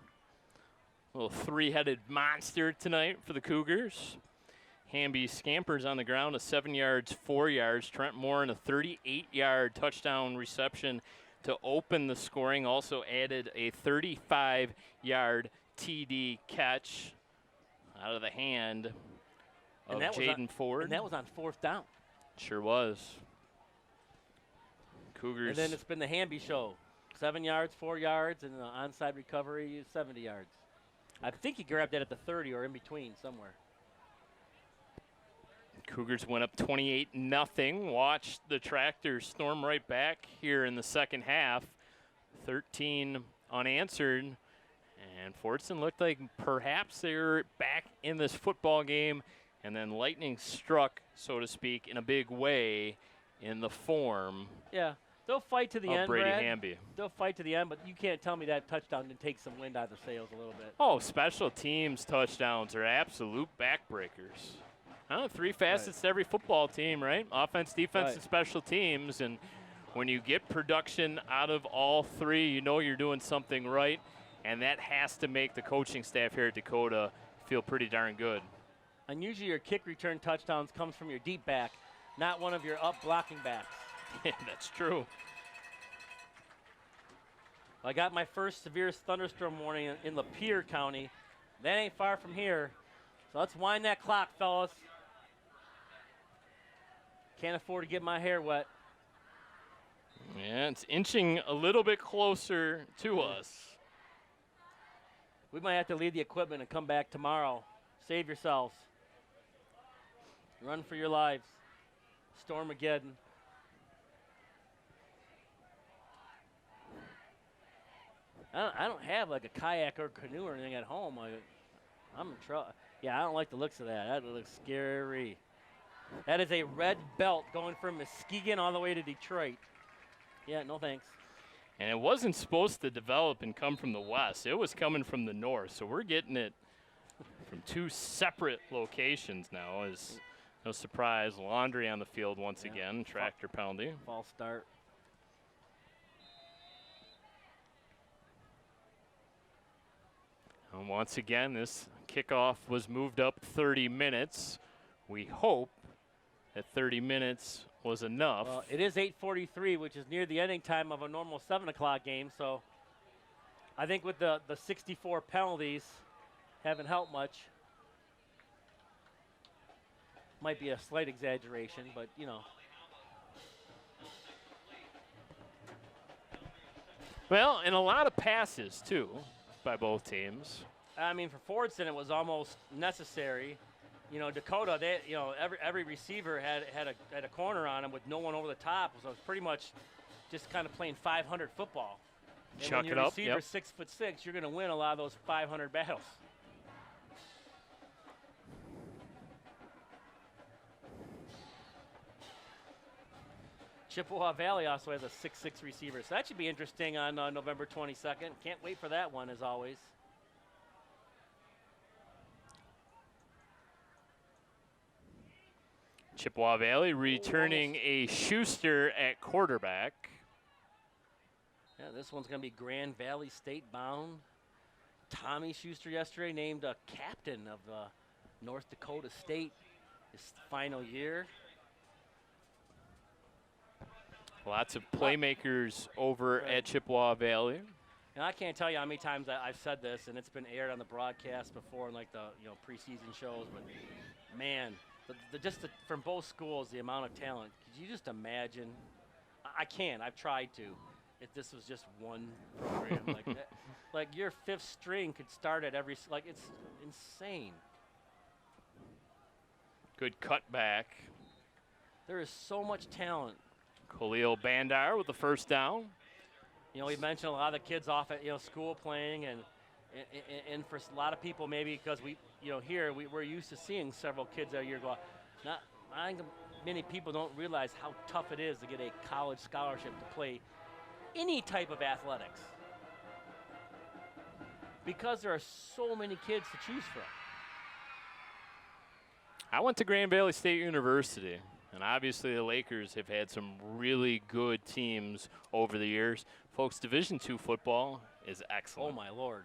A little 3-headed monster tonight for the Cougars. Hamby scampers on the ground, a 7 yards, 4 yards. Trent Morin, a 38-yard touchdown reception to open the scoring. Also added a 35-yard TD catch out of the hand of Jaden Ford. And that was on 4th down. Sure was. Cougars. And then it's been the Hamby show. 7 yards, 4 yards, and the onside recovery, 70 yards. I think he grabbed that at the 30 or in between somewhere. Cougars went up 28-0. Watched the Tractors storm right back here in the second half. 13 unanswered. And Fordson looked like perhaps they were back in this football game. And then lightning struck, so to speak, in a big way in the form. Yeah, they'll fight to the end, Brady Brad. Hamby. They'll fight to the end, but you can't tell me that touchdown didn't take some wind out of the sails a little bit. Oh, special teams touchdowns are absolute backbreakers. 3 facets to every football team, right? Offense, defense, and special teams. And when you get production out of all 3, you know you're doing something right. And that has to make the coaching staff here at Dakota feel pretty darn good. And usually your kick return touchdowns comes from your deep back, not one of your up blocking backs. That's true. I got my first severe thunderstorm warning in Lapeer County. That ain't far from here. So let's wind that clock, fellas. Can't afford to get my hair wet. Yeah, it's inching a little bit closer to us. We might have to leave the equipment and come back tomorrow. Save yourselves. Run for your lives. Stormageddon. I don't have like a kayak or canoe or anything at home. I'm in trouble. Yeah, I don't like the looks of that. That looks scary. That is a red belt going from Muskegon all the way to Detroit. Yeah, no thanks. And it wasn't supposed to develop and come from the west. It was coming from the north. So we're getting it from 2 separate locations now. As no surprise, Laundry on the field once again. Tractor penalty. False start. And once again, this kickoff was moved up 30 minutes. We hope that 30 minutes was enough. Well, it is 8:43, which is near the ending time of a normal 7 o'clock game. So I think with the 64 penalties haven't helped much. Might be a slight exaggeration, but, you know. Well, and a lot of passes, too, by both teams. I mean, for Fordson, it was almost necessary. You know, Dakota, every receiver had a corner on him with no one over the top. So it was pretty much just kind of playing 500 football. And Chuck when your it up, receiver's yep. 6'6", you're going to win a lot of those 500 battles. Chippewa Valley also has a 6'6" receiver, so that should be interesting on November 22nd. Can't wait for that one, as always. Chippewa Valley returning a Schuster at quarterback. Yeah, this one's going to be Grand Valley State bound. Tommy Schuster yesterday named a captain of North Dakota State his final year. Lots of playmakers over at Chippewa Valley. And I can't tell you how many times I've said this, and it's been aired on the broadcast before in like the preseason shows. But man, from both schools, the amount of talent. Could you just imagine? I can. I've tried to. If this was just one program, like that, like your fifth string could start at every. Like it's insane. Good cutback. There is so much talent. Khalil Bandar with the first down. We mentioned a lot of the kids off at school playing, and for a lot of people maybe because we here we're used to seeing several kids a year go. I think many people don't realize how tough it is to get a college scholarship to play any type of athletics because there are so many kids to choose from. I went to Grand Valley State University, and obviously the Lakers have had some really good teams over the years. Folks, Division II football is excellent. Oh, my Lord.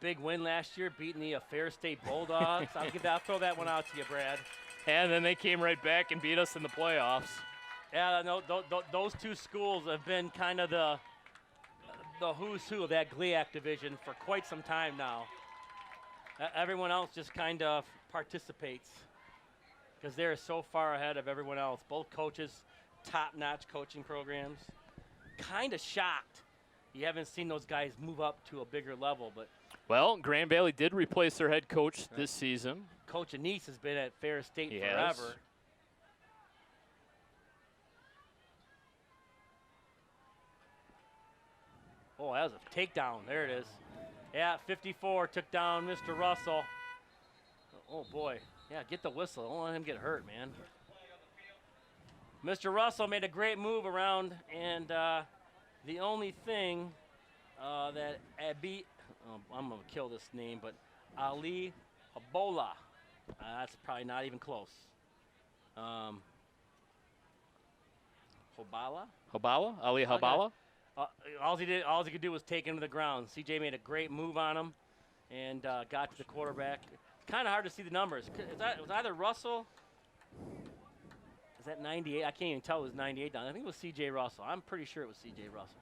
Big win last year, beating the Fair State Bulldogs. I'll throw that one out to you, Brad. And then they came right back and beat us in the playoffs. Yeah, no, those two schools have been kind of the who's who of that GLIAC division for quite some time now. Everyone else just kind of participates because they're so far ahead of everyone else. Both coaches, top-notch coaching programs. Kind of shocked you haven't seen those guys move up to a bigger level. But well, Grand Valley did replace their head coach this season. Coach Anise has been at Fair State he forever. Has. Oh, that was a takedown. There it is. Yeah, 54 took down Mr. Russell. Oh, boy. Yeah, get the whistle. Don't let him get hurt, man. Mr. Russell made a great move around, and the only thing that I'm going to kill this name, but Ali Habola. That's probably not even close. Hobala? Habala? Ali Habala? Okay. All he could do was take him to the ground. CJ made a great move on him and got to the quarterback. It's kind of hard to see the numbers. It was either Russell. Is that 98? I can't even tell it was 98 down. I think it was CJ Russell. I'm pretty sure it was CJ Russell.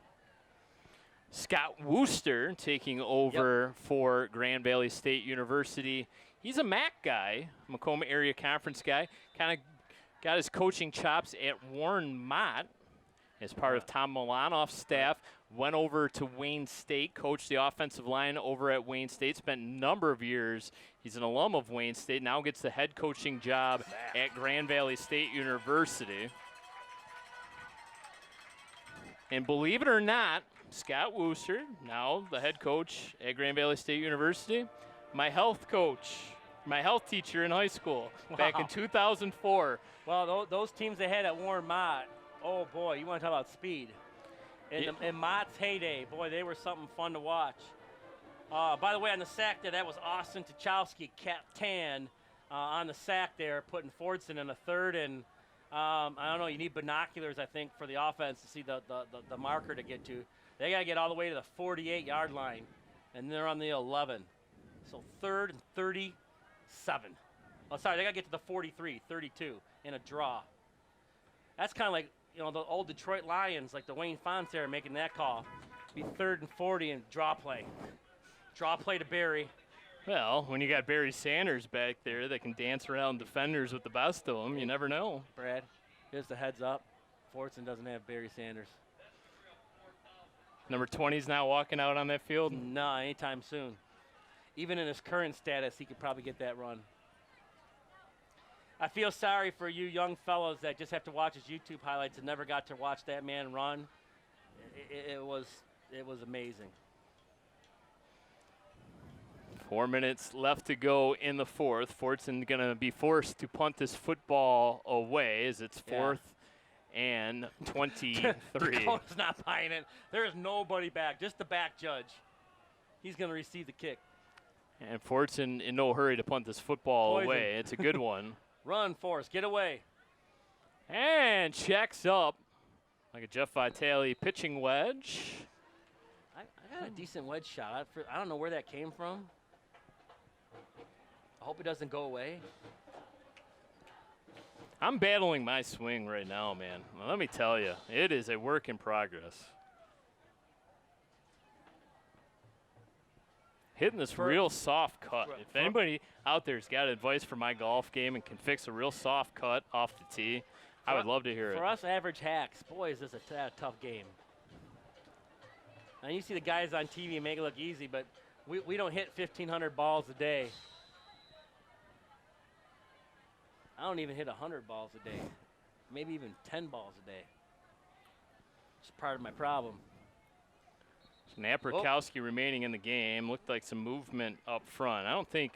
Scott Wooster taking over for Grand Valley State University. He's a MAC guy, Macomb Area Conference guy. Kind of got his coaching chops at Warren Mott as part of Tom Milanoff's staff. Went over to Wayne State, coached the offensive line over at Wayne State, spent a number of years. He's an alum of Wayne State, now gets the head coaching job at Grand Valley State University. And believe it or not, Scott Wooster, now the head coach at Grand Valley State University, my health coach, my health teacher in high school back in 2004. Well, those teams they had at Warren Mott, oh, boy, you want to talk about speed. In Mott's heyday, boy, they were something fun to watch. By the way, on the sack there, that was Austin Tchaikovsky, Captain, on the sack there, putting Fordson in a third. And I don't know, you need binoculars, I think, for the offense to see the marker to get to. They got to get all the way to the 48-yard line, and they're on the 11. So 3rd and 37. Oh, sorry, they got to get to the 43, 32 in a draw. That's kind of like, the old Detroit Lions, like the Wayne Fonts there, making that call. Be 3rd and 40 and draw play. Draw play to Barry. Well, when you got Barry Sanders back there that can dance around defenders with the best of them, you never know. Brad, here's the heads up. Fordson doesn't have Barry Sanders. Number 20's not walking out on that field? No, anytime soon. Even in his current status, he could probably get that run. I feel sorry for you young fellows that just have to watch his YouTube highlights and never got to watch that man run. It was amazing. 4 minutes left to go in the fourth. Fordson going to be forced to punt this football away as it's 4th and 23. Dakota's not buying it. There is nobody back, just the back judge. He's going to receive the kick. And Fordson in no hurry to punt this football away. It's a good one. Run, Forrest, get away. And checks up like a Jeff Vitale pitching wedge. I got a decent wedge shot. I don't know where that came from. I hope it doesn't go away. I'm battling my swing right now, man. Well, let me tell you, it is a work in progress. Hitting this real soft cut. If anybody out there's got advice for my golf game and can fix a real soft cut off the tee, I would love to hear it. For us average hacks, boy, is this a tough game. And you see the guys on TV make it look easy, but we don't hit 1,500 balls a day. I don't even hit 100 balls a day, maybe even 10 balls a day. It's part of my problem. Napierkowski remaining in the game. Looked like some movement up front. I don't think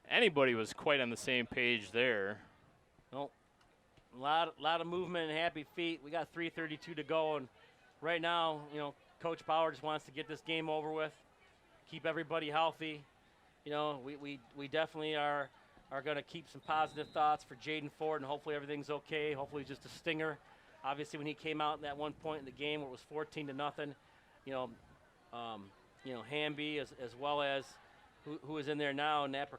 anybody was quite on the same page there. Nope. A lot of movement and happy feet. We got 3:32 to go, and right now, you know, Coach Bauer just wants to get this game over with, keep everybody healthy. You know, we definitely are going to keep some positive thoughts for Jaden Ford, and hopefully everything's okay. Hopefully just a stinger. Obviously, when he came out in that one point in the game where it was 14-0, Hamby as well as who is in there now, Jack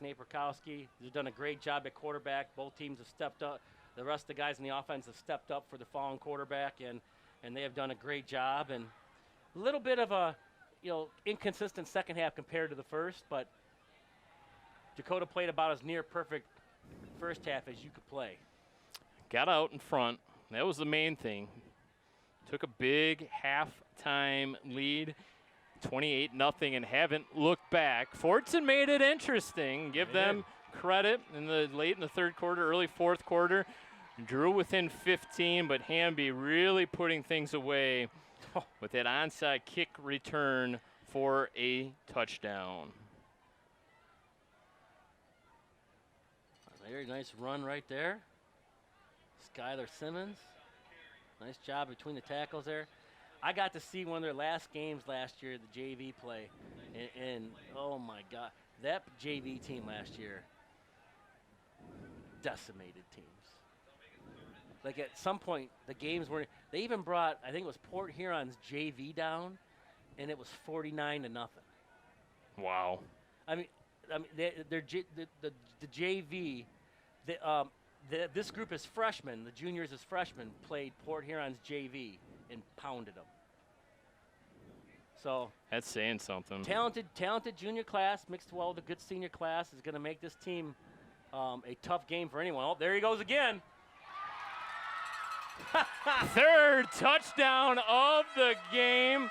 Napierkowski, has done a great job at quarterback. Both teams have stepped up. The rest of the guys in the offense have stepped up for the fallen quarterback, and they have done a great job. And a little bit of a, inconsistent second half compared to the first, but Dakota played about as near perfect first half as you could play. Got out in front. That was the main thing. Took a big halftime lead, 28-0, and haven't looked back. Fordson made it interesting. Give them credit late in the third quarter, early fourth quarter. Drew within 15, but Hamby really putting things away with that onside kick return for a touchdown. Very nice run right there. Skylar Simmons. Nice job between the tackles there. I got to see one of their last games last year, the JV play. And oh my God, that JV team last year decimated teams. Like at some point, the games were, they even brought, I think it was Port Huron's JV down, and it was 49-0. Wow. I mean, the JV, this group is freshmen. The juniors as freshmen played Port Huron's JV and pounded them. So that's saying something. Talented junior class mixed well with a good senior class is going to make this team a tough game for anyone. Oh, there he goes again. Third touchdown of the game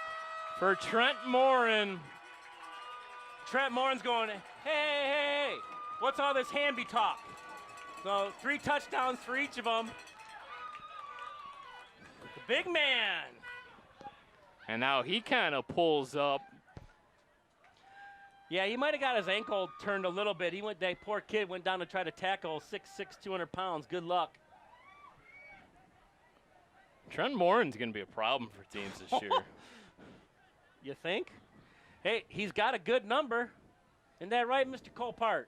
for Trent Morin. Trent Morin's going, hey, what's all this Hamby talk? So 3 touchdowns for each of them. The big man. And now he kind of pulls up. Yeah, he might have got his ankle turned a little bit. That poor kid went down to try to tackle 6'6", 200 pounds. Good luck. Trent Morin's going to be a problem for teams this year. You think? Hey, he's got a good number. Isn't that right, Mr. Colpart?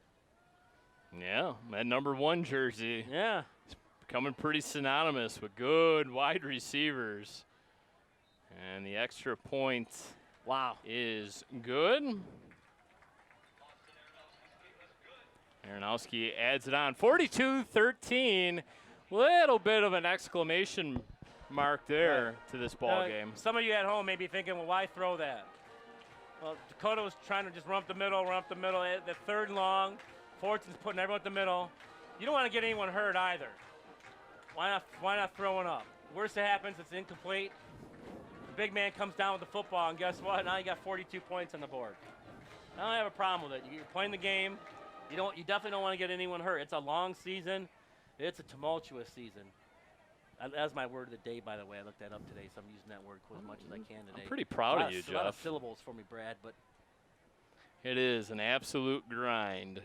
Yeah, that number 1 jersey. Yeah. It's becoming pretty synonymous with good wide receivers. And the extra point is good. Aronowski adds it on. 42-13. Little bit of an exclamation mark there to this ball game. Some of you at home may be thinking, well, why throw that? Well, Dakota was trying to just run up the middle. The third and long. Fordson's putting everyone at the middle. You don't want to get anyone hurt either. Why not throw it up? Worst that happens, it's incomplete. The big man comes down with the football, and guess what? Now you got 42 points on the board. I don't have a problem with it. You're playing the game. You definitely don't want to get anyone hurt. It's a long season. It's a tumultuous season. That's my word of the day, by the way. I looked that up today, so I'm using that word as much as I can today. I'm pretty proud of you, Jeff. A lot of syllables for me, Brad, but it is an absolute grind.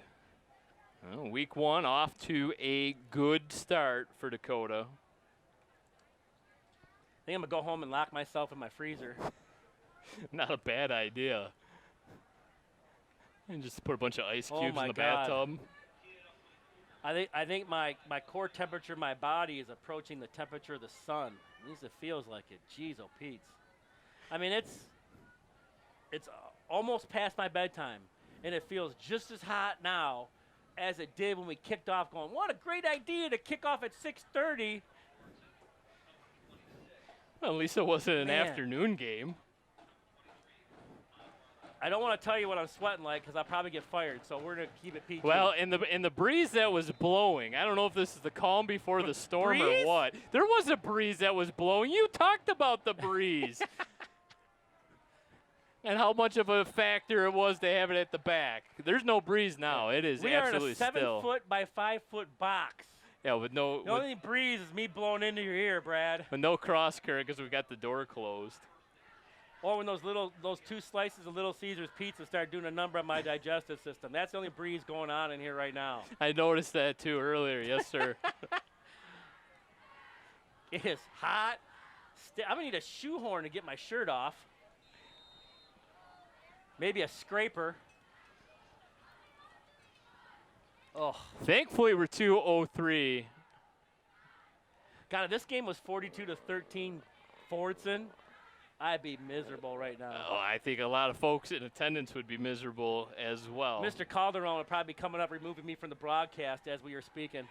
Well, week 1 off to a good start for Dakota. I think I'm going to go home and lock myself in my freezer. Not a bad idea. And just put a bunch of ice cubes in the bathtub. I think my core temperature in my body is approaching the temperature of the sun. At least it feels like it. Jeez, oh Pete's. I mean, it's almost past my bedtime, and it feels just as hot now as it did when we kicked off, going, what a great idea to kick off at 6:30. Well, at least it wasn't an Man. afternoon game. I don't want to tell you what I'm sweating like because I'll probably get fired, so we're going to keep it PG. Well, in the breeze that was blowing, I don't know if this is the calm before the storm breeze? or what. There was a breeze that was blowing. You talked about the breeze. And how much of a factor it was to have it at the back. There's no breeze now. It is we are in absolutely a 7 still. foot by 5 foot box. Yeah, with no The only breeze is me blowing into your ear, Brad. with no cross current because we got the door closed. Or when those 2 slices of Little Caesars pizza start doing a number on my digestive system. That's the only breeze going on in here right now. I noticed that too earlier. Yes, sir. It is hot. I'm going to need a shoehorn to get my shirt off. Maybe a scraper. Oh, Thankfully, we're 2:03. God, if this game was 42-13 Fordson, I'd be miserable right now. Oh, I think a lot of folks in attendance would be miserable as well. Mr. Calderon would probably be coming up, removing me from the broadcast as we are speaking.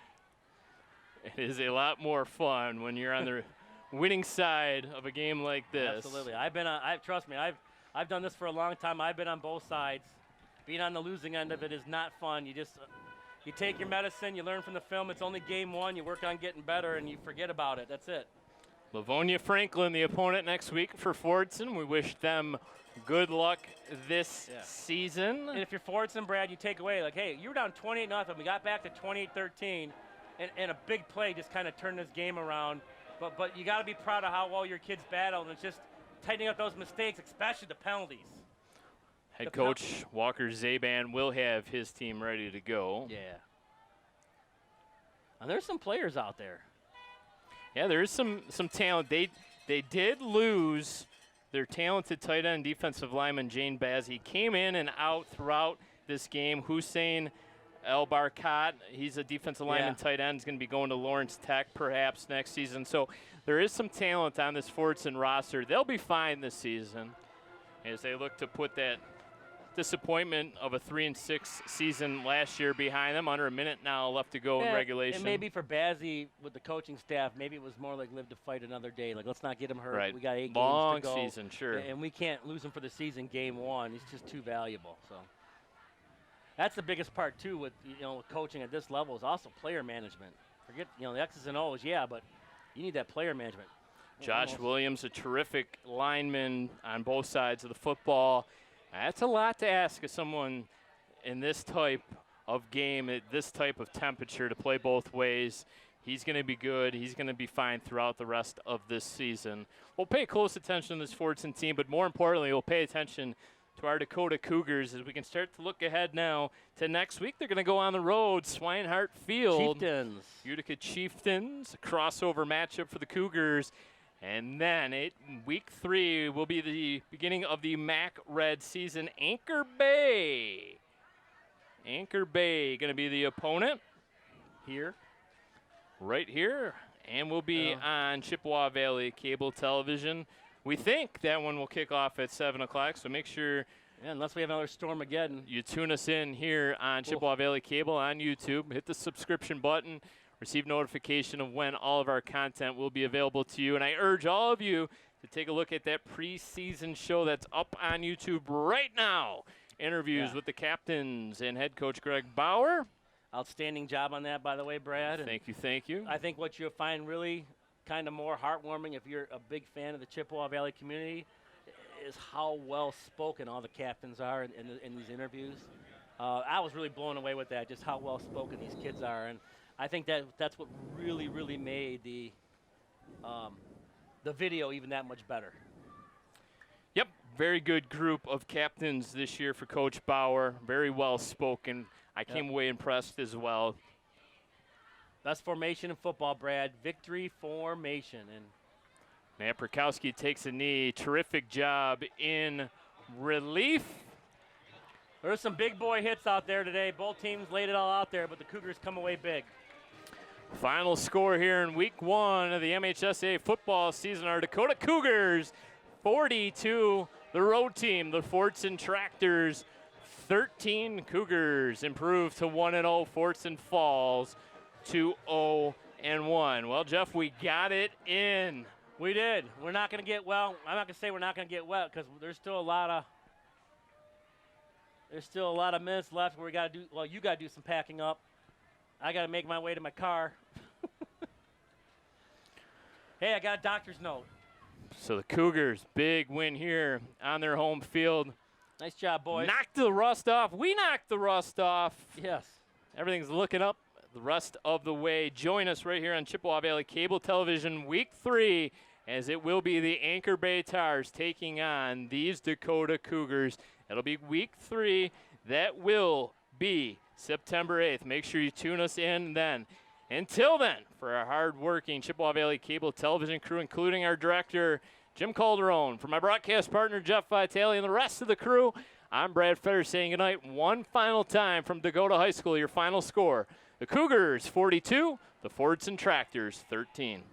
It is a lot more fun when you're on the winning side of a game like this. Absolutely. Trust me, I've done this for a long time. I've been on both sides. Being on the losing end of it is not fun. You take your medicine, you learn from the film. It's only game 1. You work on getting better, and you forget about it. That's it. Livonia Franklin, the opponent next week for Fordson. We wish them good luck this season. And if you're Fordson, Brad, you take away, like, hey, you were down 28-0. We got back to 28-13, and a big play just kind of turned this game around. But you got to be proud of how well your kids battled, and it's just tightening up those mistakes, especially the penalties. Head coach Walker Zaban will have his team ready to go. Yeah. And there's some players out there. Yeah, there is some talent. They did lose their talented tight end defensive lineman, Jane Baz. He came in and out throughout this game. Hussein El Barkat, he's a defensive lineman tight end. He's going to be going to Lawrence Tech perhaps next season. So there is some talent on this Fordson roster. They'll be fine this season as they look to put that disappointment of a 3-6 season last year behind them. Under a minute now left to go in regulation. And maybe for Bazzi with the coaching staff, maybe it was more like live to fight another day. Like, let's not get him hurt. Right. We got 8 Long games to go. season, sure. And we can't lose him for the season game 1. He's just too valuable. So that's the biggest part too with with coaching at this level is also player management. Forget the X's and O's, but you need that player management. Josh Williams, a terrific lineman on both sides of the football. That's a lot to ask of someone in this type of game, at this type of temperature, to play both ways. He's going to be good. He's going to be fine throughout the rest of this season. We'll pay close attention to this Fordson team, but more importantly, we'll pay attention to our Dakota Cougars as we can start to look ahead now to next week. They're going to go on the road, Swinehart Field. Chieftains. Utica Chieftains, a crossover matchup for the Cougars. And then week 3 will be the beginning of the MAC Red season. Anchor Bay going to be the opponent here, right here, and will be on Chippewa Valley Cable Television. We think that one will kick off at 7 o'clock, so make sure unless we have another Stormageddon. you tune us in here on Chippewa Valley Cable on YouTube. Hit the subscription button. Receive notification of when all of our content will be available to you. And I urge all of you to take a look at that preseason show that's up on YouTube right now. Interviews with the captains and head coach Greg Bauer. Outstanding job on that, by the way, Brad. Thank you. I think what you'll find really kind of more heartwarming if you're a big fan of the Chippewa Valley community is how well spoken all the captains are in these interviews. I was really blown away with that, just how well spoken these kids are. And I think that's what really, really made the video even that much better. Yep, very good group of captains this year for Coach Bauer. Very well spoken. I came away impressed as well. Best formation in football, Brad. Victory formation. And Matt Prokowski takes a knee. Terrific job in relief. There's some big boy hits out there today. Both teams laid it all out there, but the Cougars come away big. Final score here in week 1 of the MHSA football season. Our Dakota Cougars 42, the road team, the Fordson Tractors 13. Cougars improve to 1-0. Fordson falls to 0-1. Well, Jeff, we got it in. We did. We're not going to get well. I'm not going to say we're not going to get wet because there's still a lot of minutes left where we got to do. Well, you got to do some packing up. I got to make my way to my car. Hey, I got a doctor's note. So the Cougars, big win here on their home field. Nice job, boys. Knocked the rust off. We knocked the rust off. Yes. Everything's looking up the rest of the way. Join us right here on Chippewa Valley Cable Television Week 3 as it will be the Anchor Bay Tars taking on these Dakota Cougars. It'll be Week 3. That will be September 8th. Make sure you tune us in then. Until then, for our hard-working Chippewa Valley Cable Television crew, including our director, Jim Calderon, for my broadcast partner, Jeff Vitale, and the rest of the crew, I'm Brad Fetter saying goodnight one final time from Dakota High School. Your final score, the Cougars 42, the Fordson Tractors 13.